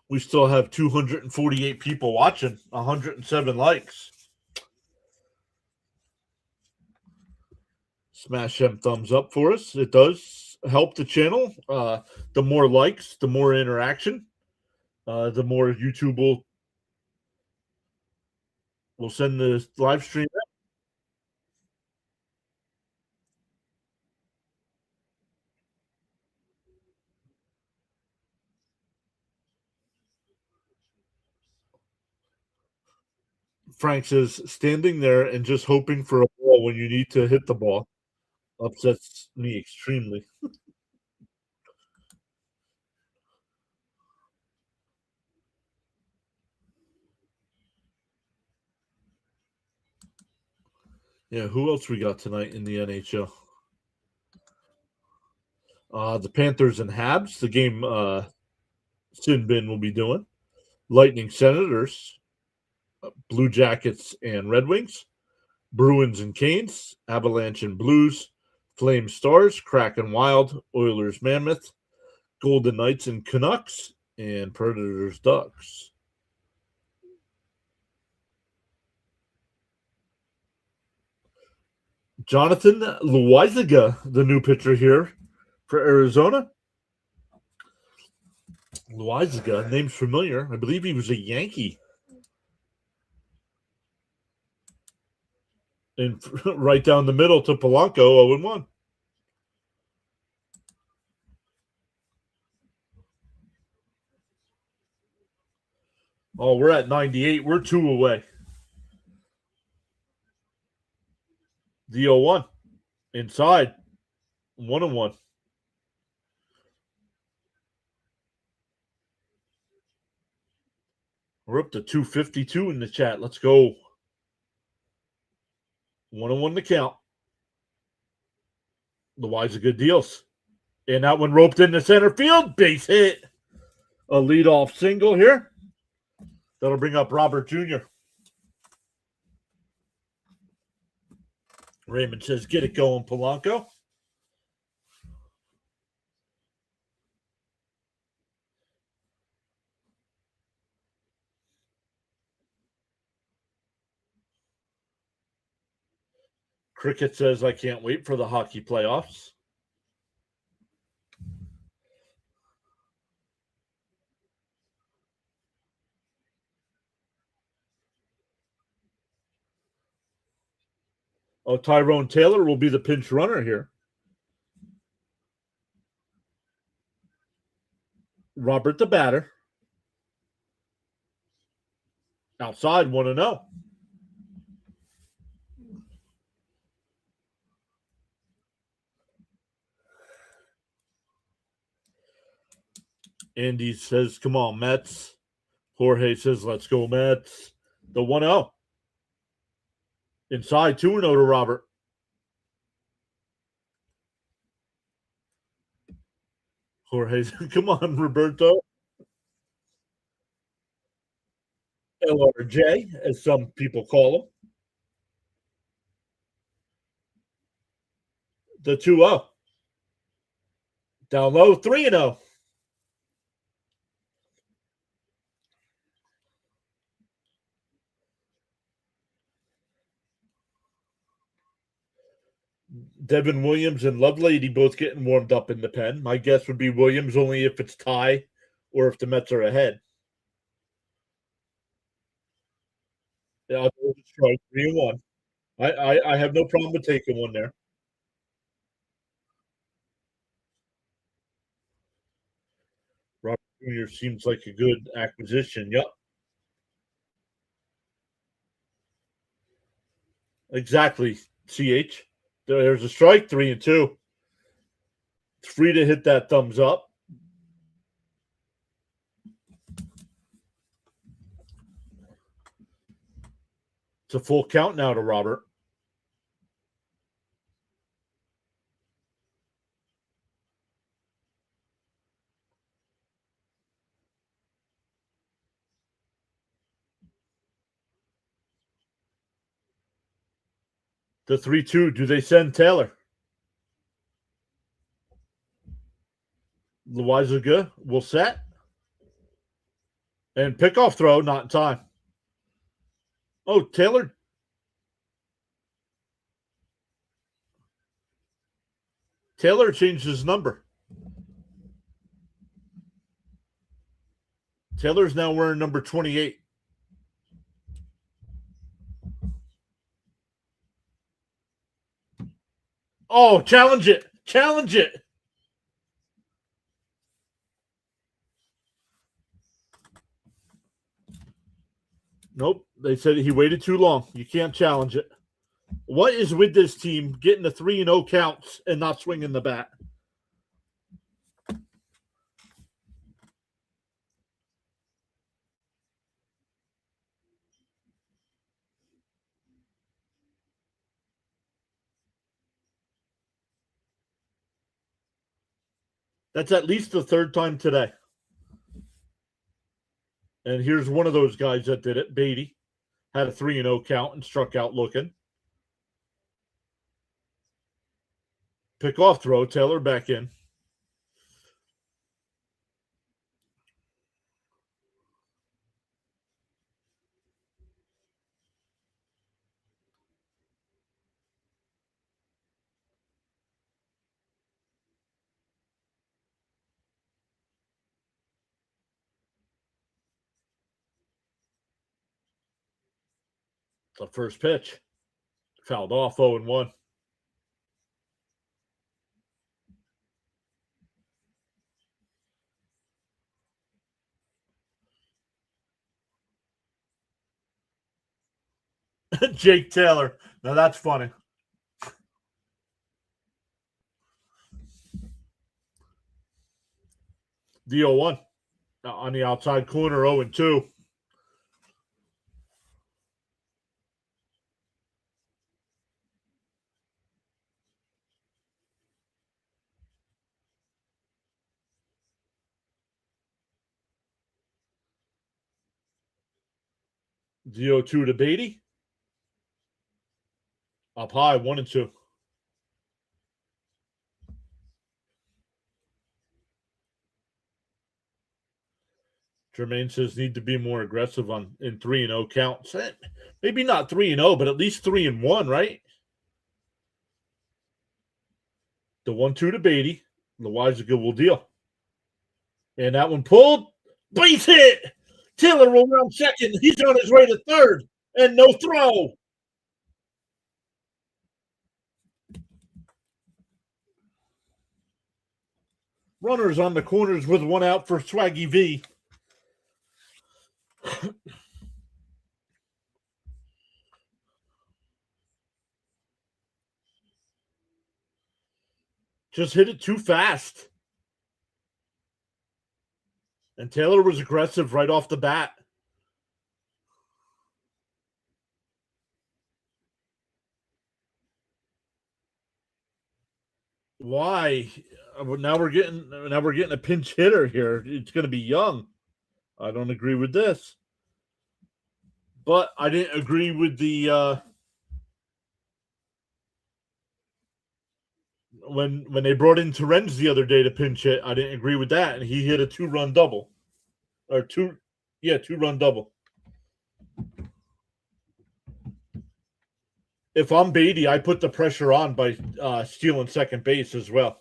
We still have 248 people watching, 107 likes. Smash them thumbs up for us. It does help the channel. The more likes, the more interaction, the more YouTube will send the live stream. Frank says standing there and just hoping for a ball when you need to hit the ball upsets me extremely. Yeah, who else we got tonight in the NHL? The Panthers and Habs, the game Sin Bin will be doing. Lightning Senators, Blue Jackets and Red Wings, Bruins and Canes, Avalanche and Blues, Flame Stars, Kraken Wild, Oilers Mammoth, Golden Knights and Canucks, and Predators Ducks. Jonathan Loizaga, the new pitcher here for Arizona. Loizaga, name's familiar. I believe he was a Yankee. And right down the middle to Polanco, 0-1. Oh, we're at 98. We're 2 away. The 0-1. Inside. 1-1. We're up to 252 in the chat. Let's go. 1-1 to count. The Wise are good deals. And that one roped into center field. Base hit. A leadoff single here. That'll bring up Robert Jr. Raymond says, get it going, Polanco. Cricket says, I can't wait for the hockey playoffs. Oh, Tyrone Taylor will be the pinch runner here. Robert the batter. Outside, 1-0. Andy says, come on, Mets. Jorge says, let's go, Mets. The 1-0. Inside, 2-0 to Robert. Jorge, come on, Roberto. LRJ, as some people call him. The 2-0. Down low, 3-0. Devin Williams and Lovelady both getting warmed up in the pen. My guess would be Williams only if it's tie or if the Mets are ahead. Yeah, I'll go strike 3-1. I have no problem with taking one there. Robert Jr. seems like a good acquisition. Yep. Exactly. CH. There's a strike, 3-2. It's free to hit that thumbs up. It's a full count now to Robert. The 3-2. Do they send Taylor? Loizaga will set. And pickoff throw, not in time. Oh, Taylor. Taylor changed his number. Taylor's now wearing number 28. Oh, challenge it. Challenge it. Nope. They said he waited too long. You can't challenge it. What is with this team getting the 3-0 counts and not swinging the bat? That's at least the third time today. And here's one of those guys that did it. Beatty had a 3-0 count and struck out looking. Pick-off throw. Taylor back in. The first pitch. Fouled off 0-1. Jake Taylor. Now that's funny. The 0-1 on the outside corner, 0-2. The 0-2 to Beatty. Up high, 1-2. Jermaine says need to be more aggressive in 3-0 counts. Maybe not 3-0, but at least 3-1, right? The 1-2 to Beatty. Loizaga will deal. And that one pulled. Base hit. Taylor will round second. He's on his way to third. And no throw. Runners on the corners with one out for Swaggy V. Just hit it too fast. And Taylor was aggressive right off the bat. Why? Now we're getting a pinch hitter here. It's going to be Young. I don't agree with this. But I didn't agree with the when they brought in Terens the other day to pinch hit. I didn't agree with that, and he hit a 2-run double. Or 2-run double. If I'm Beatty, I put the pressure on by stealing second base as well.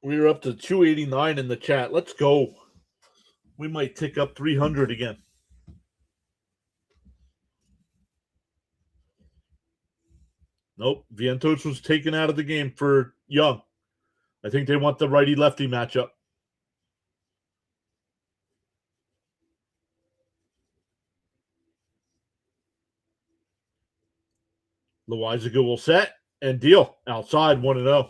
We're up to 289 in the chat. Let's go. We might tick up 300 again. Nope. Vientos was taken out of the game for Young. I think they want the righty-lefty matchup. Loizaga will set and deal. Outside 1-0.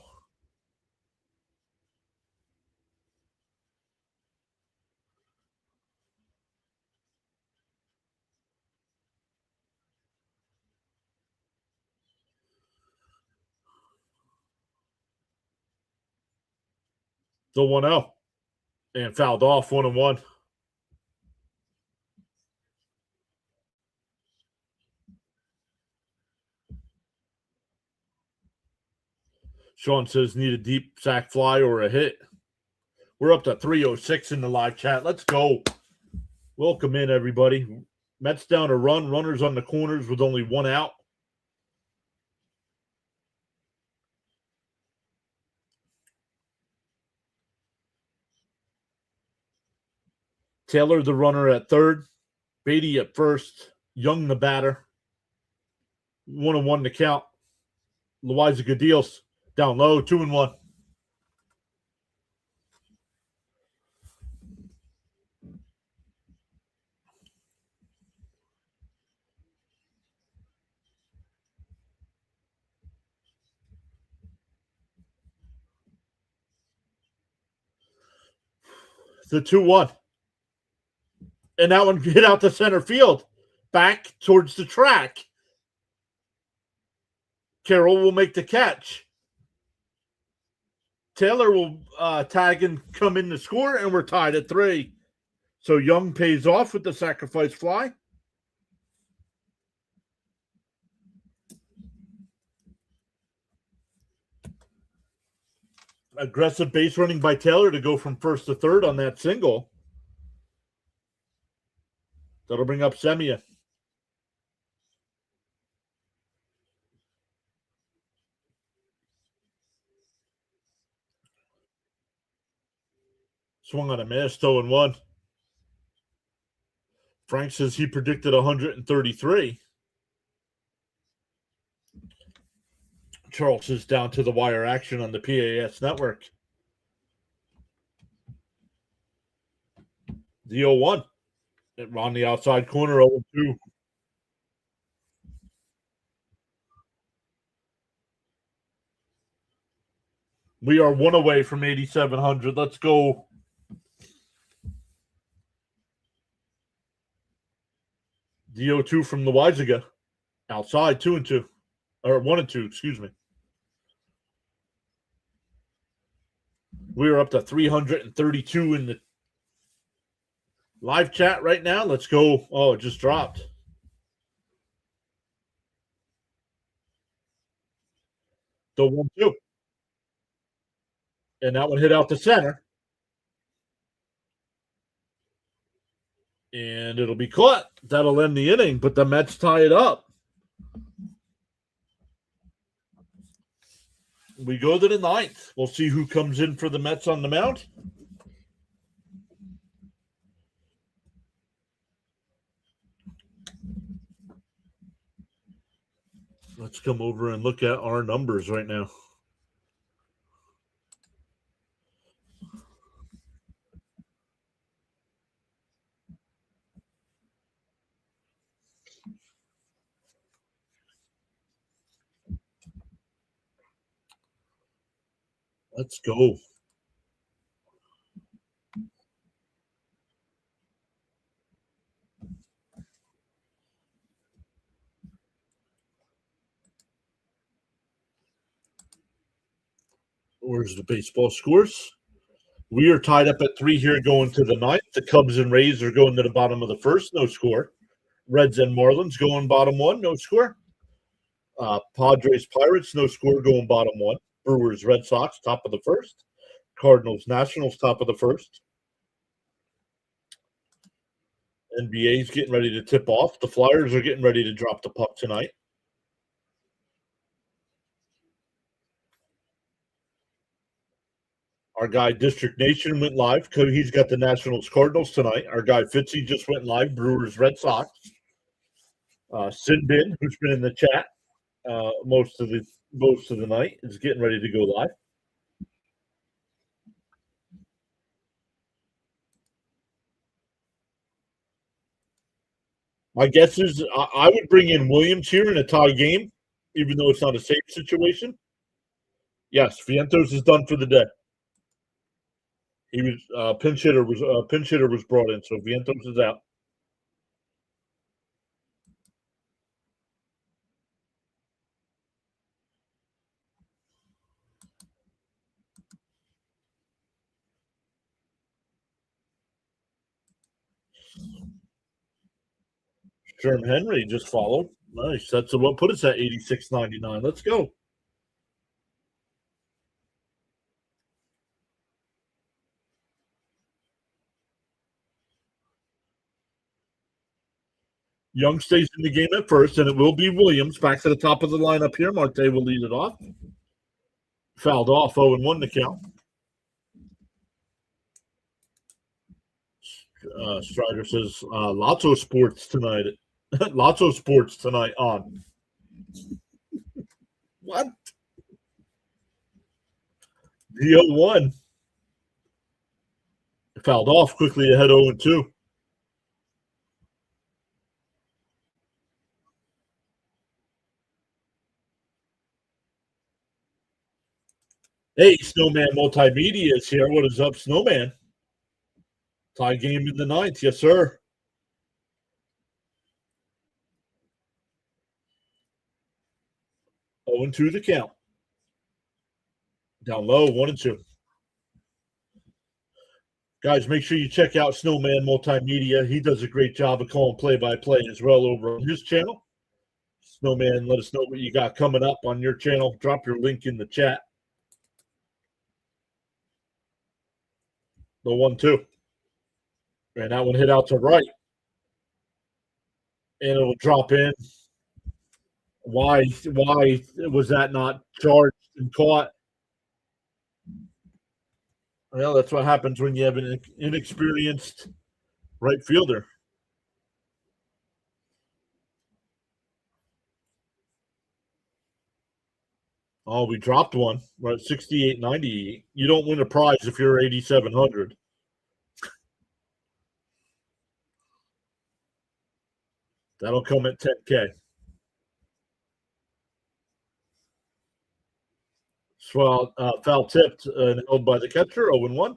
The 1-0. And fouled off 1-1. Sean says need a deep sack fly or a hit. We're up to 306 in the live chat. Let's go. Welcome in, everybody. Mets down a run. Runners on the corners with only one out. Taylor, the runner, at third. Beatty at first. Young, the batter. 1-1 to count. Loizaga deals. Down low, 2-1. The 2-1. And that one hit out to center field. Back towards the track. Carroll will make the catch. Taylor will tag and come in to score, and we're tied at 3. So Young pays off with the sacrifice fly. Aggressive base running by Taylor to go from first to third on that single. That'll bring up Semia. Swung on a miss, 0-1. Frank says he predicted 133. Charles is down to the wire action on the PAS network. The 0-1. On the outside corner, 0-2. We are one away from 8,700. Let's go. The 0-2 from the Loizaga. Outside, 2-2. Or 1-2, excuse me. We are up to 332 in the live chat right now. Let's go. Oh, it just dropped. The 1-2. And that one hit out the center. And it'll be caught. That'll end the inning, but the Mets tie it up. We go to the 9th. We'll see who comes in for the Mets on the mound. Let's come over and look at our numbers right now. Let's go. Where's the baseball scores? We are tied up at 3 here going to the 9th. The Cubs and Rays are going to the bottom of the first, no score. Reds and Marlins going bottom 1, no score. Padres Pirates, no score going bottom 1. Brewers Red Sox, top of the first. Cardinals Nationals, top of the first. NBA's getting ready to tip off. The Flyers are getting ready to drop the puck tonight. Our guy District Nation went live. He's got the Nationals Cardinals tonight. Our guy Fitzy just went live. Brewers Red Sox. Sinbin, who's been in the chat most of the night, is getting ready to go live. My guess is I would bring in Williams here in a tie game. even though it's not a safe situation. Yes, Vientos is done for the day. He was pinch hitter was brought in, so Vientos is out. Sherm Henry just followed. Nice. That's what put us at 86.99. Let's go. Young stays in the game at first, and it will be Williams back to the top of the lineup here. Marte will lead it off. Fouled off, 0-1 to count. Strider says, lots of sports tonight. Lots of sports tonight on. What? The 0-1. Fouled off quickly ahead 0-2. Hey, Snowman Multimedia is here. What is up, Snowman? Tie game in the 9th. Yes, sir. Oh, and 2 the count. Down low, 1-2. Guys, make sure you check out Snowman Multimedia. He does a great job of calling play-by-play as well over on his channel. Snowman, let us know what you got coming up on your channel. Drop your link in the chat. The 1-2. And that one hit out to right. And it'll drop in. Why was that not charged and caught? Well, that's what happens when you have an inexperienced right fielder. Oh, we dropped one. We're at 68.90. You don't win a prize if you're 8,700. That'll come at 10K. Swell, foul tipped and held by the catcher, 0-1.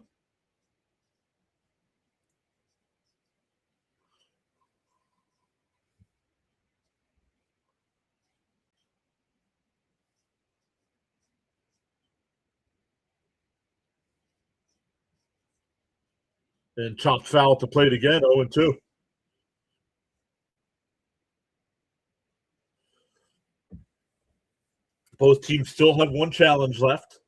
And chopped foul at the plate again, 0-2. Both teams still have one challenge left.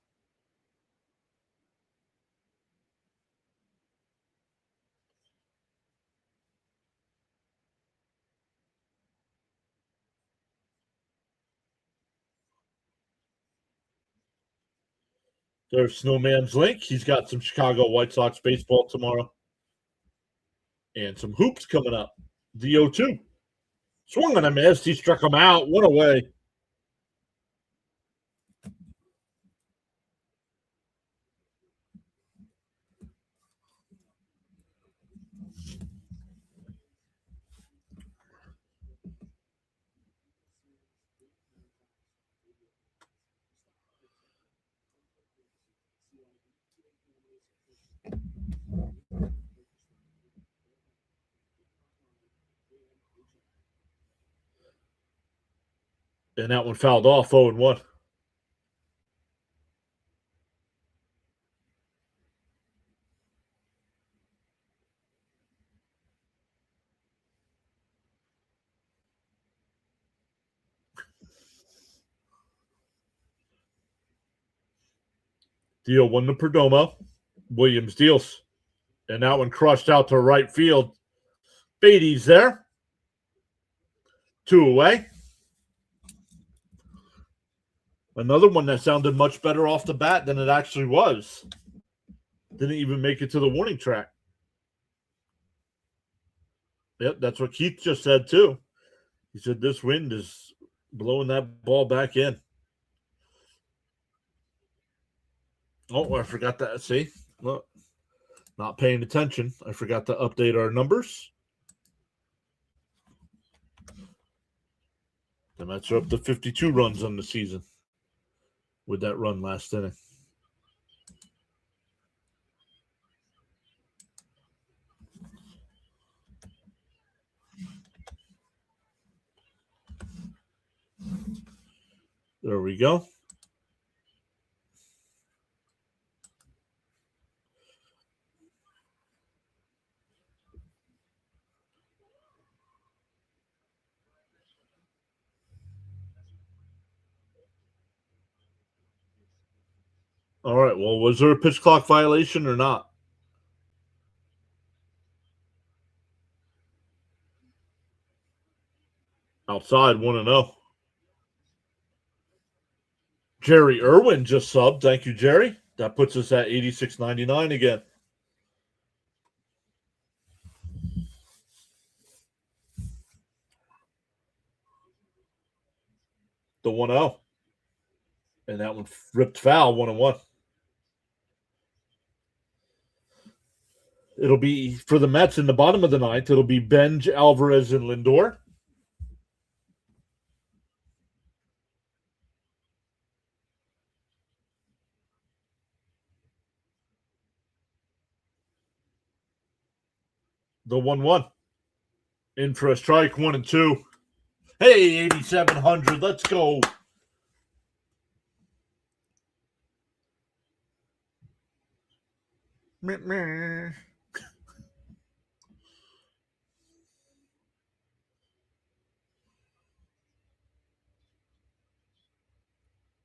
There's Snowman's link. He's got some Chicago White Sox baseball tomorrow. And some hoops coming up. The 0-2. Swung and a miss. He struck him out. One away. And that one fouled off, 0-1. Deal 1 to Perdomo. Williams deals. And that one crushed out to right field. Beatty's there. 2 away. Another one that sounded much better off the bat than it actually was. Didn't even make it to the warning track. Yep, that's what Keith just said, too. He said this wind is blowing that ball back in. Oh, I forgot that. See? Look, not paying attention. I forgot to update our numbers. The Mets are up to 52 runs on the season with that run last inning. There we go. All right. Well, was there a pitch clock violation or not? Outside 1-0. Jerry Irwin just subbed. Thank you, Jerry. That puts us at 86.99 again. The 1-0. And that one ripped foul, 1-1. It'll be for the Mets in the bottom of the ninth. It'll be Benj, Alvarez, and Lindor. The 1-1. In for a strike, 1-2. Hey, 8,700. Let's go.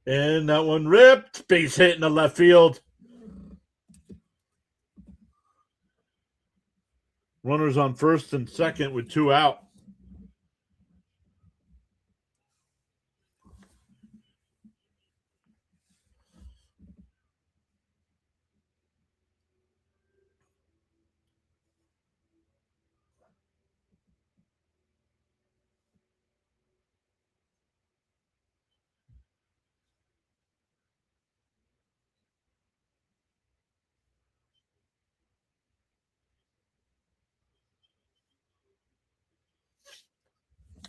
And that one ripped. Base hit in the left field. Runners on first and second with 2 out.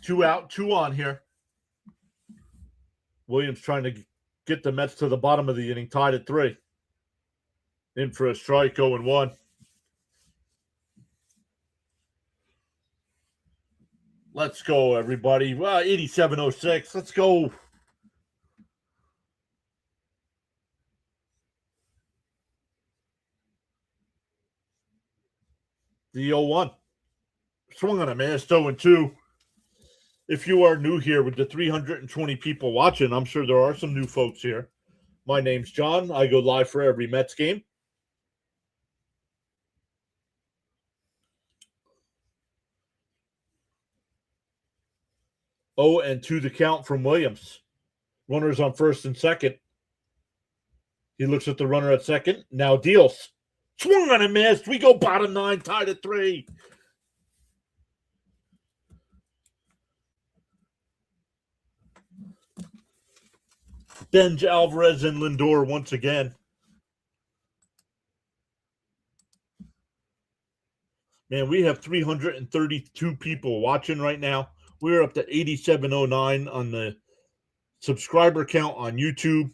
Two out, 2 on here. Williams trying to get the Mets to the bottom of the inning, tied at 3. In for a strike, 0-1. Let's go, everybody. Well, 87.06. Let's go. The 0-1. Swung on a miss, 0-2. If you are new here with the 320 people watching, I'm sure there are some new folks here. My name's John. I go live for every Mets game. 0-2 the count from Williams. Runners on first and second. He looks at the runner at second. Now deals. Swung on a miss. We go bottom 9, tied at 3. Benj, Alvarez, and Lindor once again. Man, we have 332 people watching right now. We're up to 8709 on the subscriber count on YouTube.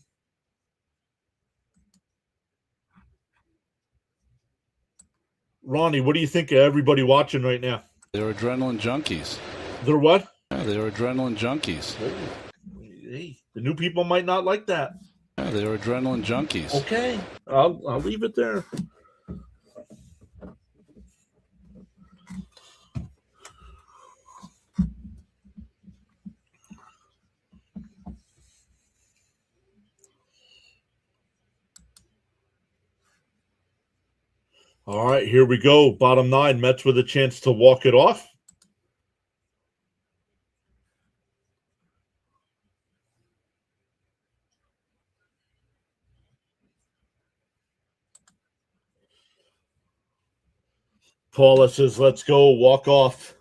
Ronnie, what do you think of everybody watching right now? They're adrenaline junkies. They're what? Yeah, they're adrenaline junkies. Hey, the new people might not like that. Yeah, they're adrenaline junkies. Okay, I'll leave it there. All right, here we go. Bottom 9, Mets with a chance to walk it off. Paula says, let's go, walk off.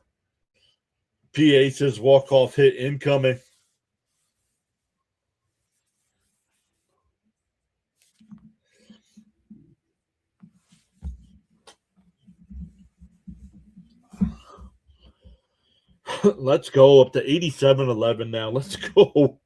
PA says, walk off hit incoming. Let's go up to 87-11 now. Let's go.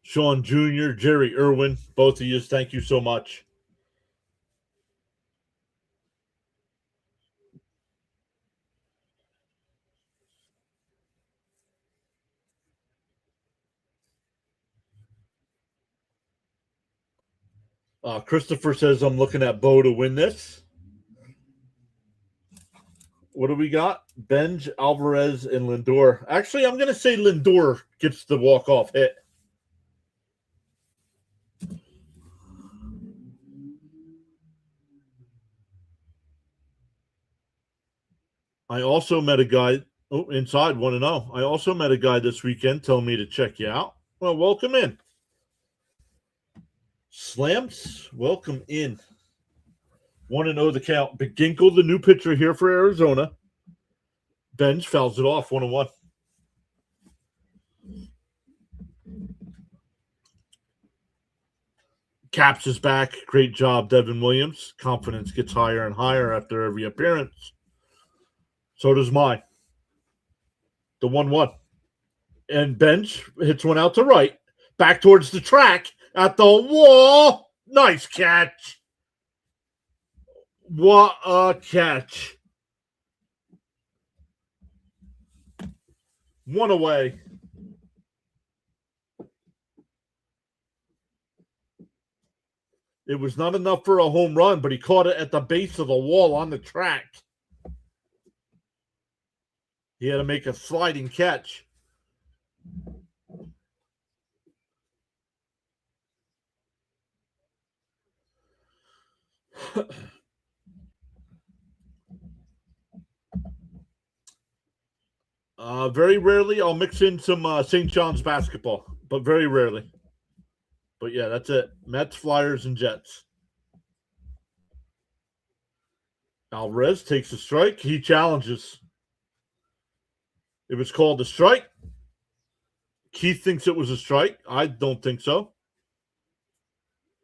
Sean Jr., Jerry Irwin, both of you, thank you so much. Christopher says I'm looking at Bo to win this. What do we got? Benj, Alvarez, and Lindor. Actually, I'm going to say Lindor gets the walk-off hit. I also met a guy inside 1-0. I also met a guy this weekend telling me to check you out. Well, welcome in. Slams, welcome in. 1-0 the count. Beginkle, the new pitcher here for Arizona. Benj fouls it off 1-1. Caps is back. Great job, Devin Williams. Confidence gets higher and higher after every appearance. So does mine. The 1-1. And Benj hits one out to right. Back towards the track at the wall. Nice catch. What a catch. One away. It was not enough for a home run, but he caught it at the base of the wall on the track. He had to make a sliding catch. Very rarely I'll mix in some St. John's basketball, but very rarely. But yeah, that's it. Mets, Flyers, and Jets. Alvarez takes a strike. He challenges. It was called a strike. Keith thinks it was a strike. I don't think so.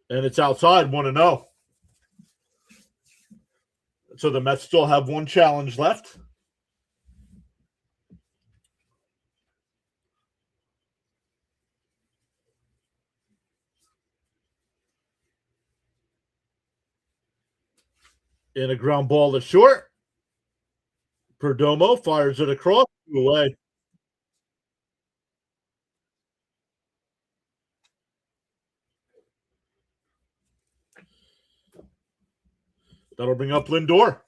And it's outside 1-0. So the Mets still have one challenge left. In a ground ball to short. Perdomo fires it across. Away. That'll bring up Lindor.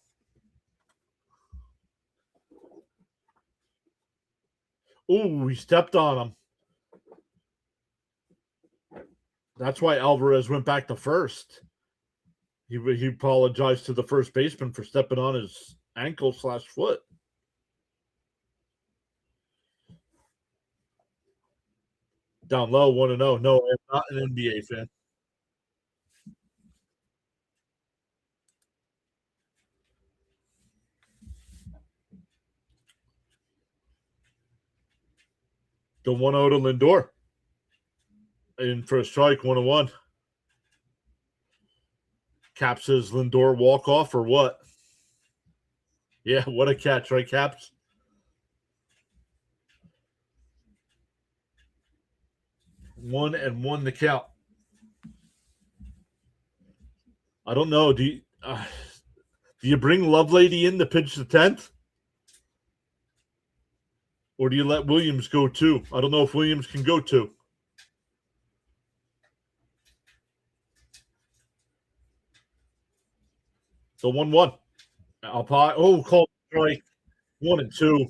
Ooh, he stepped on him. That's why Alvarez went back to first. He apologized to the first baseman for stepping on his ankle/foot. Down low, 1-0. No, I'm not an NBA fan. The 1-0 to Lindor. In for a strike, 1-1. Cap says Lindor walk off or what? Yeah, what a catch, right, Caps? One and one to count. I don't know. Do you bring Lovelady in to pitch the 10th? Or do you let Williams go too? I don't know if Williams can go too. So 1-1. Alpine. Oh, called strike. 1-2.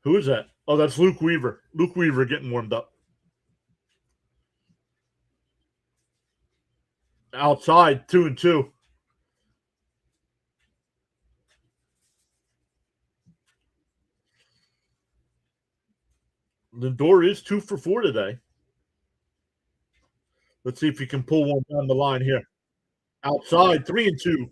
Who is that? Oh, that's Luke Weaver. Luke Weaver getting warmed up. Outside, 2-2. Lindor is 2 for 4 today. Let's see if he can pull one down the line here. Outside, 3-2.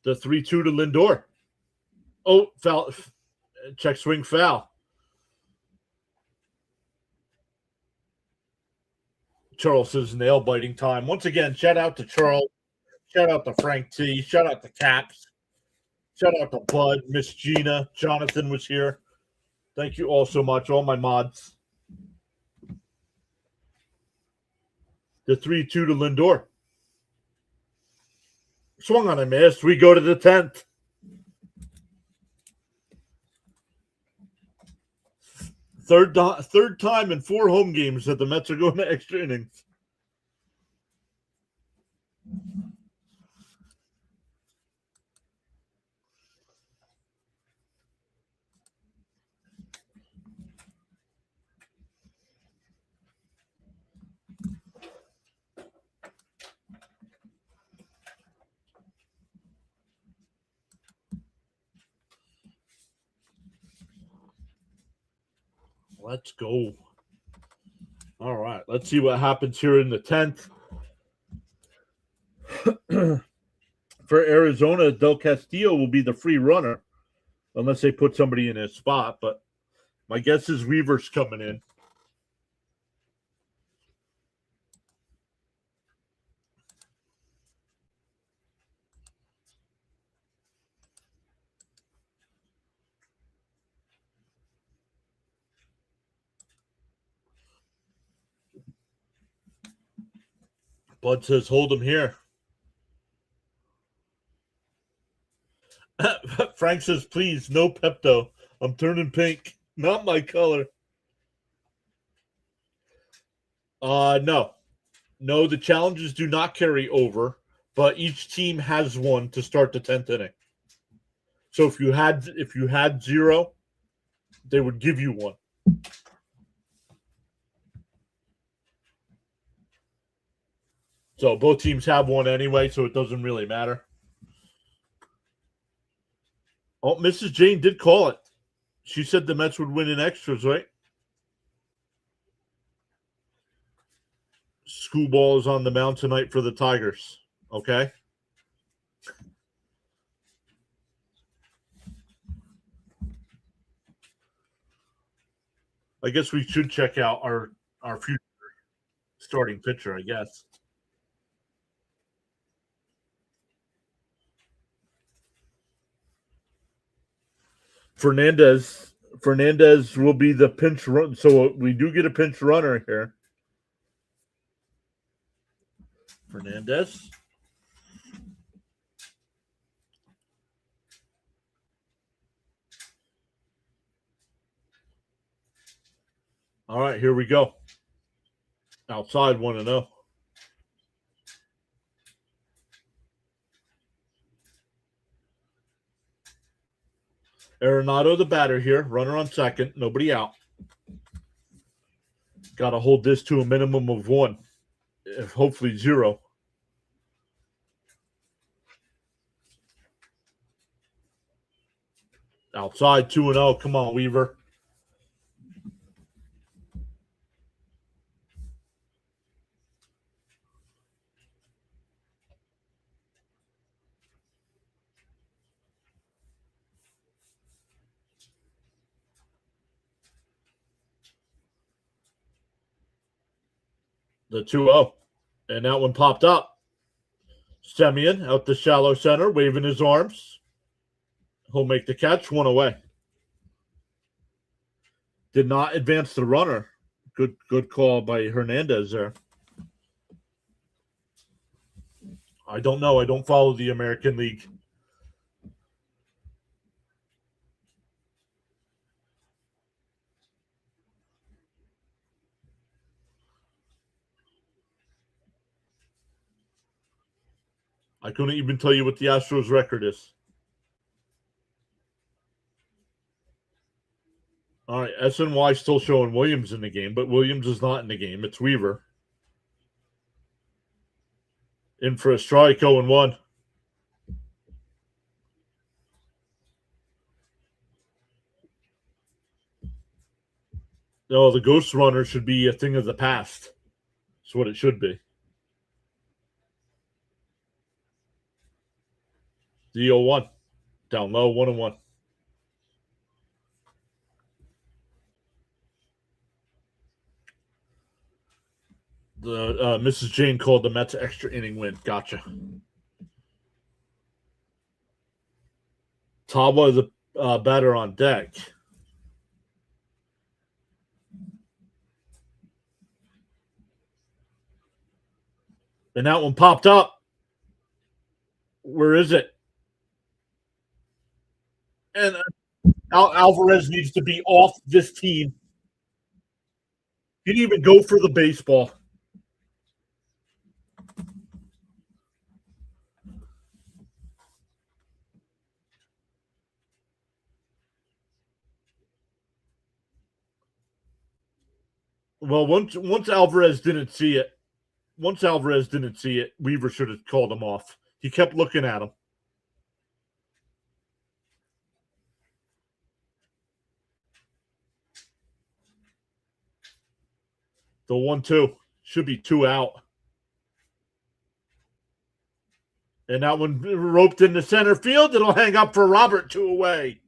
The 3-2 to Lindor. Oh, foul. Check swing foul. Charles says nail biting time. Once again, shout out to Charles. Shout out to Frank T. Shout out to Caps. Shout out to Bud, Miss Gina. Jonathan was here. Thank you all so much, all my mods. The 3-2 to Lindor. Swung on a miss. We go to the 10th. Third time in 4 home games that the Mets are going to extra innings. Let's go. All right, let's see what happens here in the 10th. For Arizona, Del Castillo will be the free runner, unless they put somebody in his spot. But my guess is Weaver's coming in. Bud says, hold him here. Frank says, please, no Pepto. I'm turning pink. Not my color. No. No, the challenges do not carry over, but each team has one to start the 10th inning. So if you had 0, they would give you one. So both teams have one anyway, so it doesn't really matter. Oh, Mrs. Jane did call it. She said the Mets would win in extras, right? Schoolball is on the mound tonight for the Tigers. Okay. I guess we should check out our future starting pitcher, I guess. Fernandez will be the pinch run. So we do get a pinch runner here. Fernandez. All right, here we go. Outside 1-0. Arenado, the batter here. Runner on second. Nobody out. Got to hold this to a minimum of 1. If hopefully 0. Outside 2-0. Come on, Weaver. The 2-0. And that one popped up. Semien out the shallow center, waving his arms. He'll make the catch, 1 away. Did not advance the runner. Good call by Hernandez there. I don't know. I don't follow the American League. I couldn't even tell you what the Astros record is. All right, SNY still showing Williams in the game, but Williams is not in the game. It's Weaver. In for a strike, 0-1. No, the ghost runner should be a thing of the past. That's what it should be. The 0-1. Down low, 1-1. The Mrs. Jane called the Mets extra inning win. Gotcha. Tawa, the batter on deck. And that one popped up. Where is it? And Alvarez needs to be off this team. He didn't even go for the baseball. Well, once Alvarez didn't see it, Weaver should have called him off. He kept looking at him. The 1-2 should be 2 out. And that one roped into center field. It'll hang up for Robert, 2 away.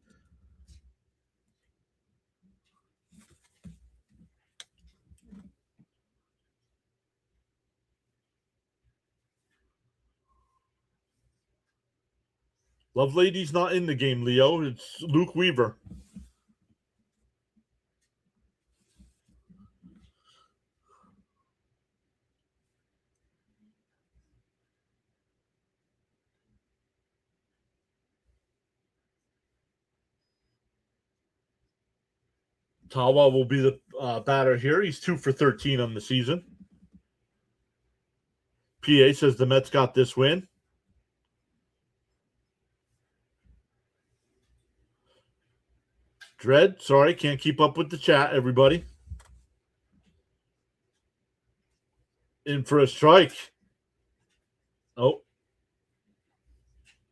Lovelady's not in the game, Leo. It's Luke Weaver. Tawa will be the batter here. He's 2 for 13 on the season. PA says the Mets got this win. Dread, sorry, can't keep up with the chat, everybody. In for a strike. Oh.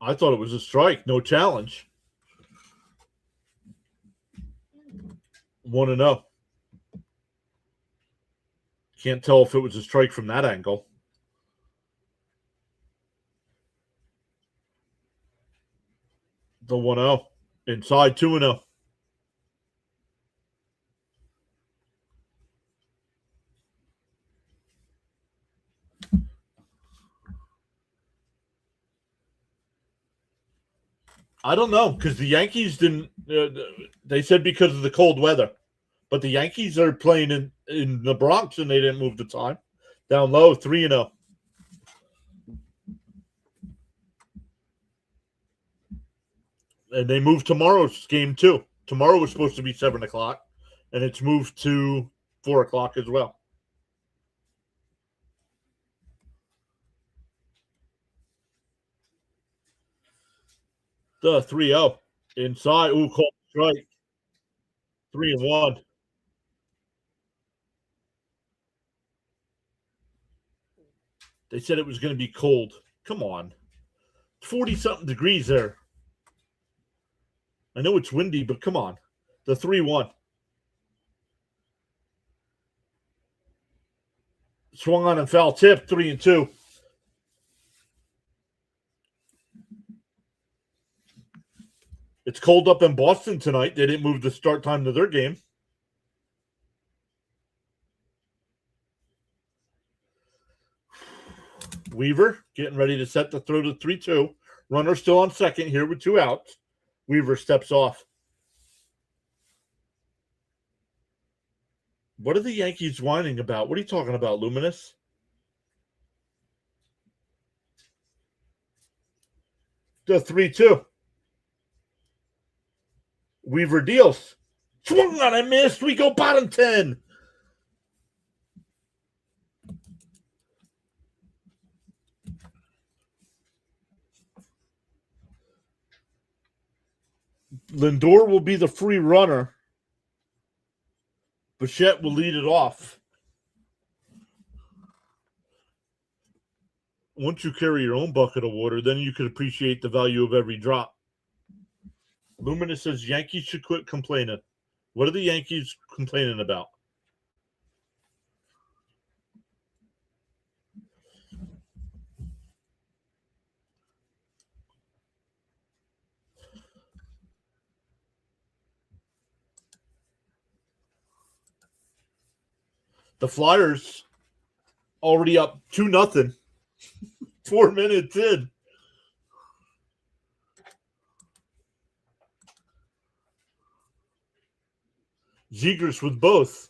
I thought it was a strike. No challenge. 1-0. Can't tell if it was a strike from that angle. The 1-0. Inside, 2-0. I don't know, because the Yankees didn't. They said because of the cold weather, but the Yankees are playing in the Bronx and they didn't move the time. Down low, 3-0. And they moved tomorrow's game too. Tomorrow was supposed to be 7:00, and it's moved to 4:00 as well. The 3-0 inside. Ooh, called strike. 3-1. They said it was going to be cold. Come on. 40-something degrees there. I know it's windy, but come on. The 3-1. Swung on and foul tip, 3-2. It's cold up in Boston tonight. They didn't move the start time to their game. Weaver getting ready to set the throw to 3-2. Runner still on second here with 2 outs. Weaver steps off. What are the Yankees whining about? What are you talking about, Luminous? The 3-2. Weaver deals. Swung on and missed. We go bottom 10. Lindor will be the free runner. Bichette will lead it off. Once you carry your own bucket of water, then you can appreciate the value of every drop. Luminous says Yankees should quit complaining. What are the Yankees complaining about? The Flyers already up 2-0. 4 minutes in. Zegers with both.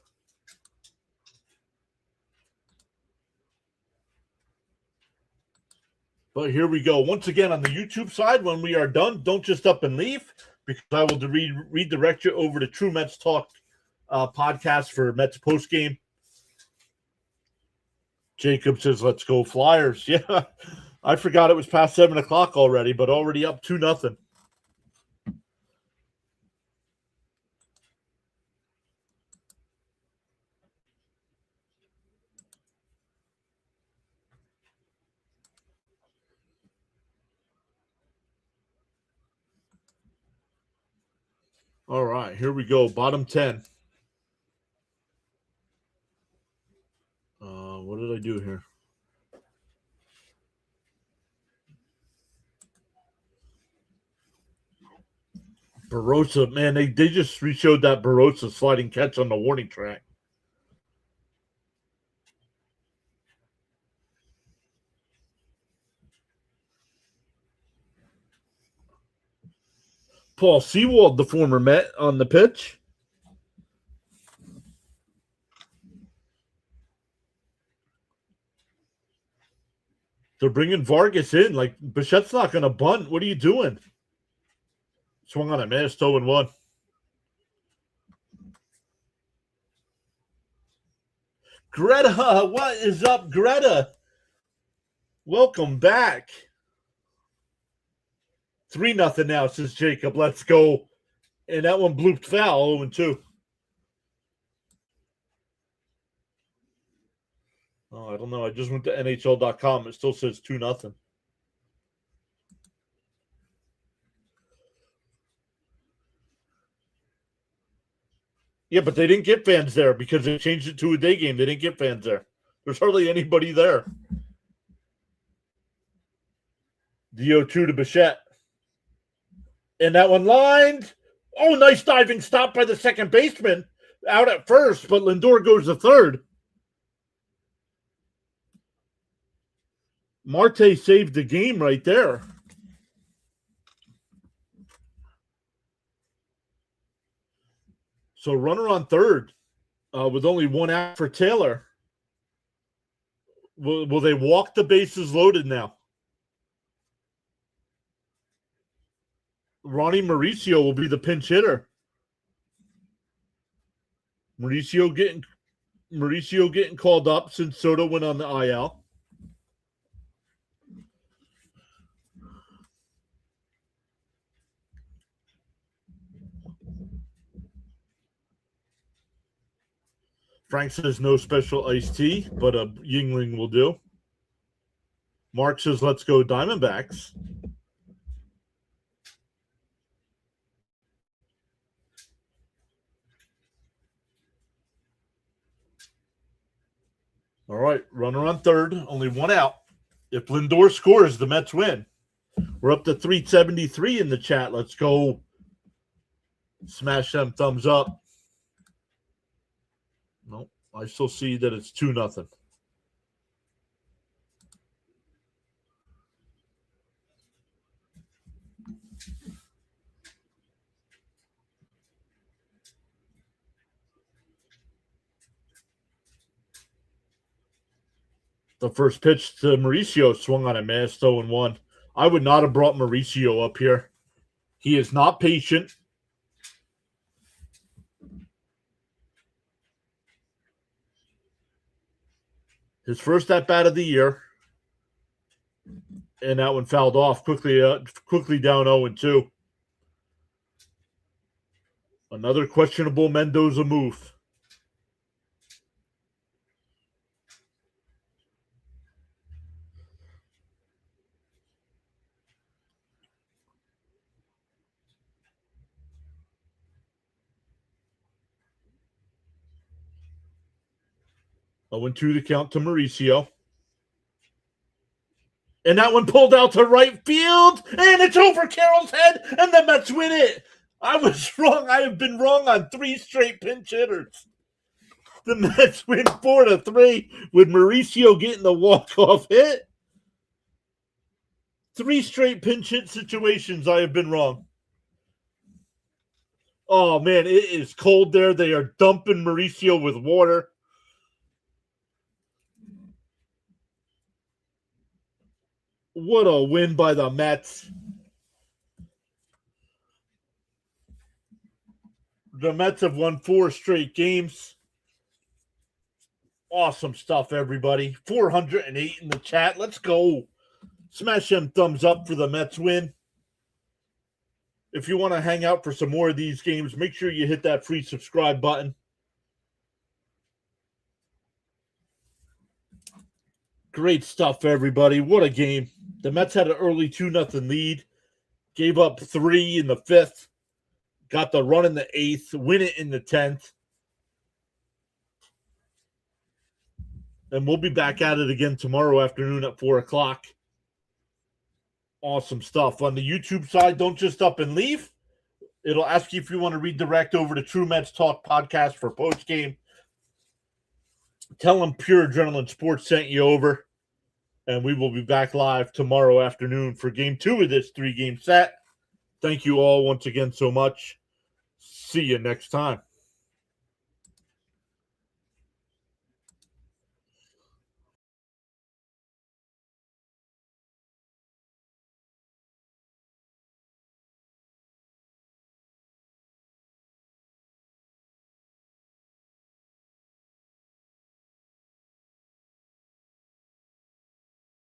But here we go. Once again, on the YouTube side, when we are done, don't just up and leave, because I will redirect you over to True Mets Talk podcast for Mets postgame. Jacob says, let's go Flyers. Yeah, I forgot it was past 7 o'clock already, but already up 2-0. All right, here we go. Bottom 10. What did I do here? Barossa, man, they just re-showed that Barossa sliding catch on the warning track. Paul Sewald, the former Met, on the pitch. They're bringing Vargas in. Like, Bichette's not going to bunt. What are you doing? Swung on a miss, 0-1. Greta, what is up, Greta? Welcome back. 3-0 now, says Jacob. Let's go. And that one blooped foul, 0-2. Oh, I don't know. I just went to NHL.com. It still says 2-0. Yeah, but they didn't get fans there because they changed it to a day game. They didn't get fans there. There's hardly anybody there. The 0-2 to Bichette. And that one lined. Oh, nice diving stop by the second baseman. Out at first, but Lindor goes to third. Marte saved the game right there. So runner on third with only one out for Taylor. Will they walk the bases loaded now? Ronnie Mauricio will be the pinch hitter. Mauricio getting called up since Soto went on the IL. Frank says no special iced tea, but a Yingling will do. Mark says let's go Diamondbacks. All right, runner on third, only one out. If Lindor scores, the Mets win. We're up to 373 in the chat. Let's go. Smash them thumbs up. Nope, I still see that it's 2-0. The first pitch to Mauricio swung on a miss, 0-1. I would not have brought Mauricio up here. He is not patient. His first at-bat of the year. And that one fouled off quickly down 0-2. Another questionable Mendoza move. Oh, 0-2 the count to Mauricio. And that one pulled out to right field. And it's over Carroll's head. And the Mets win it. I was wrong. I have been wrong on 3 straight pinch hitters. The Mets win 4-3 with Mauricio getting the walk-off hit. 3 straight pinch hit situations. I have been wrong. Oh, man, it is cold there. They are dumping Mauricio with water. What a win by the Mets. The Mets have won 4 straight games. Awesome stuff, everybody. 408 in the chat. Let's go. Smash them thumbs up for the Mets win. If you want to hang out for some more of these games, make sure you hit that free subscribe button. Great stuff, everybody. What a game. The Mets had an early 2-0 lead. Gave up 3 in the 5th. Got the run in the 8th. Win it in the 10th. And we'll be back at it again tomorrow afternoon at 4 o'clock. Awesome stuff. On the YouTube side, don't just up and leave. It'll ask you if you want to redirect over to True Mets Talk podcast for postgame. Tell them Pure Adrenaline Sports sent you over. And we will be back live tomorrow afternoon for game 2 of this 3-game set. Thank you all once again so much. See you next time.